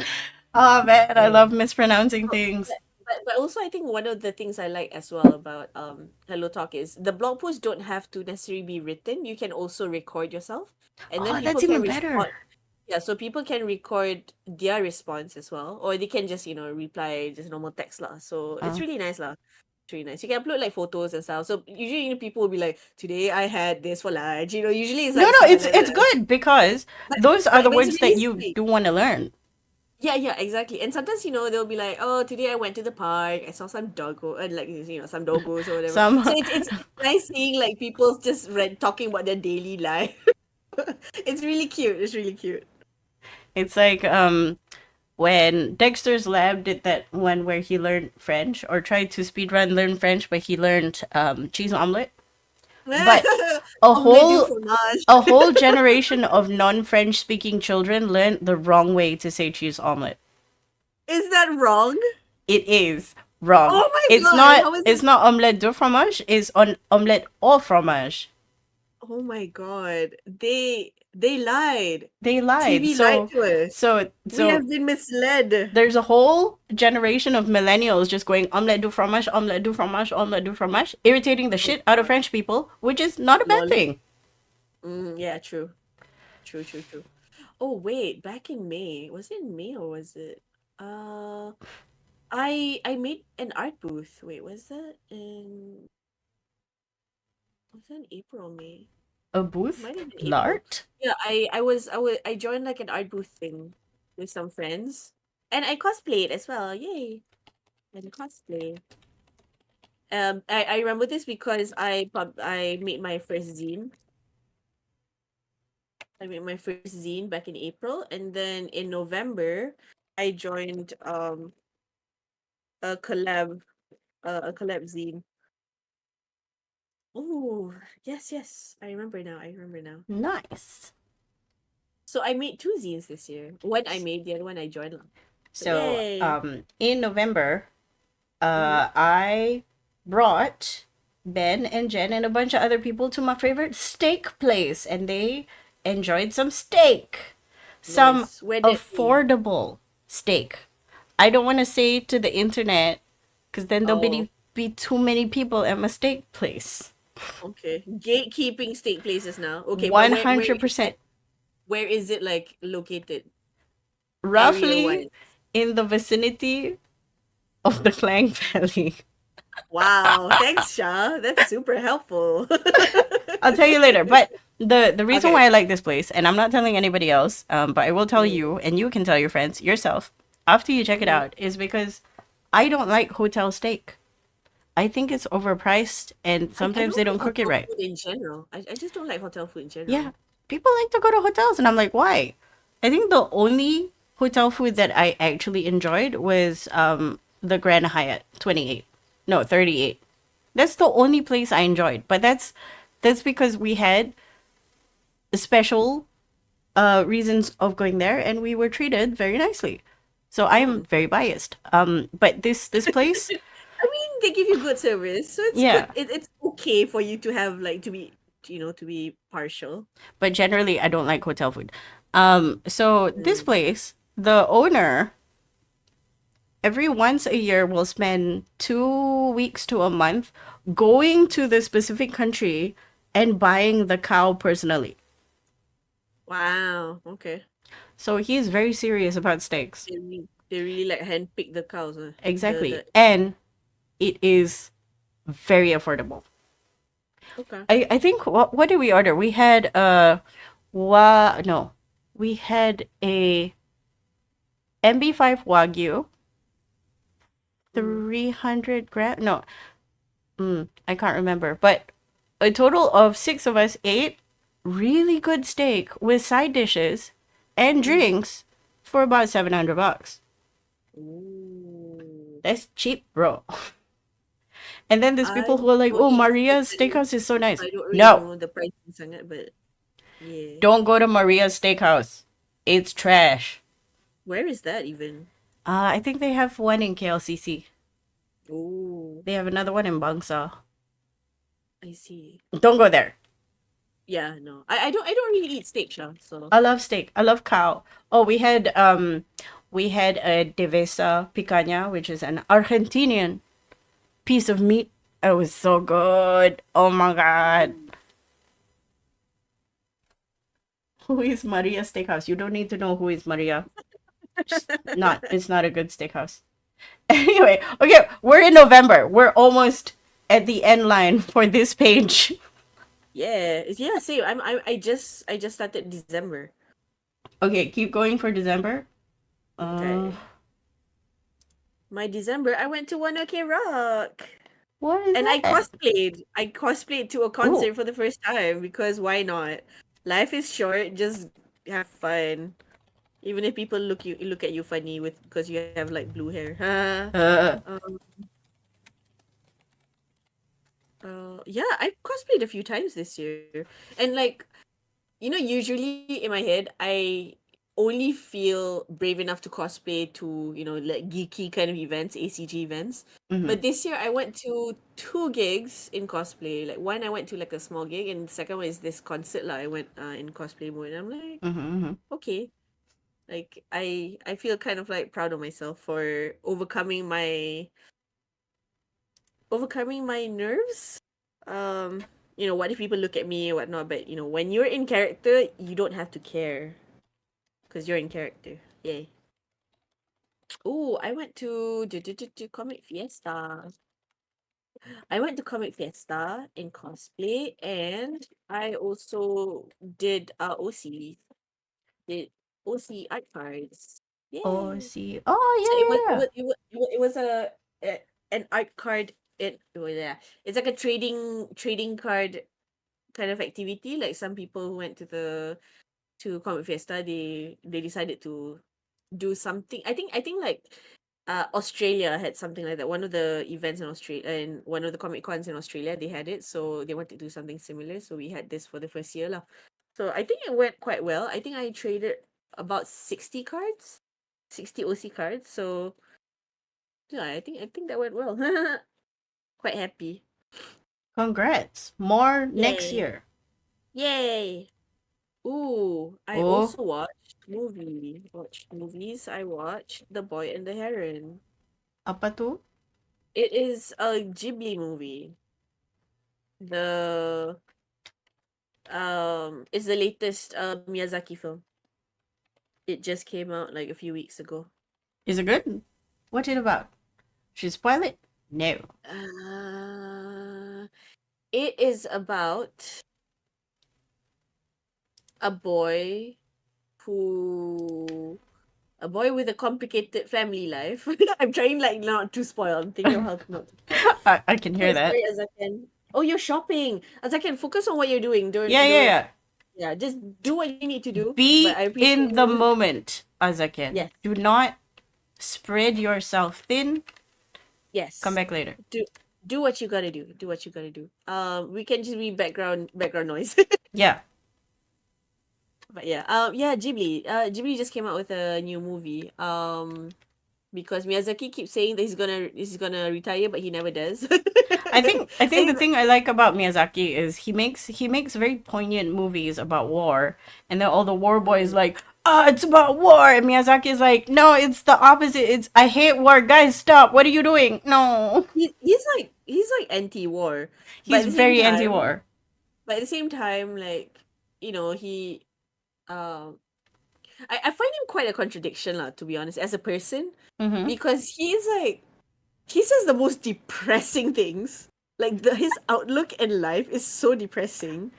Oh man, I Yeah. love mispronouncing things. But also I think one of the things I like as well about Hello Talk is the blog posts don't have to necessarily be written. You can also record yourself, and then Oh, people that's can even better. respond. Yeah, so people can record their response as well, or they can just reply just normal text lah. So it's Uh, really nice lah. It's really nice. You can upload like photos and stuff. So usually people will be like, today I had this for lunch. Usually it's no, like no, stuff like it's that. good because But those are the but it's words that really you sweet. do want to learn. Yeah, yeah, exactly. And sometimes, they'll be like, "Oh, today I went to the park. I saw some doggo, like some doggos or whatever." So Some it's nice seeing like people just talking about their daily life. It's really cute. It's really cute. it's like when Dexter's Lab did that one where he learned French or tried to speedrun learn French, but he learned cheese omelet. But a Omelette du whole fromage. a whole generation of non-French speaking children learned the wrong way to say cheese omelet. Is that wrong? It is wrong. Oh my It's god! not How is it's it? not omelette de fromage, it's on omelette au fromage. Oh my god! They lied. They lied. TV lied to us. So We so have been misled. there's a whole generation of millennials just going omelette du fromage, omelette du fromage, irritating the Oh shit out of god! French people, which is not a bad Lol. thing. Yeah, true. True, true, true. Oh wait, back in May. Was it in May or was it uh I made an art booth. Wait, was that in April or May? A booth? Might have been April. Lart? Yeah, I joined like an art booth thing with some friends. And I cosplayed as well. Yay. And cosplay. I remember this because I made my first zine. I made my first zine back in April, and then in November I joined a collab zine. Oh, yes, yes. I remember now. I remember now. Nice. So I made two zines this year. One I made, the other one I joined. So So yay. in November, Mm-hmm. I brought Ben and Jen and a bunch of other people to my favorite steak place, and they enjoyed some steak. Some Nice. Where did they? affordable steak. I don't want to say to the internet because then there'll Oh, be too many people at my steak place. okay. Gatekeeping steak places now. Okay, but where is it? 100%. Where is it like located area Roughly wise? in the vicinity of the Klang Valley. Wow, thanks, Sha. That's super helpful. I'll tell you later. But the reason Okay. why I like this place, and I'm not telling anybody else, but I will tell Mm, you, and you can tell your friends yourself after you check it mhm. out, is because I don't like hotel steak. I think it's overpriced, and I sometimes don't they don't like cook it hotel right. food in general. I just don't like hotel food in Yeah, general. people like to go to hotels, and I'm like, why? I think the only hotel food that I actually enjoyed was the Grand Hyatt 28. No, 38. That's the only place I enjoyed. But that's because we had special reasons of going there and we were treated very nicely. So I'm Mm. very biased. But this place, I mean, they give you good service, so it's good. yeah. It's okay for you to have like to be partial. But generally I don't like hotel food. So this Mm. place, the owner every once a year will spend 2 weeks to a month going to the specific country and buying the cow personally. Wow. Okay. So he is very serious about steaks. They really like handpick the cows, huh? The Exactly. And it is very affordable. okay. I think what did we order? We had no. We had a MB5 Wagyu, Mm. 300 gram. No, I can't remember. But a total of six of us ate really good steak with side dishes and Mm. drinks for about $700. Ooh. That's cheap, bro. And then there's I people who are like, don't "Oh, eat steak Maria's that much, Steakhouse is so so nice." I don't really No, know the pricing sangat, but yeah. don't go to Maria's Steakhouse. It's trash. Where is that even? I think they have one in KLCC. Oh, They have another one in Bangsa. I see. Don't go there. Yeah, no. I don't really eat steak, Sha, so I love steak. I love cow. Oh, we had a devesa picanha, which is an Argentinian piece of meat. It was so good. Oh my god. mm. Who is Maria Steakhouse? You don't need to know who is Maria. Just not. It's not a good steakhouse. Anyway, okay, we're in November. We're almost at the end line for this page. Yeah, yeah, same. I just started December. Okay, keep going for December. Uh, Okay. My December, I went to One Ok Rock. what is And I that? cosplayed. I cosplayed to a Oh, concert for the first time because why not? Life is short, just have fun. Even if people look at you funny with because you have like blue hair. Huh? uh, Um, yeah, I cosplayed a few times this year. And like, usually in my head, I only feel brave enough to cosplay to, like geeky kind of events, ACG events. mm-hmm, But this year I went to two gigs in cosplay. Like one I went to like a small gig and the second one is this concert lah. I went in cosplay mode. And I'm like, mm-hmm, mm-hmm. okay. Like I feel kind of like proud of myself for overcoming my nerves. Um, what if people look at me or whatnot, but when you're in character, you don't have to care because you're in character. Yay. Oh, I went to Comic Fiesta. I went to Comic Fiesta in cosplay and I also did OC. Did OC art cards. Oh, Yay. see. So it was Oh, it yeah, was it was, it was an art card. Yeah. It's like a trading card kind of activity. Like some people who went to Comic Fiesta, they decided to do something. I think like Australia had something like that. One of the events in Australia and one of the Comic Cons in Australia, they had it. So they wanted to do something similar. So we had this for the first year lah. So I think it went quite well. I think I traded about 60 cards, 60 OC cards. So Yeah, I think that went well. Quite happy. Congrats. More next Yay. year. Yay. Ooh, I Oh, also watched movies. I watched The Boy and the Heron. apa tu? It is a Ghibli movie. The it's the latest Miyazaki film. It just came out like a few weeks ago. Is it good? What's it about? Should I spoil it? No. Uh, it is about a boy who a boy with a complicated family life. I'm trying like not to spoil. I'm thinking of how not to spoil. I can hear Okay, that. sorry, Azakan. Oh, you're shopping. Azakan, focus on what you're doing. Yeah, yeah, Don't yeah. yeah, just do what you need to do. But Be I appreciate in the you. moment, Azaken. Yes, Do not spread yourself thin. Come yes. back later. Do what you gotta do. Do what you gotta do. We can just be background noise. Yeah. But yeah, yeah, Ghibli. Ghibli just came out with a new movie. Because Miyazaki keeps saying that he's gonna retire, but he never does. I think the And thing I like about Miyazaki is he makes very poignant movies about war, and then all the war boys mm, like, it's about war, and Miyazaki is like, no, it's the opposite. It's I hate war, guys. Stop. What are you doing? No, he's like anti-war, but he's at the same very time, anti-war. like he um I find him quite a contradiction lah, to be honest, as a person, Mm-hmm. because he says the most depressing things. Like his outlook in life is so depressing.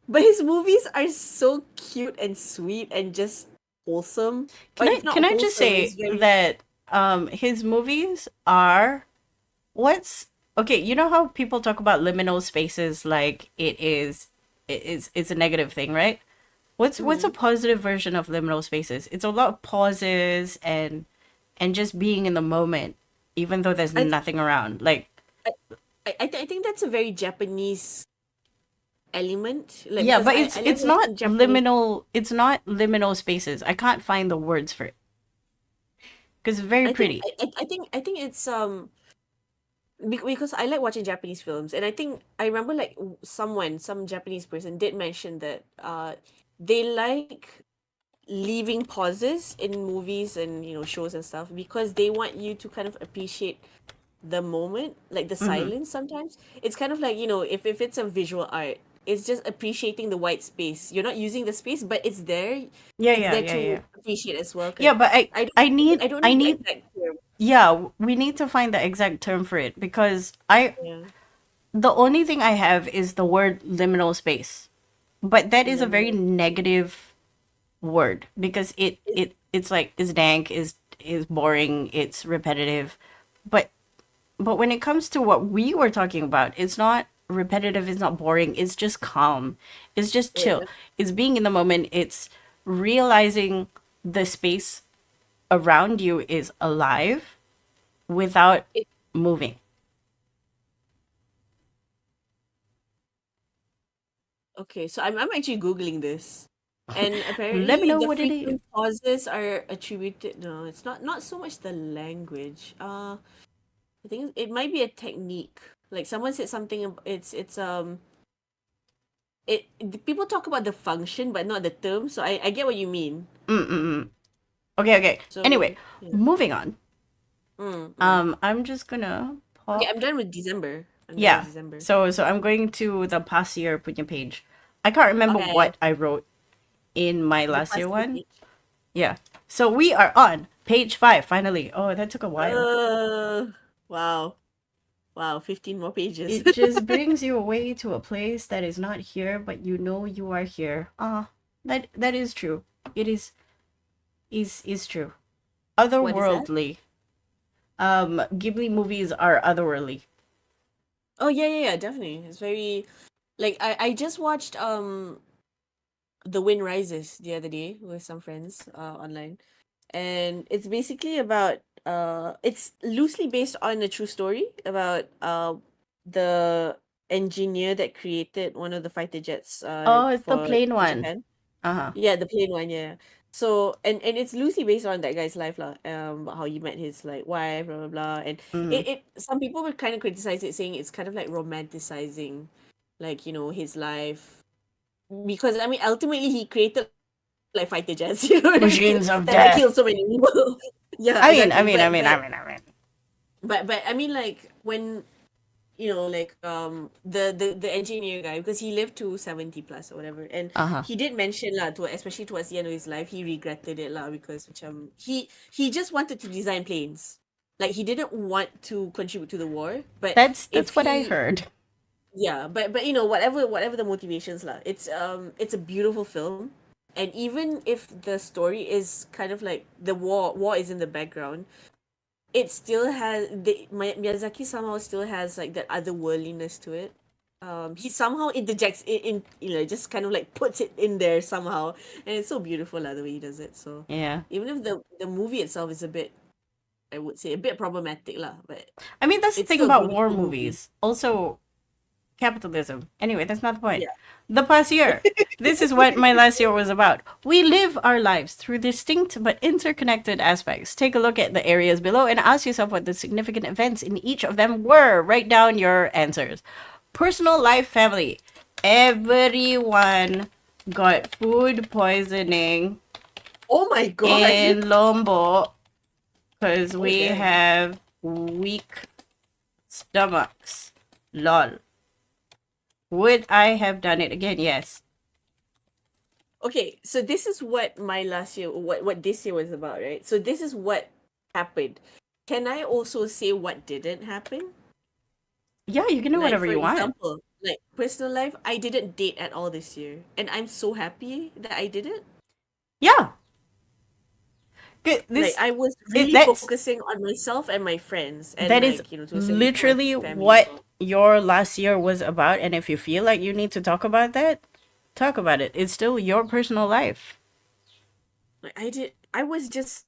But his movies are so cute and sweet and just wholesome. Or Can I if can not I just wholesome, it's say very that his movies are what's okay, you know how people talk about liminal spaces like it's a negative thing, right? What's a mm-hmm. positive version of liminal spaces? It's a lot of pauses and just being in the moment, even though there's I, nothing around. Like I, I think that's a very Japanese element. Like yeah, because but I, it's I like it's not watching Japanese. liminal. It's not liminal spaces. I can't find the words for it because it's very I think pretty. I think it's because I like watching Japanese films, and I think I remember like some Japanese person did mention that they like leaving pauses in movies and shows and stuff because they want you to kind of appreciate the moment, like the Hmm. silence. Sometimes it's kind of like if it's a visual art, it's just appreciating the white space. You're not using the space, but it's there. Yeah, It's yeah, there yeah, to yeah. appreciate as well. Yeah, Kan? but I I don't I need I don't I know the need exact term. yeah, we need to find the exact term for it because I Yeah, the only thing I have is the word liminal space. But that is a very liminal. negative word because it It, it it's like is dank, is boring, it's repetitive. But but when it comes to what we were talking about, it's not repetitive, it's not boring, it's just calm. It's just chill. it, It's being in the moment, it's realizing the space around you is alive without it, moving. okay, so I'm actually googling this, and Let me apparently know the what it is. frequent pauses are attributed. No, it's not so much the language. I think it might be a technique. Like someone said something. People talk about the function but not the term. So I get what you mean. Mm-mm-mm. Okay, okay. Anyway, So yeah. moving on. Mm. I'm just gonna Okay, I'm pop. done with December. I'm done with Yeah. December. So I'm going to the past year punya page. I can't remember Okay, what I wrote in my the last year past year one. page. Yeah. So we are on page 5 finally. Oh, that took a while. Uh, wow, wow, 15 more pages. It just brings you away to a place that is not here, but you know you are here. Ah, that is true. It is true. What is that? Otherworldly. Ghibli movies are otherworldly. Oh yeah, yeah, yeah, definitely. It's very like I just watched The Wind Rises the other day with some friends online, and it's basically about it's loosely based on a true story about the engineer that created one of the fighter jets Oh, it's the for plain one. Japan. Uh-huh. Yeah, the plane one, yeah. So and it's loosely based on that guy's life lah. How he met his like wife, blah blah blah, and Mm. it some people would kind of criticize it, saying it's kind of like romanticizing, like his life, because I mean ultimately he created like fighter jets, Machines of that like death. killed so many people. Yeah, I mean, I exactly. mean, I mean, I mean, I mean. But I mean, like when like the engineer guy, because he lived to 70 plus or whatever, and Uh-huh. he did mention lah, to especially towards the end of his life, he regretted it lah, because he just wanted to design planes, like he didn't want to contribute to the war, but if That's what I he heard. yeah, but whatever the motivations lah, it's a beautiful film, and even if the story is kind of like the war is in the background, it still has Miyazaki somehow still has like that otherworldliness to it. He somehow interjects it in, just kind of like puts it in there somehow, and it's so beautiful the way he does it. So Yeah. even if the movie itself is a bit, I would say, a bit problematic lah, but I mean, that's the it's thing still a about war beautiful movie. movies. Also, capitalism. Anyway, that's not the point. Yeah. The past year. This is what my last year was about. We live our lives through distinct but interconnected aspects. Take a look at the areas below and ask yourself what the significant events in each of them were. Write down your answers. Personal life, family. Everyone got food poisoning Oh my god. in Lombok because Oh we damn. have weak stomachs. Lol. Would I have done it again? Yes. Okay, so this is what my last year, what this year was about, right? So this is what happened. Can I also say what didn't happen? Yeah, you can do Like whatever for you want. example, like personal life, I didn't date at all this year, and I'm so happy that I didn't. Yeah. Like This I was really that's focusing on myself and my friends, and that is like to a certain extent literally my family as what well. your last year was about. And if you feel like you need to talk about that, talk about it. It's still your personal life. Like I was just,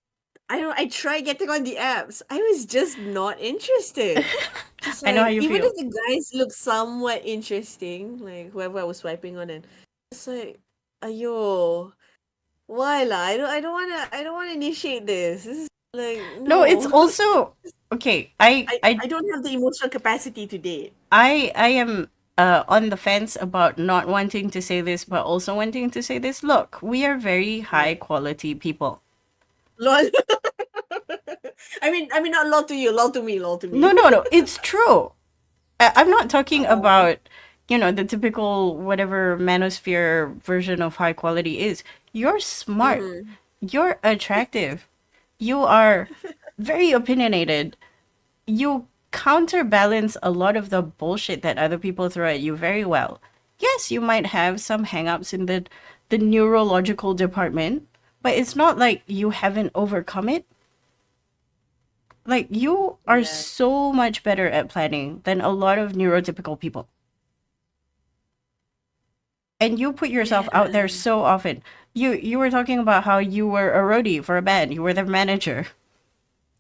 I don't, I tried getting on the apps. I was just not interested. Just I know how like, you even feel. if the guys look somewhat interesting, like whoever I was swiping on, and it's like, ayo, why lah? I don't wanna initiate this. This is like, No, it's no. also okay. I don't have the emotional capacity to date. I am on the fence about not wanting to say this, but also wanting to say this. Look, we are very Yeah. high quality people. Lol. I mean, not lol to you, lol to me, lol to No, me. no, no. It's true. I'm not talking Oh. about, the typical whatever manosphere version of high quality is. You're smart. Mm-hmm. You're attractive. You are very opinionated. You counterbalance a lot of the bullshit that other people throw at you very well. Yes, you might have some hangups in the neurological department, but it's not like you haven't overcome it. Like you are Yeah. so much better at planning than a lot of neurotypical people. And you put yourself out there Yeah. so often. You were talking about how you were a roadie for a band. You were the manager.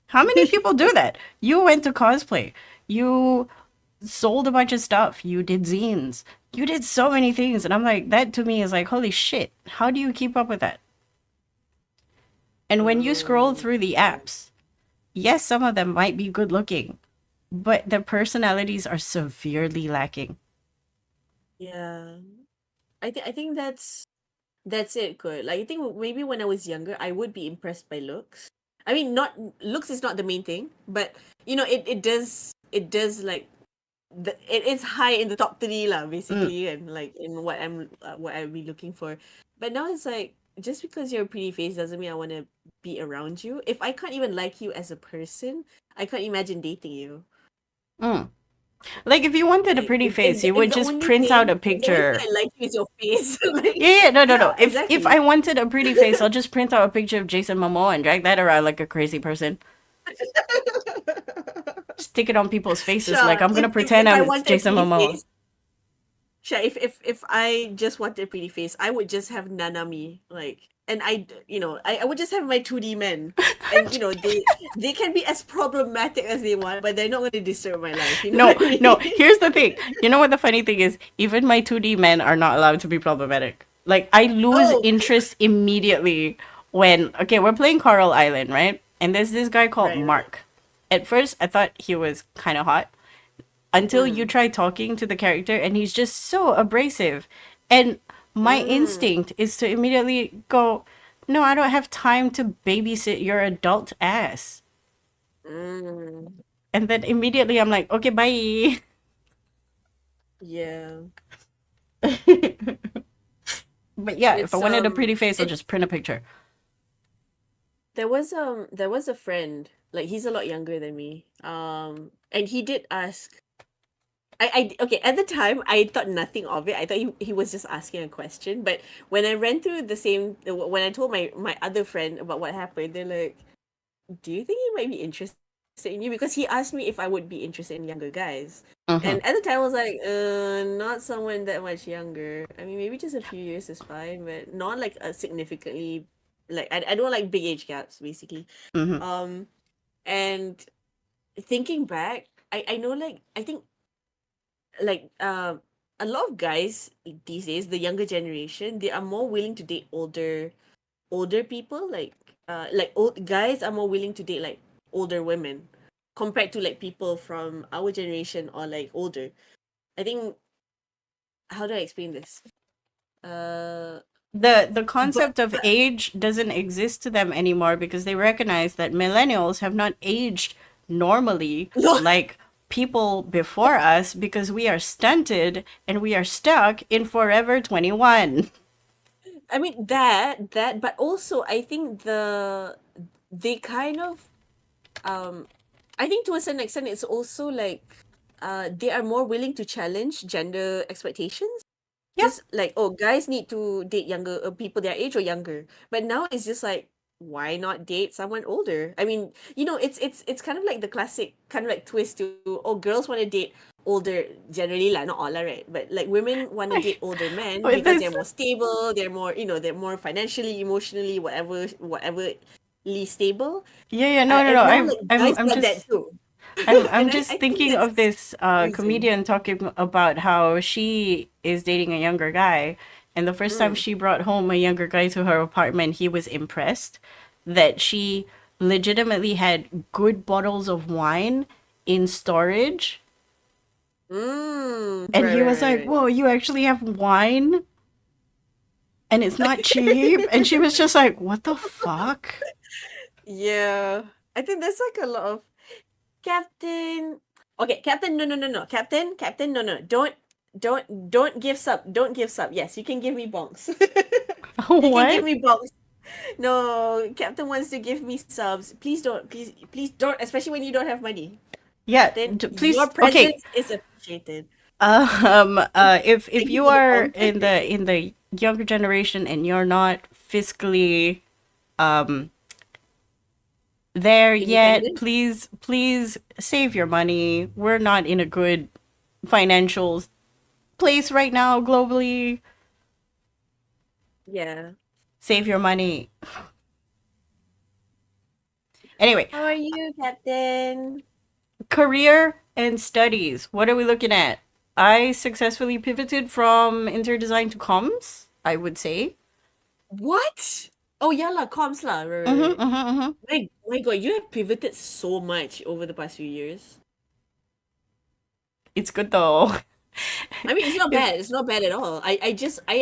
How many people do that? You went to cosplay. You sold a bunch of stuff. You did zines. You did so many things. And I'm like, that to me is like, holy shit. How do you keep up with that? And when you scroll through the Yeah. apps, yes, some of them might be good looking, but their personalities are severely lacking. Yeah. I think that's it, Kurt. Like I think maybe when I was younger, I would be impressed by looks. I mean, not looks is not the main thing, but it does like it is high in the top three lah, Mm. basically, and like in what I'd be looking for. But now it's like, just because you're a pretty face doesn't mean I want to be around you. If I can't even like you as a person, I can't imagine dating you. Mm. Like if you wanted a Like pretty if if face, the, you if would the just only print out thing a if the only thing picture. I like you is your face, like Yeah, yeah, no, no, no. yeah, If I exactly. wanted a pretty face, I'll just print out a picture of Jason Momoa and drag that around like a crazy person. Stick it on people's faces like Sure. I'm gonna pretend If I I'm wanted a Jason pretty Momoa. face, sure. If I just wanted a pretty face, I would just have Nanami, like, and I would just have my 2D men, and they can be as problematic as they want, but they're not going to disturb my life. You know No, what I no. mean? Here's the thing. You know what the funny thing is? Even my 2D men are not allowed to be problematic. Like I lose Oh, interest immediately when okay, we're playing Coral Island, right? And there's this guy called Right, right. Mark. At first, I thought he was kind of hot until you Mm. try talking to the character, and he's just so abrasive. And my Mm. instinct is to immediately go, "No, I don't have time to babysit your adult ass." Mm. And then immediately I'm like, "Okay, bye." Yeah. But yeah, if I It's wanted a pretty face, I'll it's just print a picture. there was a friend, like he's a lot younger than me. And he did ask. Okay, at the time I thought nothing of it. I thought he was just asking a question. But when I ran through the same, when I told my other friend about what happened, they're like, "Do you think he might be interested in you?" Because he asked me if I would be interested in younger guys. Mm-hmm. And at the time I was like, not someone that much younger. I mean, maybe just a few years is fine, but not like a significantly, like I don't like big age gaps basically. Mm-hmm. Um, and thinking back, I know, like I think like a lot of guys these days, the younger generation, they are more willing to date older people, like old guys are more willing to date like older women compared to like people from our generation or like older. I think, how do I explain this? uh The but concept of age doesn't exist to them anymore because they recognize that millennials have not aged normally no, like people before us because we are stunted and we are stuck in Forever 21. I mean that but also I think they kind of um I think to a certain extent it's also like they are more willing to challenge gender expectations. Yep. Just like, oh, guys need to date younger people their age or younger. But now it's just like, why not date someone older? I mean, it's kind of like the classic kind of like twist to, oh, girls want to date older generally, like not all lah, right? But like women want to date older men With because they're this, more stable, they're more, they're more financially, emotionally, whatever stable. yeah, no, no, no. And now I'm like I'm guys I'm want that just too. I'm And just I think thinking of that's this confusing. comedian talking about how she is dating a younger guy, and the first time Mm. she brought home a younger guy to her apartment, he was impressed that she legitimately had good bottles of wine in storage, Mm. and Right, he right, was right, like, right. "Whoa, you actually have wine, and it's not cheap." And she was just like, "What the fuck?" Yeah. I think there's like a lot of Captain. Okay, Captain, no, no, no, no. Captain, no, no. Don't give sub. Don't give sub. Yes, you can give me bonks. You can give What? me bonks. No, Captain wants to give me subs. Please don't, especially when you don't have money. Yeah, Captain, your please. Okay, presence is appreciated. if Thank you you for the are bonks. in the younger generation and you're not fiscally um there yet, Independent? please save your money. We're not in a good financial place right now globally. Yeah. Save your money. Anyway, How are you, Captain? career and studies. What are we looking at? I successfully pivoted from interior design to comms, I would say. What? Oh yeah lah, comms lah. Right, right, Mm-hmm, right. mm-hmm, mm-hmm. My God, you have pivoted so much over the past few years. It's good though. I mean, it's not it's bad. It's not bad at all. I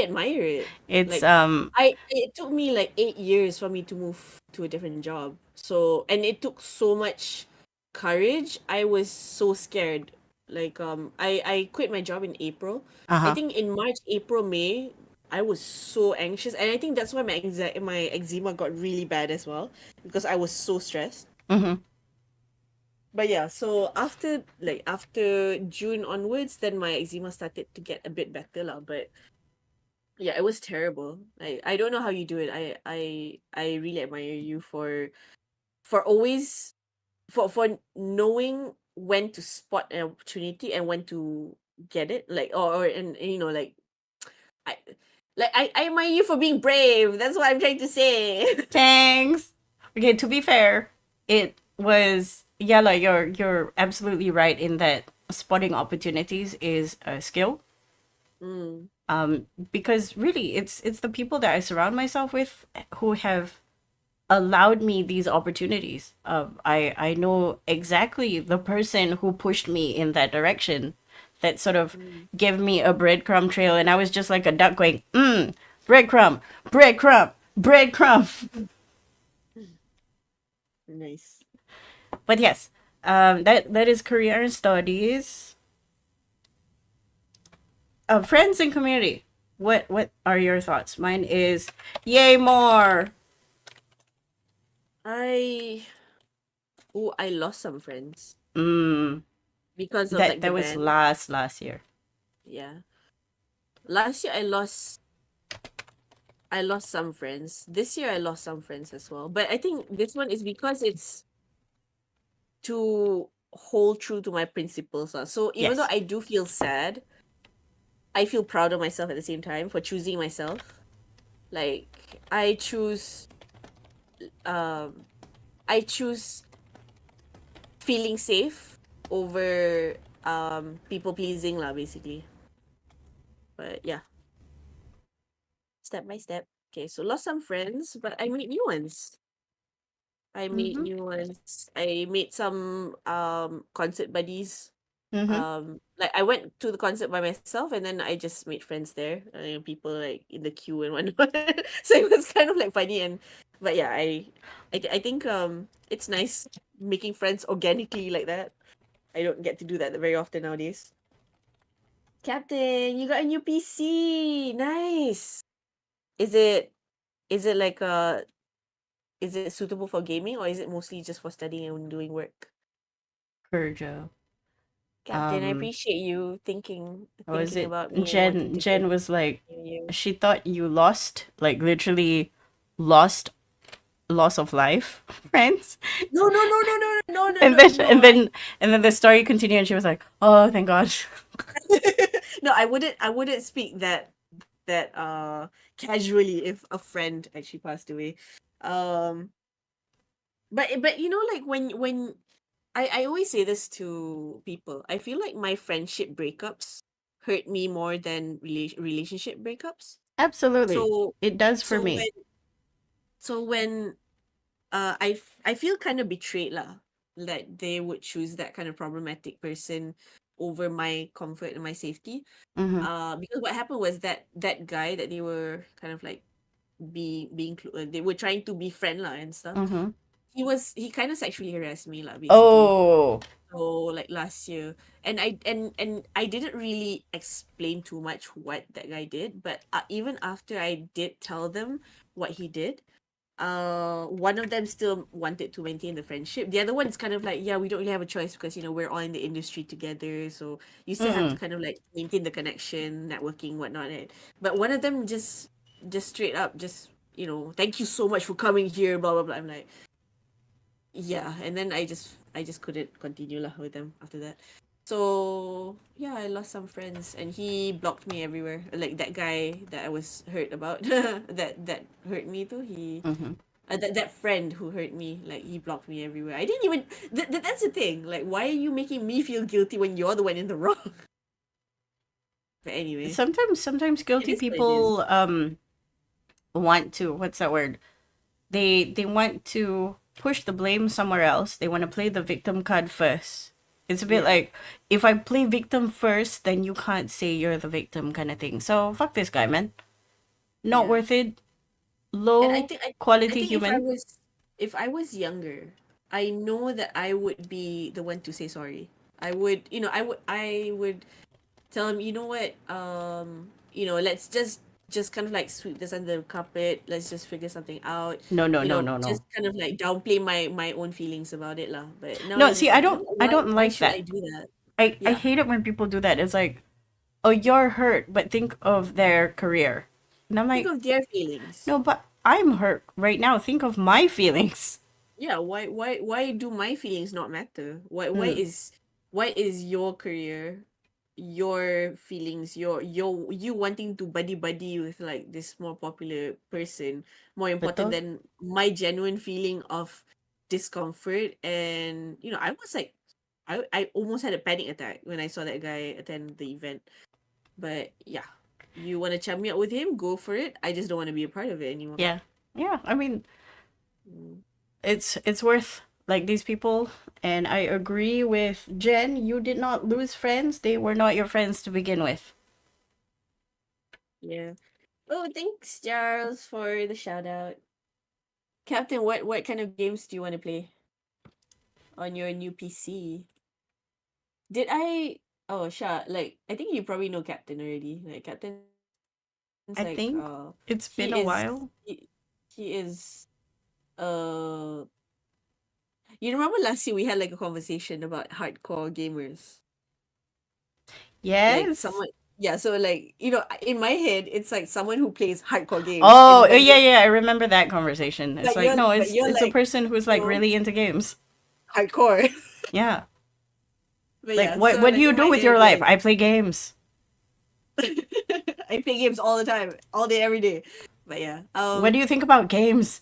admire it. it's Like, it took me like 8 years for me to move to a different job. So, and it took so much courage. I was so scared. Like, I quit my job in April. I uh-huh. think in March, April, May, I was so anxious, and I think that's why my eczema got really bad as well because I was so stressed. Mm-hmm. But yeah, so after June onwards, then my eczema started to get a bit better lah. But yeah, it was terrible. I don't know how you do it. I really admire you for always for knowing when to spot an opportunity and when to get it. Like, or and like I I admire you for being brave. That's what I'm trying to say. Thanks. Okay, to be fair, it was Yella, you're absolutely right in that spotting opportunities is a skill. Mm, Because really it's the people that I surround myself with who have allowed me these opportunities. I know exactly the person who pushed me in that direction, that sort of Mm, gave me a breadcrumb trail, and I was just like a duck going, breadcrumb, breadcrumb, breadcrumb. nice. But yes, that is career and studies. Friends and community. What are your thoughts? Mine is yay more. I I lost some friends Mm, because of that like the that was band. last year. Yeah. Last year I lost some friends. This year I lost some friends as well. But I think this one is because it's to hold true to my principles. So even though Yes. I do feel sad, I feel proud of myself at the same time for choosing myself. Like um I choose feeling safe over people pleasing lah basically. But yeah, step by step. Okay, so lost some friends, but I made new ones. I made Mm-hmm. new ones. I made some concert buddies. Mm-hmm. Like I went to the concert by myself and then I just made friends there. People like in the queue and whatnot. So it was kind of like funny and but yeah, I think it's nice making friends organically like that. I don't get to do that very often nowadays. Captain, you got a new PC. Nice. Is it is it like is it suitable for gaming or is it mostly just for studying and doing work? Virgo. Captain, I Um, appreciate you thinking what was thinking it? about me and wanting Jen to get Jen was like, new you. she thought you lost, like literally lost, loss of life, friends. No, no, no, no, no, no, no, And no, then no. and then and then the story continued, and she was like, "Oh, thank God." No, I wouldn't speak that casually if a friend actually passed away. Um but like when I always say this to people. I feel like my friendship breakups hurt me more than relationship breakups. Absolutely, So it does for so me. when I feel kind of betrayed lah that they would choose that kind of problematic person over my comfort and my safety. Mm-hmm. Because what happened was that guy that they were kind of like they were trying to befriend lah and stuff. Mm-hmm. He kind of sexually harassed me lah basically. Oh, So like last year, and I didn't really explain too much what that guy did, but even after I did tell them what he did, one of them still wanted to maintain the friendship. The other one is kind of like, yeah, we don't really have a choice because we're all in the industry together, so you still have to mm-mm. kind of like maintain the connection, networking, whatnot. Right? But one of them just straight up just thank you so much for coming here, blah blah blah. I'm like, yeah, and then I just couldn't continue lah with them after that. So yeah, I lost some friends and he blocked me everywhere. Like that guy that I was hurt about that hurt me too. Mm-hmm. That friend who hurt me, like he blocked me everywhere. I didn't even that's the thing. Like why are you making me feel guilty when you're the one in the wrong? But anyway, Sometimes it guilty is what it is. people want to, what's that word? They want to push the blame somewhere else. They want to play the victim card first. It's a bit Yeah. like, if I play victim first, then you can't say you're the victim kind of thing. So fuck this guy, man. Not Yeah. worth it. And I Low think I quality think human. if I was younger, I know that I would be the one to say sorry. I would, I would tell him, you know what, let's just kind of like sweep this under the carpet. Let's just figure something out. No, no, no, no, Just no. kind of like downplay my own feelings about it lah. But now No, I'm see, just I like, don't no, I why don't why like should that. I do that? I Yeah. hate it when people do that. It's like, oh, you're hurt, but think of their career. And I'm Think like, of their feelings. no, but I'm hurt right now. Think of my feelings. Yeah, why do my feelings not matter? Why Mm. is your career, your feelings, you wanting to buddy with like this more popular person more important Betul? than my genuine feeling of discomfort? And I was like, I almost had a panic attack when I saw that guy attend the event. But yeah, you want to chat me up with him, go for it. I just don't want to be a part of it anymore. Yeah. Yeah. I mean, Mm. It's worth like these people, and I agree with Jen. You did not lose friends. They were not your friends to begin with. Yeah. Oh, thanks, Charles, for the shout out. Captain, what kind of games do you want to play on your new PC? Did I? Oh, Sha. Like, I think you probably know Captain already. Like, Captain's like, I think it's he been a is while. he is uh. You remember last year we had like a conversation about hardcore gamers, like Yes. someone. Yeah, so like in my head, it's like someone who plays hardcore games, Oh, and but yeah, yeah. I remember that conversation. It's like no, but you're it's a like person who's like no really into games. hardcore. Yeah. But Like yeah, so what do like you in do my with head, your life? like I play games. I play games all the time, all day, every day. But yeah, What do you think about games?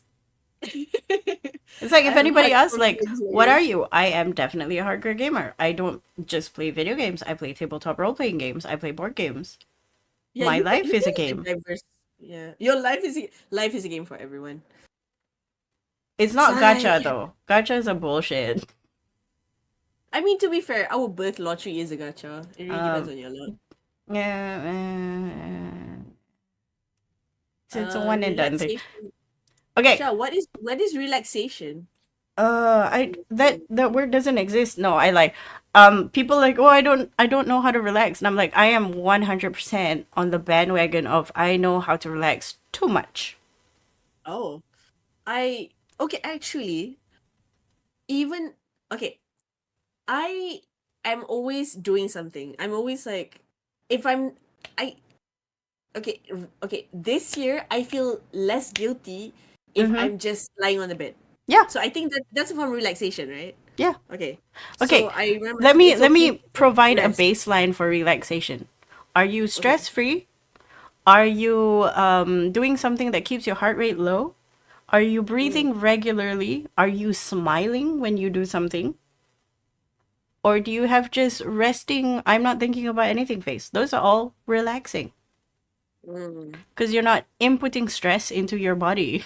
It's like if I'm anybody asks, hardcore like, binge what layer. are you? I am definitely a hardcore gamer. I don't just play video games. I play tabletop role playing games. I play board games. Yeah, My life you is a play like game. a diverse. Yeah, your life is a game for everyone. It's not Sigh. gacha though. Gacha is a bullshit. I mean, to be fair, our birth lottery is a gacha. It really depends Um, on your luck. yeah, it's a one and done thing. Relaxation. Okay. Sha, what is relaxation? I that word doesn't exist. No, I like. People like, oh, I don't know how to relax, and I'm like, I am 100% on the bandwagon of I know how to relax too much. Oh, I okay. Actually, even okay. I am always doing something. I'm always like, if I okay. This year I feel less guilty if Mm-hmm. I'm just lying on the bed. Yeah, So I think that's a form of relaxation, right? yeah. Okay. Okay, So I remember it's let okay me to provide a rest. baseline for relaxation. Are you Okay. stress free? Are you doing something that keeps your heart rate low? Are you Mm, breathing regularly? Are you smiling when you do something? Or do you have just resting, I'm not thinking about anything face? Those are all relaxing mm. because you're not inputting stress into your body.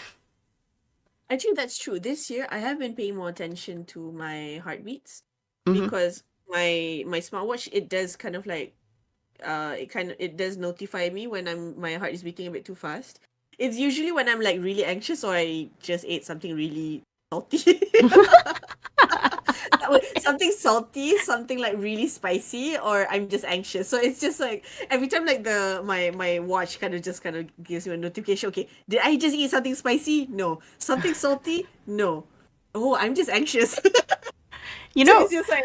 Actually, that's true. This year I have been paying more attention to my heartbeats Hmm. because my smartwatch, it does kind of like it does notify me when my heart is beating a bit too fast. It's usually when I'm like really anxious or I just ate something really salty. Something salty, something like really spicy, or I'm just anxious. So it's just like every time like my watch kind of gives me a notification. Okay, did I just eat something spicy? No. Something salty? No. Oh, I'm just anxious. You So know, it's just like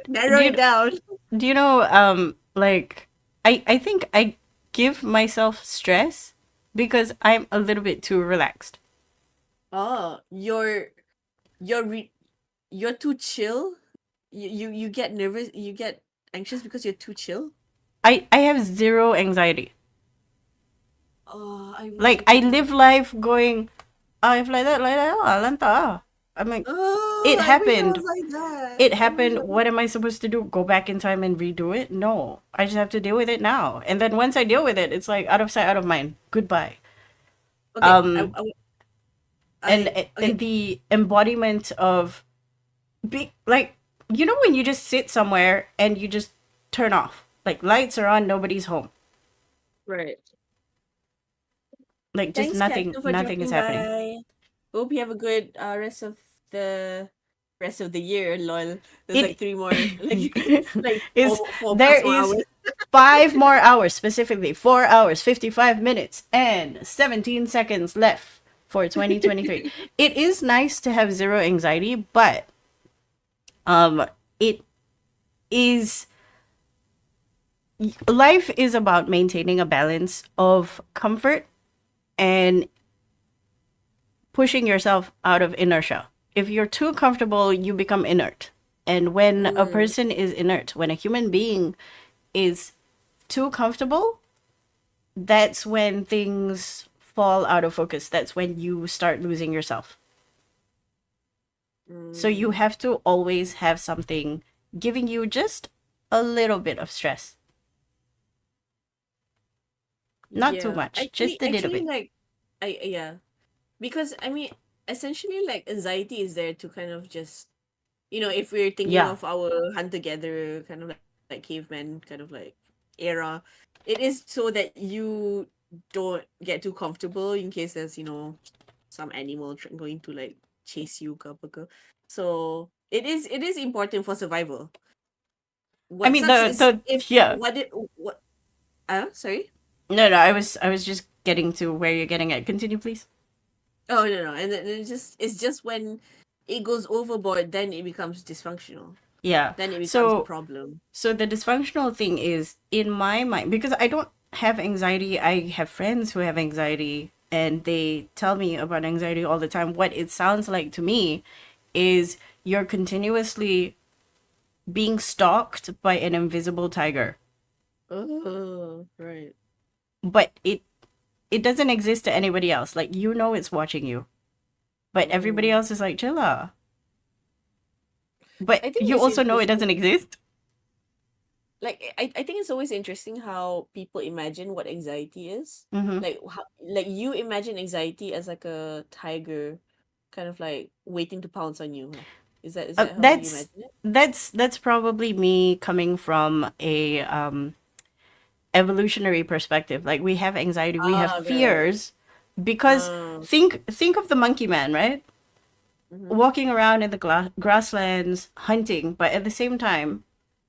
narrow do you, it down. do you know, like, I think I give myself stress because I'm a little bit too relaxed. Oh, you're re- you're too chill. You get nervous. You get anxious because you're too chill. I have zero anxiety. Oh, I wish Like, I I could have. live life going, if like that, lanta. I'm like, Oh, it I wish I happened. was like that. It I wish happened. I was. What am I supposed to do? Go back in time and redo it? No. I just have to deal with it now. And then once I deal with it, it's like out of sight, out of mind. Goodbye. Okay, Um okay. and the embodiment of be like, you know, when you just sit somewhere and you just turn off. Like lights are on, nobody's home. Right. Like just Thanks, Captain, for nothing is dropping happening. by. Hope you have a good the rest of the year. Lol. There's like It three more, like is four there plus more is hours. 5 more hours, specifically 4 hours 55 minutes and 17 seconds left for 2023. It is nice to have zero anxiety, but um it is life is about maintaining a balance of comfort and pushing yourself out of inertia. If you're too comfortable, you become inert. And when a Mm, person is inert, when a human being is too comfortable, that's when things fall out of focus. That's when you start losing yourself. So you mm, have to always have something giving you just a little bit of stress. Not too yeah. much, just a little bit. Like, I yeah. Because I mean, essentially like anxiety is there to kind of just, if we're thinking Yeah. of our hunter-gatherer kind of like caveman kind of like era, it is so that you don't get too comfortable in case there's, some animal going to like chase you ke apa ke. So it is important for survival. I What mean sucks is the if yeah. what it what sorry. No, no, I was just getting to where you're getting at. Continue, please. Oh, no, and then it's just when it goes overboard, then it becomes dysfunctional. Yeah. Then it becomes a So problem. so the dysfunctional thing is in my mind because I don't have anxiety. I have friends who have anxiety and they tell me about anxiety all the time. What it sounds like to me is you're continuously being stalked by an invisible tiger. Oh, right. But it doesn't exist to anybody else. Like you know it's watching you. But everybody Mm. else is like, chilla. But I think you it's also know it doesn't interesting. exist. Like I think it's always interesting how people imagine what anxiety is. Mm-hmm. Like you imagine anxiety as like a tiger, kind of like waiting to pounce on you. Huh? Is that how you That's imagine it? that's probably me coming from a evolutionary perspective. Like we have anxiety, we have Ah, right. fears because think of the monkey man, right? Mm-hmm. Walking around in the grasslands hunting, but at the same time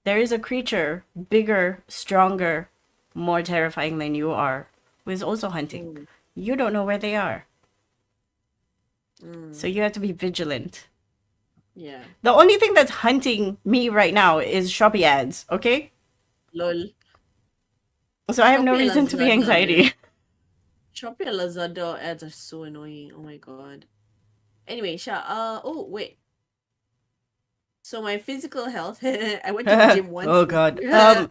there is a creature bigger, stronger, more terrifying than you are who is also hunting. Mm, You don't know where they are. So mm, you have to be vigilant. yeah. The only thing that's hunting me right now is Shopee ads, okay? Lol. So I have no Shopee and reason to be Lazada, man. anxiety. Shopee and Lazada ads are so annoying. Oh my god. Anyway, Sha, oh wait. So my physical health, I went to the gym once Oh this god. year.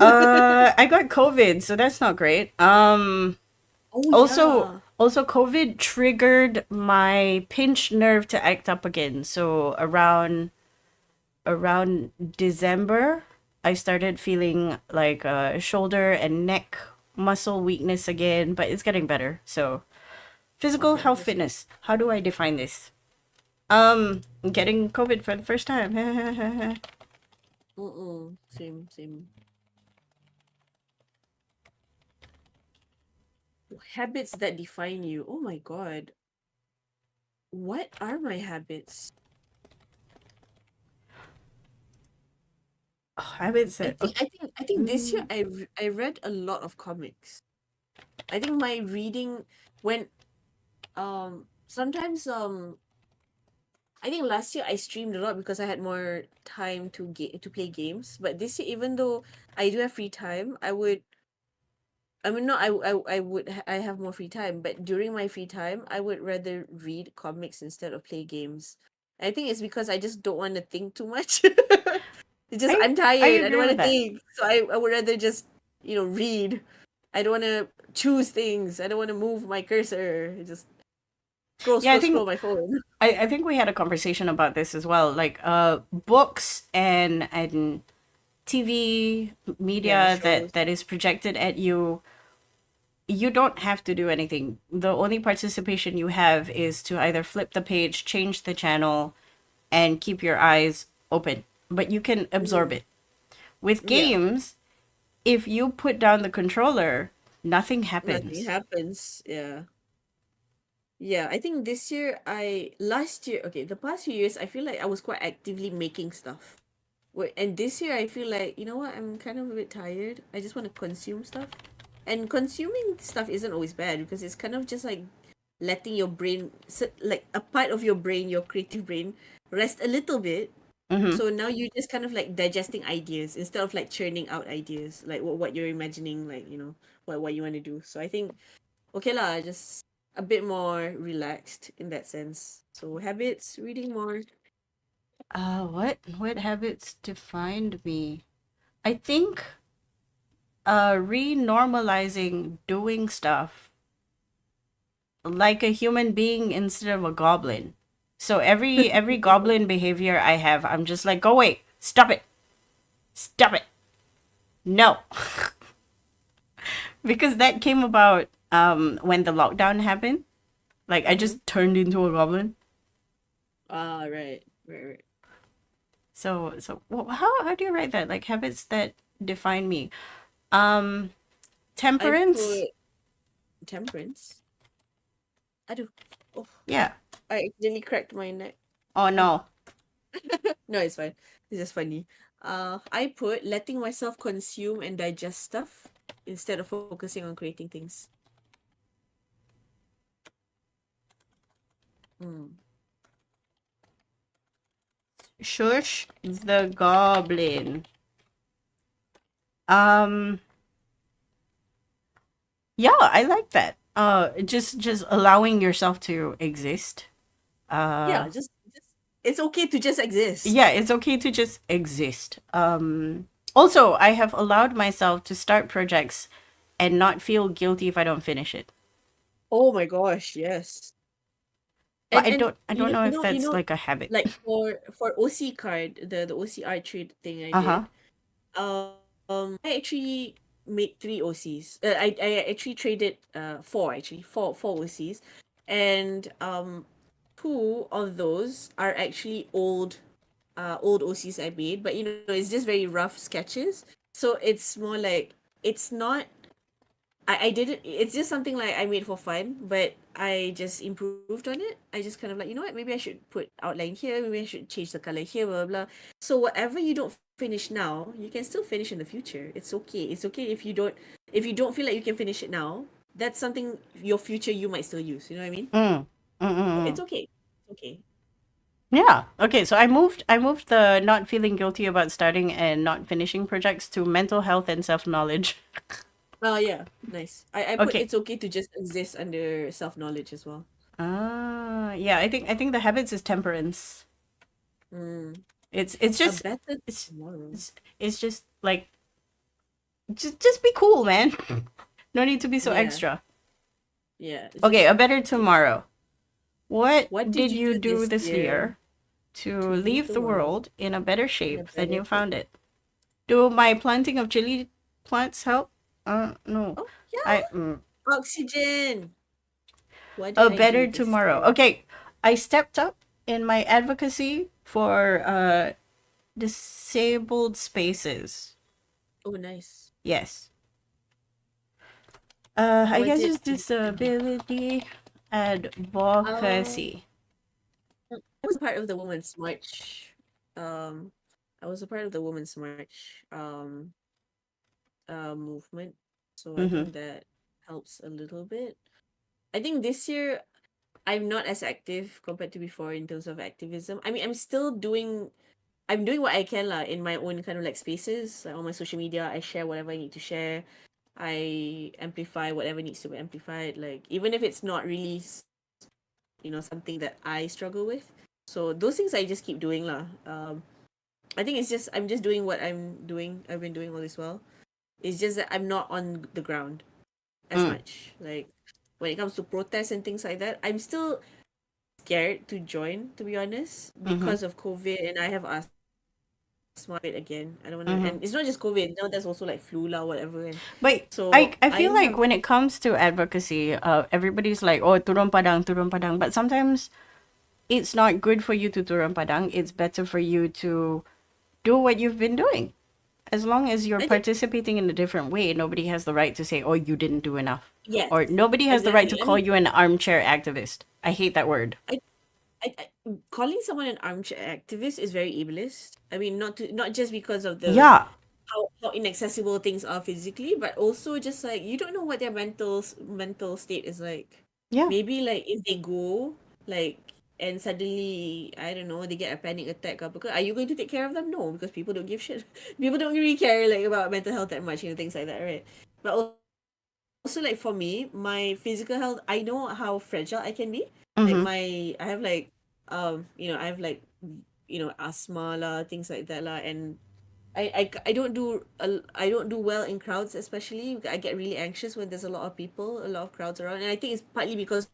I got COVID, so that's not great. Oh Also yeah. also COVID triggered my pinched nerve to act up again. So around December, I started feeling like shoulder and neck muscle weakness again, but it's getting better. So physical Okay, health that's good. fitness. How do I define this? Getting COVID for the first time. Mm-mm. Same, same. Habits that define you. Oh my god. What are my habits? Habits I that think I think I think this year mm, I read a lot of comics. I think my reading when sometimes I think last year I streamed a lot because I had more time to play games. But this year, even though I do have free time, I mean, no, I have more free time. But during my free time, I would rather read comics instead of play games. I think it's because I just don't want to think too much. It's just I I'm I tired. I don't agree want with to that. think, so I would rather just read. I don't want to choose things. I don't want to move my cursor. Just scroll, Yeah, I scroll, think scroll my phone. I think we had a conversation about this as well. Like books and TV Yeah, media shows. that is projected at you, you don't have to do anything. The only participation you have is to either flip the page, change the channel, and keep your eyes open. But you can absorb Mm, it. With yeah. games, if you put down the controller, nothing Nothing happens. happens. Yeah. Yeah, I think this year last year, okay, the past few years I feel like I was quite actively making stuff. And this year I feel like, you know what, I'm kind of a bit tired. I just want to consume stuff. And consuming stuff isn't always bad because it's kind of just like letting your brain like a part of your brain, your creative brain, rest a little bit. Mm-hmm. So now you just kind of like digesting ideas instead of like churning out ideas, like what you're imagining, like, what you want to do. So I think okay lah, just a bit more relaxed in that sense. So habits, reading more. What habits defined me? I think renormalizing doing stuff like a human being instead of a goblin. So every goblin behavior I have, I'm just like, go away, stop it, stop it, no, because that came about when the lockdown happened. Like I Mm-hmm. just turned into a goblin. Ah, right, right, right. So how do you write that? Like habits that define me. Um, I temperance. put temperance. I do. Oh, Yeah. I accidentally cracked my neck. Oh Oh, no. no, it's fine. This is funny. I put letting myself consume and digest stuff instead of focusing on creating things. Mm. Shush the goblin. Um, yeah, I like that. Just allowing yourself to exist. Uh, Yeah, just it's okay to just exist. yeah, it's okay to just exist. Also, I have allowed myself to start projects and not feel guilty if I don't finish it. Oh my gosh, yes. But I And don't I don't know if that's like a habit. like for OC card, the OCR trade thing I Uh-huh. did. I actually made three OCs. I actually traded four actually four OCs, and two of those are actually old OCs I made, but it's just very rough sketches. So it's more like it's not I didn't it's just something like I made for fun, but I just improved on it. I just kind of like, what, maybe I should put outline here, maybe I should change the color here, blah blah blah. So whatever you don't finish now, you can still finish in the future. It's okay. It's okay if you don't feel like you can finish it now. That's something your future you might still use. You know what I mean? Mm. It's Mm-mm. okay. It's okay. Yeah. Okay, so I moved the not feeling guilty about starting and not finishing projects to mental health and self-knowledge. Oh yeah, nice. I put Okay. it's okay to just exist under self knowledge as well. Yeah, I think the habits is temperance. Mm. It's A just better it's tomorrow. it's just like just be cool, man. No need to be so Yeah, extra. yeah. It's Okay, just a better tomorrow. What what did did you you do do this this year year to to leave leave the the world world in a better in a shape than better you shape? found it? Do my planting of chili plants help? No. Oh I yeah, oxygen. What did A I do better this tomorrow. year? Okay, I stepped up in my advocacy for disabled spaces. Oh nice. Yes. I What guess did it's disability um advocacy. I was a part of the Women's March. Um I was a part of the Women's March movement. So I Mm-hmm. think that helps a little bit. I think this year I'm not as active compared to before in terms of activism. I mean, I'm doing what I can lah in my own kind of like spaces, like on my social media. I share whatever I need to share. I amplify whatever needs to be amplified. Like even if it's not really, something that I struggle with. So those things I just keep doing lah. I think it's just I'm just doing what I'm doing. I've been doing all this while. It's just that I'm not on the ground as Mm. much. Like when it comes to protests and things like that, I'm still scared to join, to be honest, Mm-hmm. because of COVID, and I have asthma again. I don't want to, and it's Mm-hmm. not just COVID. Now there's also like flu lah, whatever. And But so I I feel like have, when it comes to advocacy, everybody's like, oh, turun padang, turun padang. But sometimes it's not good for you to turun padang. It's better for you to do what you've been doing. As long as you're I think, participating in a different way, nobody has the right to say, oh, you didn't do enough. yes, Or nobody has the right to exactly. I call mean, you an armchair activist. I hate that word. I, calling someone an armchair activist is very ableist. I mean, not just because of the Yeah. how inaccessible things are physically, but also just like you don't know what their mental state is like. Yeah. Maybe like if they go like and suddenly I don't know they get a panic attack or because are you going to take care of them? No, because people don't give shit. People don't really care like about mental health that much, things like that, right? But also like for me, my physical health, I know how fragile I can be. Like Mm-hmm. I have like I have like asthma lah, things like that lah, and I don't I don't do well in crowds, especially I get really anxious when there's a lot of people, a lot of crowds around, and I think it's partly because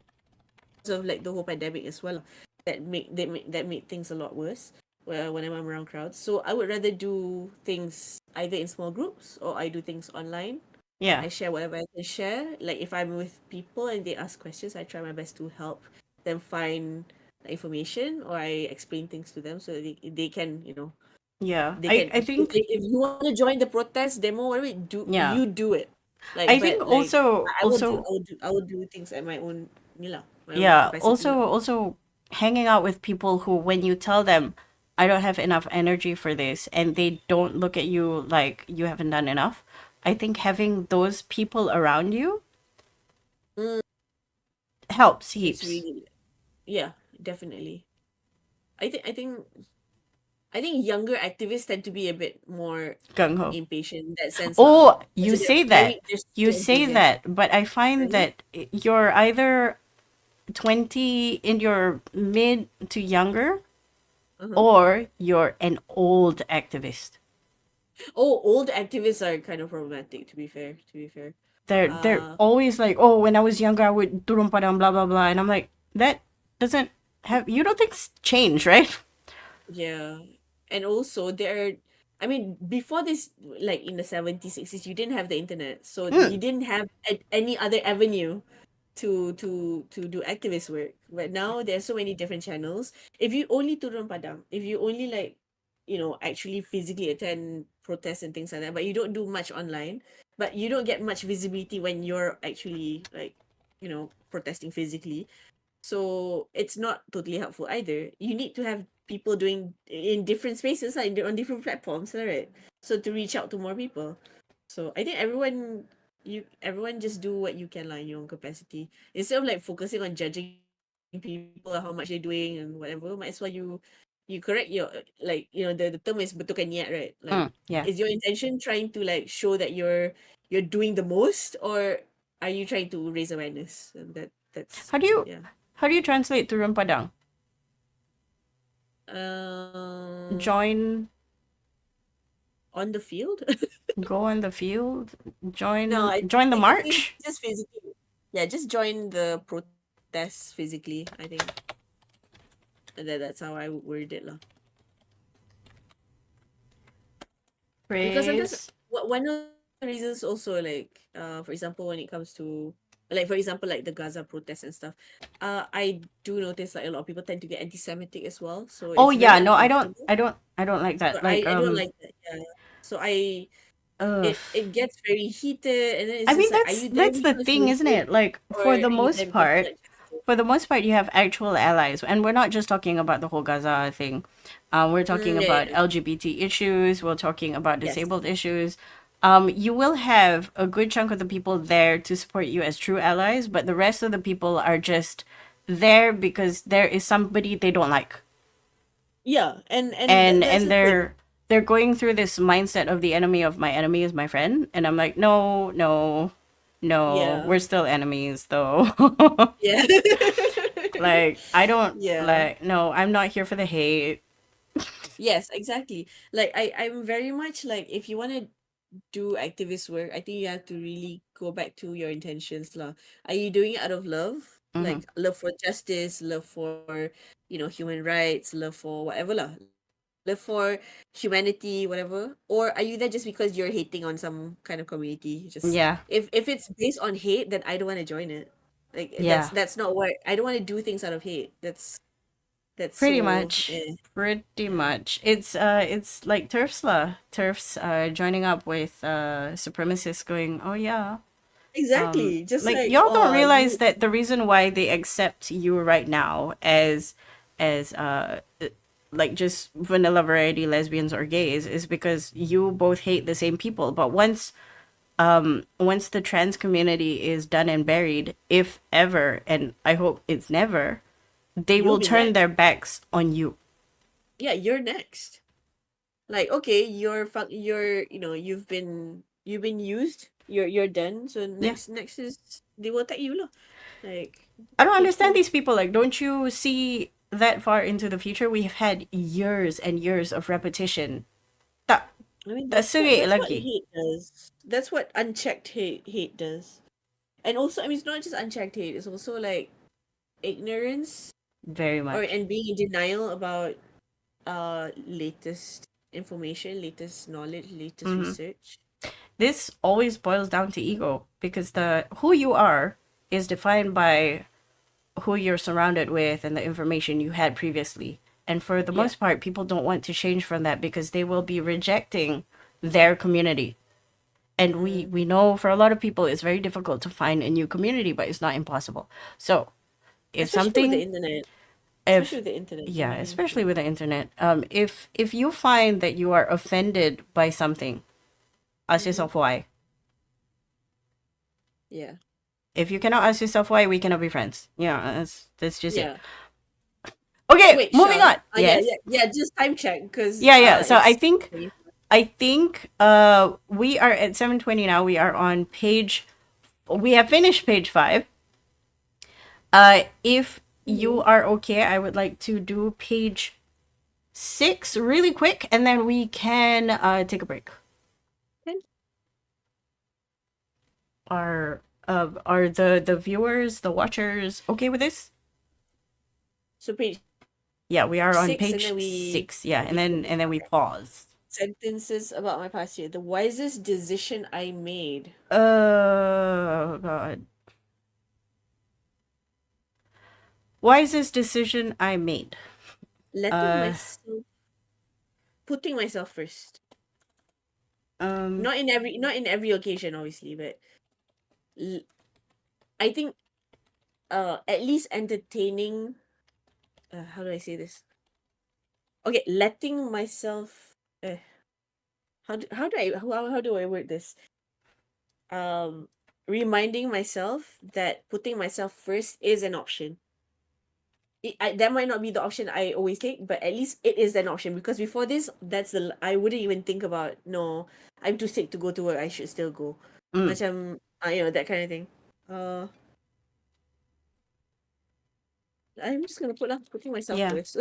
of like the whole pandemic as well, that made things a lot worse whenever I'm around crowds. So I would rather do things either in small groups or I do things online. Yeah. I share whatever I can share. Like if I'm with people and they ask questions, I try my best to help them find the information, or I explain things to them so that they can, Yeah. they can, I think if you want to join the protest demo, whatever, yeah. you do it. Like, I think but like I will do, also I will do things at my own, my own yeah, capacity lah. also hanging out with people who when you tell them I don't have enough energy for this and they don't look at you like you haven't done enough. I think having those people around you Mm, helps it's heaps. really, yeah, definitely. I think younger activists tend to be a bit more Gung ho. impatient in that sense lah. Oh, So you they're say that. very, they're You so say enthusiastic. that, but I find Really? that you're either 20 in your mid to younger Uh-huh. or you're an old activist. Oh, old activists are kind of problematic, to be fair. To be fair. They're Uh, always like, "Oh, when I was younger I would turun padang blah blah blah." And I'm like, "That doesn't have you don't think change, right?" yeah. And also there are, I mean, before this, like in the 70s, 60s, you didn't have the internet. So you Mm, didn't have any other avenue to do activist work. But now there's so many different channels. If you only turun padang, if you only like, actually physically attend protests and things like that, but you don't do much online, but you don't get much visibility when you're actually like, protesting physically. So it's not totally helpful either. You need to have people doing in different spaces, like on different platforms, right? So to reach out to more people. So I think everyone just do what you can, like, in your own capacity. Instead of like focusing on judging people or how much they're doing and whatever, might as well you correct your, like, the term is betulkan niat, right? Like, yeah. is your intention trying to like show that you're doing the most, or are you trying to raise awareness? And that's How do you yeah. how do you translate turun padang? Um, Join, on the field? go on the field, No, join the I think it's march. just physically. Yeah, just join the protest physically, I think. That's how I would word it lah. Because sometimes Praise. one of the reasons also, like, for example, when it comes to, like, for example, like the Gaza protests and stuff, I do notice like a lot of people tend to get anti-Semitic as well, so Oh it's very yeah, no, uncomfortable. I don't like So that. I don't like that. Yeah. So Ugh. it gets very heated, and then I it's mean just like, are you there that's the because thing, you isn't hope, it? Like or are you there because you like justice? for the most part, you have actual allies, and we're not just talking about the whole Gaza thing. We're talking Yeah, yeah, about yeah. LGBT issues. We're talking about Yes. disabled issues. You will have a good chunk of the people there to support you as true allies, but the rest of the people are just there because there is somebody they don't like, Yeah, and that's and the thing. they're going through this mindset of the enemy of my enemy is my friend, and I'm like, no, no, no, Yeah. we're still enemies though. Yeah. Like I don't Yeah. like no, I'm not here for the hate. Yes, exactly. Like I'm very much like, if you want to do activist work, I think you have to really go back to your intentions lah. Are you doing it out of love? Hmm. Like love for justice, love for, human rights, love for whatever lah. Love for humanity, whatever. Or are you there just because you're hating on some kind of community? Just, Yeah, if it's based on hate, then I don't want to join it. Like yeah, that's not what I don't want to do things out of hate. That's pretty so much, pretty yeah. much. It's like turfs joining up with supremacists, going, oh yeah. Exactly. Just Like like, y'all don't oh, realize you that the reason why they accept you right now as like just vanilla variety lesbians or gays is because you both hate the same people. But once the trans community is done and buried, if ever, and I hope it's never, they you'll will be turn next. their backs on you. Yeah, you're next. Like, okay, you've been used. You're done. So Yeah. next is they will attack you lah. Like, I don't okay, understand cool. these people. Like, don't you see that far into the future? We have had years and years of repetition. Tak, I mean, tak serik that's what lagi. hate does. That's what unchecked hate does. And also, I mean, it's not just unchecked hate. It's also like ignorance, Very or much. and being in denial about latest information, latest knowledge, latest Hmm. research. this always boils down to ego, because the who you are is defined by who you're surrounded with and the information you had previously. And for the Yeah. most part, people don't want to change from that because they will be rejecting their community. And we know for a lot of people it's very difficult to find a new community, but it's not impossible. So if Especially with the something internet. Especially if with the internet. yeah, Mm, especially with the internet, if you find that you are offended by something, ask mm-hmm. yourself why. Yeah. If you cannot ask yourself why, we cannot be friends. Yeah, that's just it. Yeah. Okay, Wait, moving Shah. on. Yes. Yeah. Just time check because Yeah. So I it's think we are at 7:20 now. We are on page. We have finished page 5. If you Mhm. are okay, I would like to do page 6 really quick, and then we can take a break. Okay. Are the viewers, the watchers, okay with this? So page Yeah, we are on 6, and page then 6. Yeah, we and then we okay. pause. Sentences about my past year. The wisest decision I made. God. Wisest decision I made. Letting Uh, myself putting myself first. um, Not in every occasion, obviously, but l- I think at least entertaining, how do I say this? Okay, letting myself how do I word this? Um Reminding myself that putting myself first is an option. That might not be the option I always take, but at least it is an option, because before this, I wouldn't even think about, no, I'm too sick to go to work, I should still go. mm, Macam that kind of thing. Uh I'm just gonna putting myself yeah. first.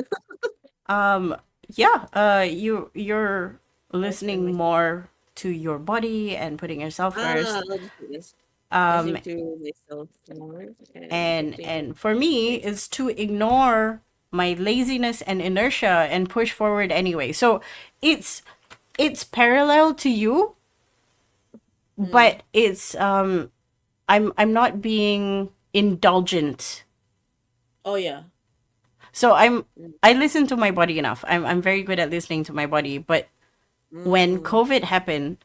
Um, yeah. You're Yes, and listening my more to your body and putting yourself first. I'll just put this. Um, Listening to myself more and and putting for me myself. is to ignore my laziness and inertia and push forward anyway. So it's it's parallel to you, Mm. but it's I'm not being indulgent. Oh yeah. So Mm. I listen to my body enough. I'm very good at listening to my body, but when Mm. COVID happened,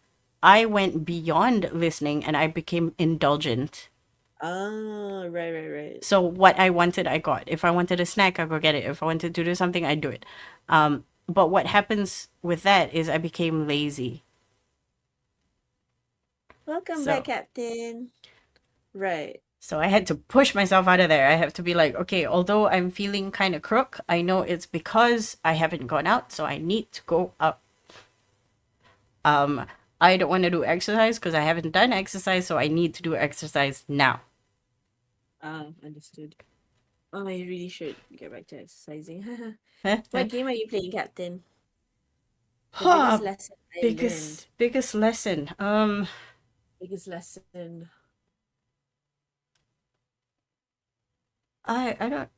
I went beyond listening and I became indulgent. Ah, right. So what I wanted, I got. If I wanted a snack, I go get it. If I wanted to do something, I do it. But what happens with that is I became lazy. Welcome back, So Captain. Right. I had to push myself out of there. I have to be like, okay, although I'm feeling kind of crook, I know it's because I haven't gone out, so I need to go out. Um, I don't want to do exercise because I haven't done exercise, so I need to do exercise now. Ah, understood. Oh, I really should get back to exercising. What game are you playing, Captain? The biggest Huh, lesson I learned. biggest lesson. Biggest lesson. I don't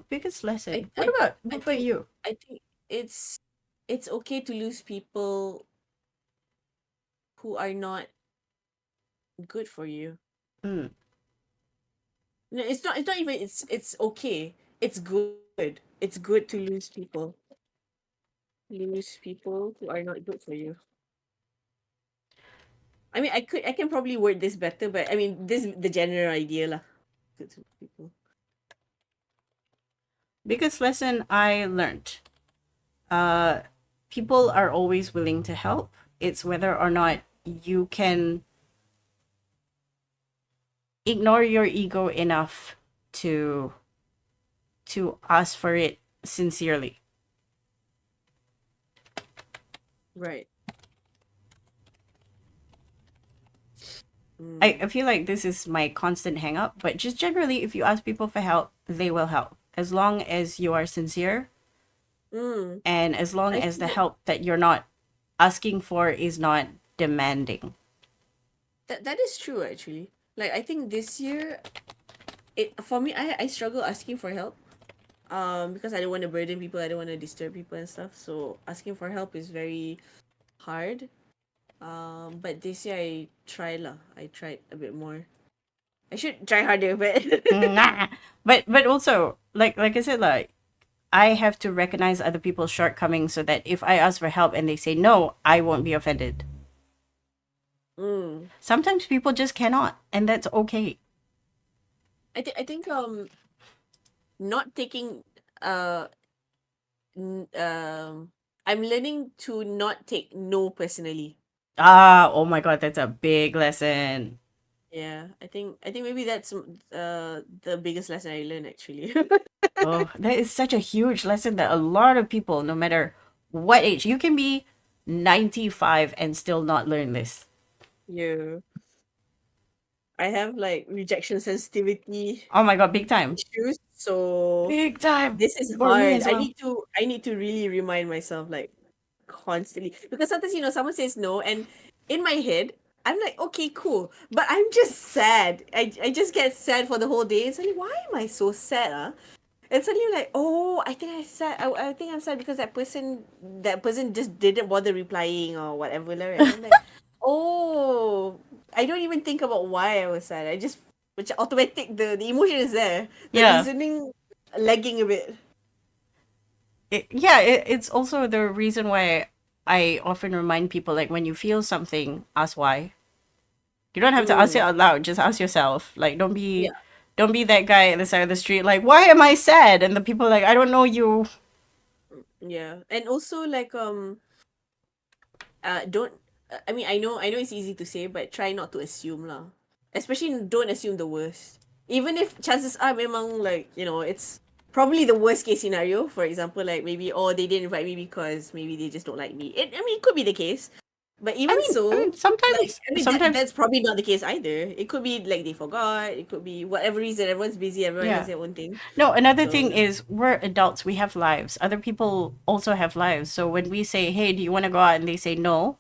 biggest I lesson. I I What about think you? I think it's okay to lose people who are not good for you. Mm. No, it's not even it's okay. It's good. It's good to lose people who are not good for you. I mean, I can probably word this better, but I mean, this is the general idea lah. Good to people. Biggest lesson I learned. Uh, People are always willing to help. It's whether or not you can ignore your ego enough to ask for it sincerely. Right. I feel like this is my constant hang up, but just generally, if you ask people for help, they will help. As long as you are sincere Mm. and as long I as think the help that you're not asking for is not demanding. that is true actually. Like I think this year, it for me, I struggle asking for help. Because I don't want to burden people, I don't want to disturb people and stuff. So asking for help is very hard. But this year I try lah. I tried a bit more. I should try harder, but Nah. But also like I said, like I have to recognize other people's shortcomings so that if I ask for help and they say no, I won't be offended. mm, Sometimes people just cannot, and that's okay. I think not taking uh I'm learning to not take no personally. Oh my god, that's a big lesson. Yeah, I think maybe that's the biggest lesson I learned actually. Oh, that is such a huge lesson that a lot of people, no matter what age, you can be 95 and still not learn this. Yeah. I have like rejection sensitivity Oh my god, big time. issues, so Big time. this is For me hard. as well. I need to really remind myself like constantly because sometimes someone says no and in my head I'm like okay cool but I'm just sad. I just get sad for the whole day and suddenly why am I so sad and suddenly you're like oh I think I'm sad because that person just didn't bother replying or whatever lah, right? I'm like oh I don't even think about why I was sad. I just which automatic the emotion is there, the Yeah. reasoning lagging a bit. It's also the reason why I often remind people like when you feel something, ask why. You don't have to ask it Mm, out loud, just ask yourself. Like yeah. don't be that guy at the side of the street like, "Why am I sad?" And the people are like, "I don't know you." Yeah, and also like don't I mean I know it's easy to say but try not to assume lah. Especially don't assume the worst. Even if chances are memang like it's probably the worst case scenario. For example, like maybe oh they didn't invite me because maybe they just don't like me. I mean it could be the case. But even I so, mean sometimes sometimes that's probably not the case either. It could be like they forgot. It could be whatever reason. Everyone's busy. Everyone has yeah. their own thing. No, another So thing is we're adults, we have lives. Other people also have lives. So when we say, "Hey, do you want to go out?" and they say no,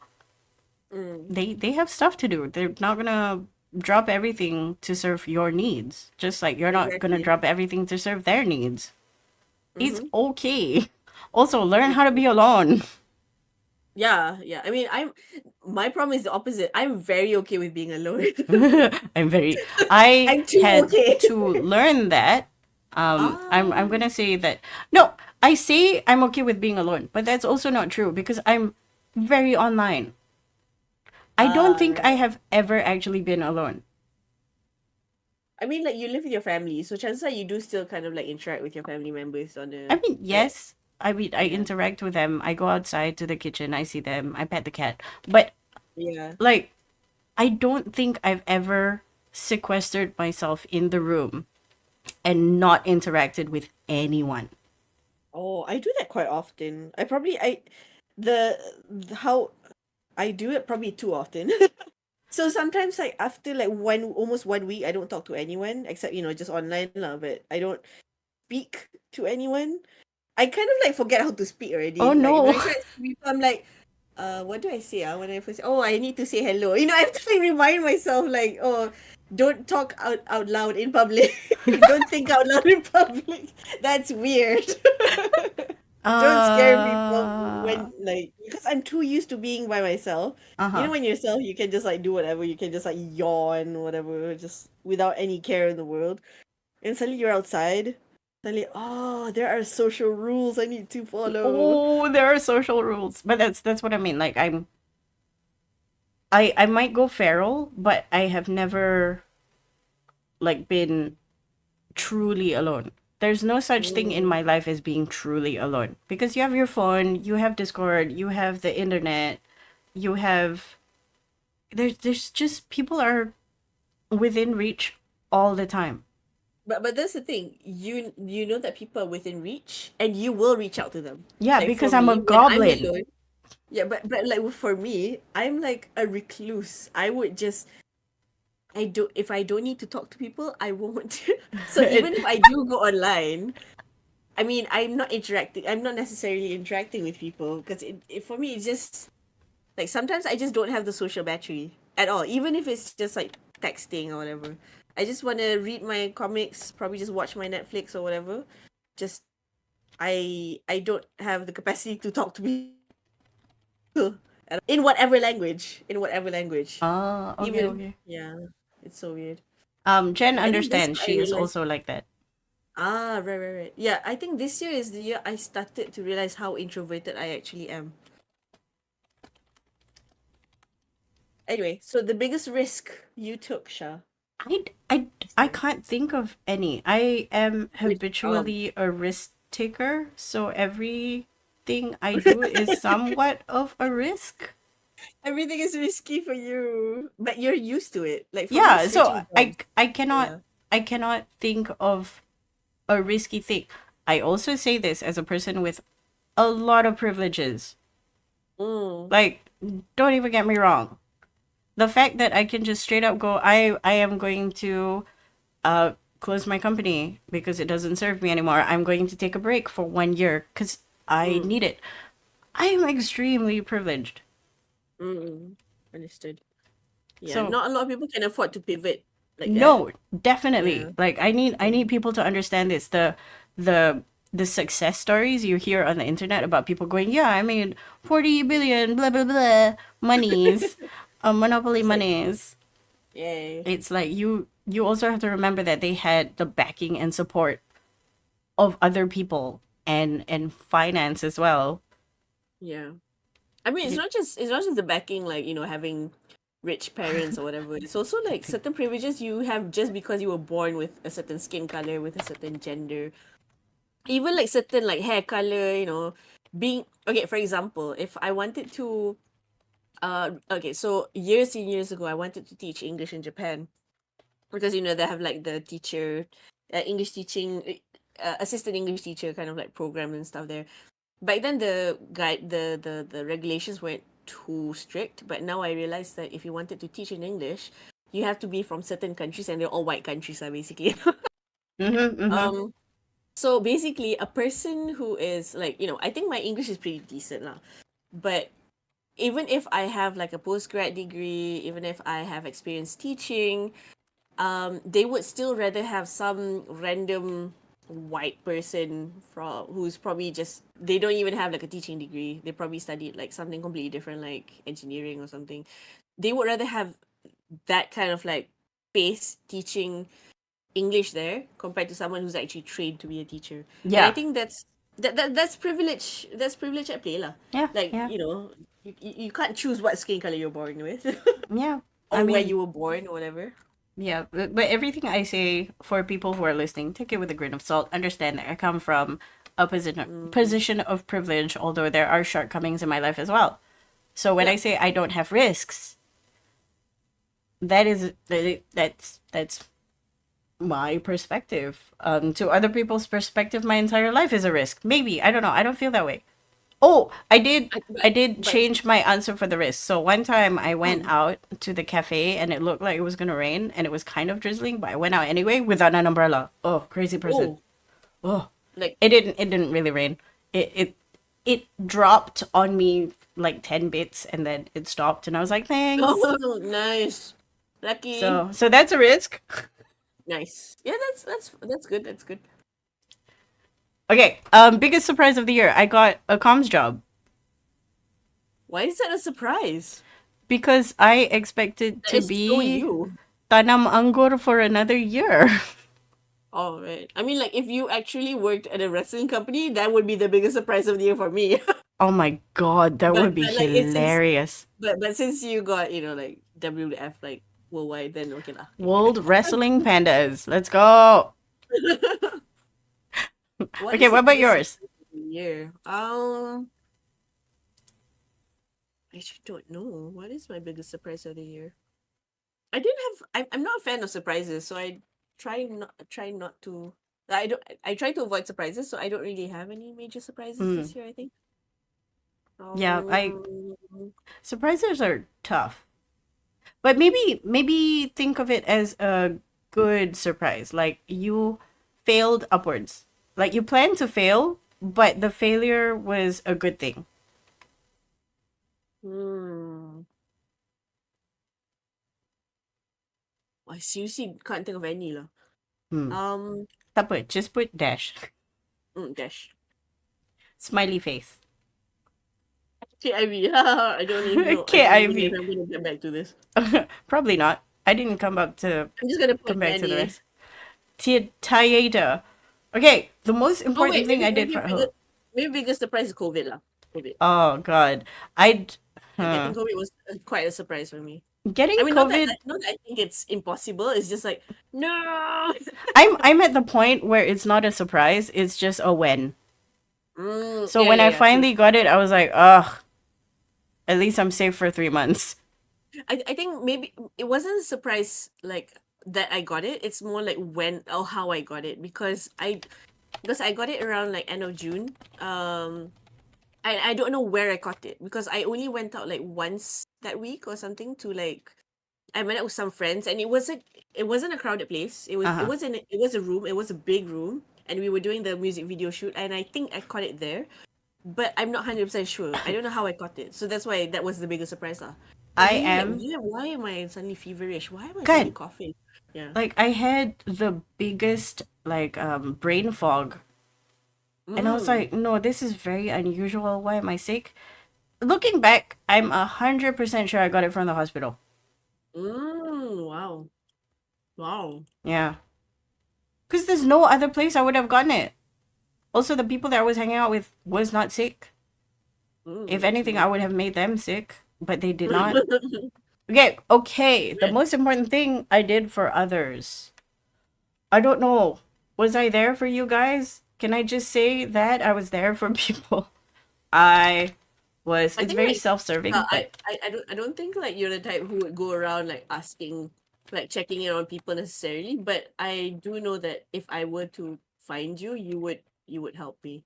mm, they have stuff to do. They're not gonna drop everything to serve your needs. Just like you're not gonna exactly. drop everything to serve their needs. It's Mm-hmm. okay. Also, learn how to be alone. Yeah, yeah. I mean, my problem is the opposite. I'm very okay with being alone. I'm very. I I'm too had okay. to learn that. I'm Ah, gonna say that. No, I say I'm okay with being alone, but that's also not true because I'm very online. I don't think I right. have ever actually been alone. I mean, like you live with your family, so chances are you do still kind of like interact with your family members on I a mean, right? yes, I mean, I Yeah, interact with them. I go outside to the kitchen, I see them, I pet the cat. But yeah. like, I don't think I've ever sequestered myself in the room and not interacted with anyone. Oh, I do that quite often. The how I do it probably too often. So sometimes like after like almost 1 week I don't talk to anyone except just online lah, but I don't speak to anyone. I kind of like forget how to speak Oh already. Like no. when I try to speak, I'm like, what do I say? When I first say, oh, I need to say hello. I have to like remind myself, like, oh, don't talk out loud in public. Don't think out loud in public. That's weird. Don't scare people uh when like because I'm too used to being by myself. uh-huh. When yourself, you can just like do whatever. You can just like yawn, whatever, just without any care in the world. And suddenly you're outside. Suddenly, oh, there are social rules I need to follow. Oh, there are social rules. But that's what I mean. Like I might go feral, but I have never like been truly alone. There's no such thing in Mm. my life as being truly alone because you have your phone, you have Discord, you have the internet, you have there's just people are within reach all the time. But that's the thing. You know that people are within reach, and you will reach out to them. Yeah, Like for because I'm a me, when I'm goblin. alone, yeah. But like for me, I'm like a recluse. I would just I don't if I don't need to talk to people, I won't. So even if I do go online, I mean, I'm not interacting. I'm not necessarily interacting with people because for me it's just like sometimes I just don't have the social battery at all, even if it's just like texting or whatever. I just want to read my comics, probably just watch my Netflix or whatever. Just I don't have the capacity to talk to people In whatever language. In whatever language. Ah, okay, Even okay. yeah, it's so weird. Jen I think this understands. year I She is realized. also like that. Right. Yeah, I think this year is the year I started to realize how introverted I actually am. Anyway, so the biggest risk you took, Shah, I, I, this I year. can't think of any. I am Which habitually a risk taker, so everything I do is somewhat of a risk. everything is risky for you, but you're used to it. Like for me, Yeah, so switching jobs. Yeah. I cannot think of a risky thing. I also say this as a person with a lot of privileges. Mm, Like, don't even get me wrong. The fact that I can just straight up go, I am going to close my company because it doesn't serve me anymore. I'm going to take a break for 1 year because I mm, need it. I am extremely privileged. mm. Understood. Yeah, So not a lot of people can afford to pivot like that. no, definitely. Yeah. Like I need Mm. people to understand this. The the success stories you hear on the internet about people going, yeah, I made 40 billion, blah blah blah, monies, monopoly It's like, monies. yay. It's like you also have to remember that they had the backing and support of other people and finance as well. Yeah. I mean, it's not just the backing, like having rich parents or whatever. It's also like certain privileges you have just because you were born with a certain skin color, with a certain gender, even like certain like hair color. Being okay. For example, if I wanted to, okay, so years and years ago, I wanted to teach English in Japan because they have like the teacher, English teaching, assistant English teacher kind of like program and stuff there. Back then the regulations weren't too strict, but now I realize that if you wanted to teach in English, you have to be from certain countries, and they're all white countries are basically. Mm-hmm, mm-hmm. um so basically a person who is like, I think my English is pretty decent lah, but even if I have like a postgrad degree, even if I have experience teaching, they would still rather have some random white person from who's probably just, they don't even have like a teaching degree. They probably studied like something completely different, like engineering or something. They would rather have that kind of like base teaching English there compared to someone who's actually trained to be a teacher. And I Yeah, think that's privilege. That's privilege at play lah. yeah, Like, yeah, you can't choose what skin color you're born with yeah. I or where mean, you were born or whatever. yeah, but everything I say for people who are listening, take it with a grain of salt. Understand that I come from a Mm. position of privilege, although there are shortcomings in my life as well. So when I Yeah. say I don't have risks, that's my perspective. To other people's perspective, my entire life is a risk. Maybe I don't know. I don't feel that way. Oh, I, I but did but change my answer for the risk. So one time I went mm, out to the cafe and it looked like it was gonna rain and it was kind of drizzling, but I went out anyway without an umbrella. Oh, crazy person. oh, Oh, like it didn't really rain. It dropped on me like 10 bits and then it stopped and I was like, thanks. oh, nice, lucky, So that's a risk. nice. Yeah, that's good. That's good. Okay, biggest surprise of the year. I got a comms job Why is that a surprise? because I expected That to is so be you. tanam anggur for another year. All right. I mean, like if you actually worked at a wrestling company, that would be the biggest surprise of the year for me. Oh my god, that but would be but like it's since hilarious. but since you got like WF like worldwide, then okay lah. Okay. World Wrestling Pandas. Let's go. What Okay, is what the about biggest yours? surprise of the year? I actually don't know. What is my biggest surprise of the year? I didn't have. I'm not a fan of surprises, so I try not to. I don't. I try to avoid surprises, so I don't really have any major surprises Hmm. this year, I think. Yeah, I Um. surprises are tough. But maybe think of it as a good surprise. Like you failed upwards. Like you planned to fail, but the failure was a good thing. Hmm. I seriously can't think of any lah. Hmm. Um. Tak apa, just put dash. Dash. Smiley face. KIV. I don't even know. I don't even know if KIV. I'm gonna get back to this. Probably not. I didn't I'm just gonna come put back to the many. rest. Tiada. Okay, the most Oh important wait, thing I did for maybe biggest surprise is COVID lah. COVID. oh god, I'd Like, huh. getting COVID was quite a surprise for me. I Getting mean, COVID. not that I think it's impossible. It's just like no. I'm at the point where it's not a surprise. It's just a when. So Yeah, when yeah, I yeah. True. finally got it, I was like, ugh. At least I'm safe for 3 months. I think maybe it wasn't a surprise like that I got it. It's more like when or how I got it because I got it around like end of June. I don't know where I got it because I only went out like once that week or something to like I met up with some friends and it wasn't a crowded place. Uh huh. It was a room. It was a big room and we were doing the music video shoot and I think I caught it there, but I'm not 100% sure. I don't know how I caught it. So that's why that was the biggest surprise lah. I was I thinking like am why am I suddenly feverish? Why am I suddenly good. coughing? Yeah. Like I had the biggest like brain fog, and I was Mm. like, no, this is very unusual. Why am I sick? Looking back, I'm 100% sure I got it from the hospital. Wow. Wow. Yeah, because there's no other place I would have gotten it. Also, the people that I was hanging out with was not sick. If anything, I True. would have made them sick, but they did not. Okay, okay. The most important thing I did for others. I don't know. Was I there for you guys? Can I just say that I was there for people? I was. I It's think very like self-serving, but I don't think like you're the type who would go around like asking like checking in on people necessarily, but I do know that if I were to find you, you would help me.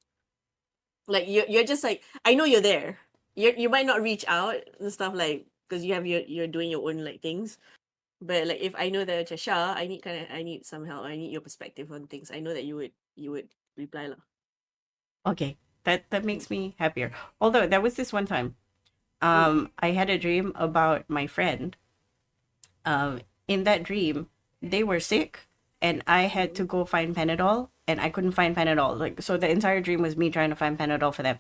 Like you're just like I know you're there. You might not reach out and stuff like because you have you're doing your own like things. But like if I know that Chasha, I need some help. I need your perspective on things. I know that you would reply lah. okay. That makes me happier. Although there was this one time, Mm. I had a dream about my friend. In that dream, they were sick, and I had Mm. to go find Panadol, and I couldn't find Panadol. Like so, the entire dream was me trying to find Panadol for them.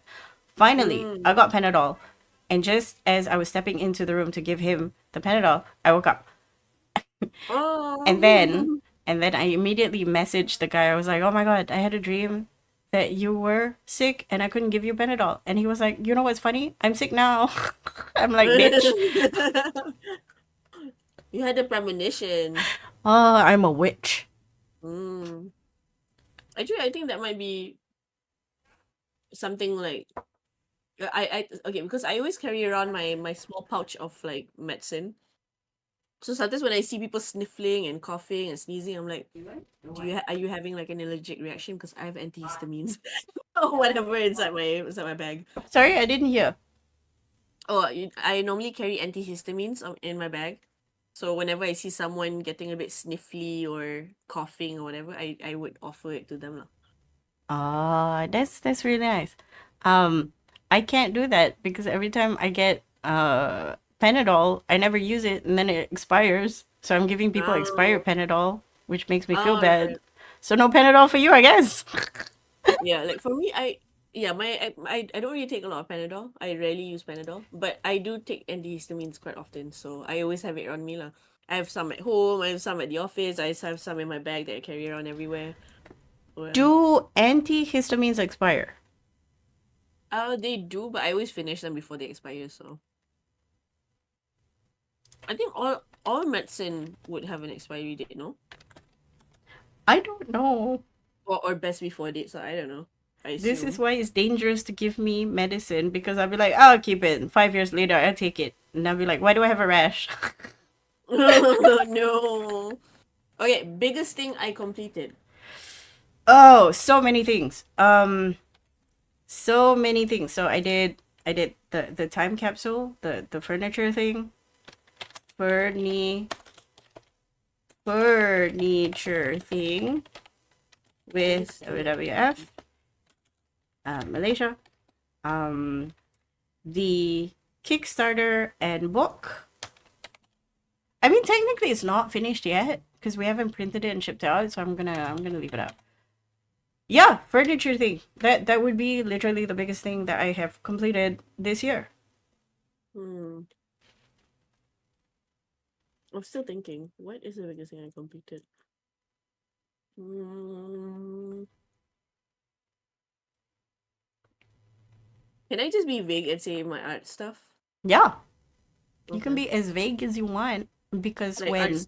Finally, Mm. I got Panadol, and just as I was stepping into the room to give him the Panadol, I woke up. And then Oh. and then I immediately messaged the guy. I was like, "Oh my god, I had a dream that you were sick and I couldn't give you Panadol." And he was like, "You know what's funny? I'm sick now." I'm like, "Bitch. You had a premonition. Oh, I'm a witch." Mm. Actually, I think that might be something like okay because I always carry around my small pouch of like medicine. So sometimes when I see people sniffling and coughing and sneezing, I'm like, are you having like an allergic reaction? Because I have antihistamines or whatever inside my bag. Sorry, I didn't hear. Oh, I normally carry antihistamines in my bag. So whenever I see someone getting a bit sniffly or coughing or whatever, I would offer it to them lah. Ah, that's really nice. Um, I can't do that because every time I get Panadol, I never use it and then it expires. So I'm giving people expired Oh, Panadol, which makes me feel oh, bad. right. So no Panadol for you, I guess. Yeah, like for me, yeah, I don't really take a lot of Panadol. I rarely use Panadol, but I do take antihistamines quite often. So I always have it on me lah. I have some at home. I have some at the office. I have some in my bag that I carry around everywhere. Well, Do antihistamines expire? they do, but I always finish them before they expire. So I think all medicine would have an expiry date, no? I don't know. Or best before date. So I don't know. I This is assume. why it's dangerous to give me medicine because I'll be like, I'll keep it. 5 years later, I'll take it. And I'll be like, why do I have a rash? No. Okay, biggest thing I completed. Oh, so many things. So many things. So I did the time capsule, the furniture thing, Ferni furniture thing with Biggest thing. WWF, Malaysia, um, the Kickstarter and book. I mean, technically, it's not finished yet because we haven't printed it and shipped it out. So I'm gonna leave it out. Yeah, furniture thing. That would be literally the biggest thing that I have completed this year. Hmm. I'm still thinking. What is the biggest thing I completed? Hmm. Can I just be vague and say my art stuff? Yeah, you can Okay. be as vague as you want because Like when arts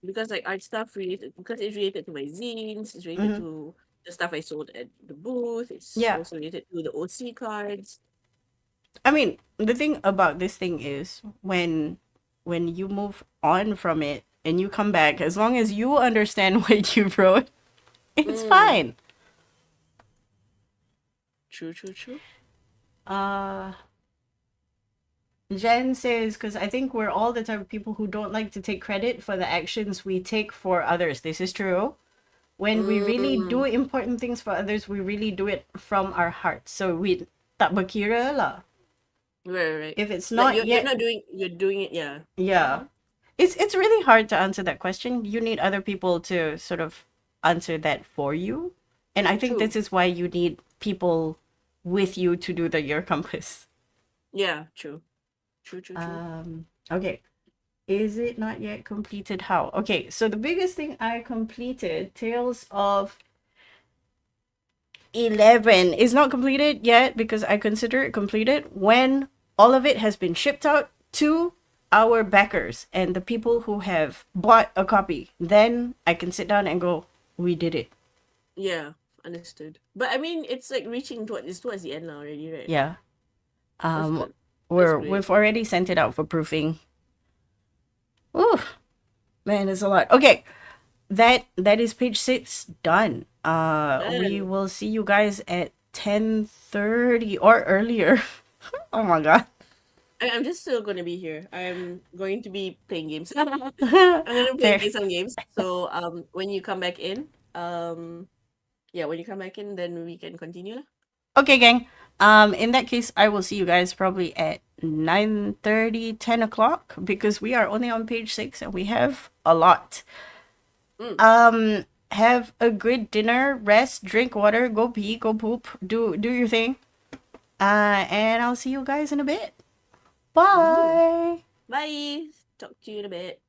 because like art stuff related because it's related to my zines, it's related Mhm. to the stuff I sold at the booth, it's Yeah, also related to the OC cards. I mean, the thing about this thing is when you move on from it and you come back, as long as you understand what you wrote, it's Mm, fine. true, true, true. Uh Jen says, because I think we're all the type of people who don't like to take credit for the actions we take for others. This is true. When we really do Mm, important things for others, we really do it from our hearts. So we tak berkira lah. right, right. If it's Like not you're yet, not doing you're doing it, yeah. yeah. Mm-hmm. It's really hard to answer that question. You need other people to sort of answer that for you. And I think True. this is why you need people with you to do the year compass. Yeah, true. True, true, true. Okay. Is it not yet completed? How? Okay, so the biggest thing I completed, Tales of 11, is not completed yet because I consider it completed when all of it has been shipped out to our backers and the people who have bought a copy. Then I can sit down and go, we did it. Yeah, understood. But I mean it's like reaching towards the end now already, right? Yeah. That's Um, good. That's great. we've already sent it out for proofing. Ooh, man, it's a lot. Okay, that is page 6 done. We Done. will see you guys at 10:30 or earlier. Oh my god. I'm just still gonna be here. I'm going to be playing games. I'm gonna play Fair. some games. So when you come back in, yeah, when you come back in then we can continue lah. Okay, gang. In that case, I will see you guys probably at 9:30, 10 o'clock because we are only on page 6 and we have a lot. Mm. Have a good dinner, rest, drink water, go pee, go poop, do your thing. And I'll see you guys in a bit. Mm-hmm. Bye. Bye. Talk to you in a bit.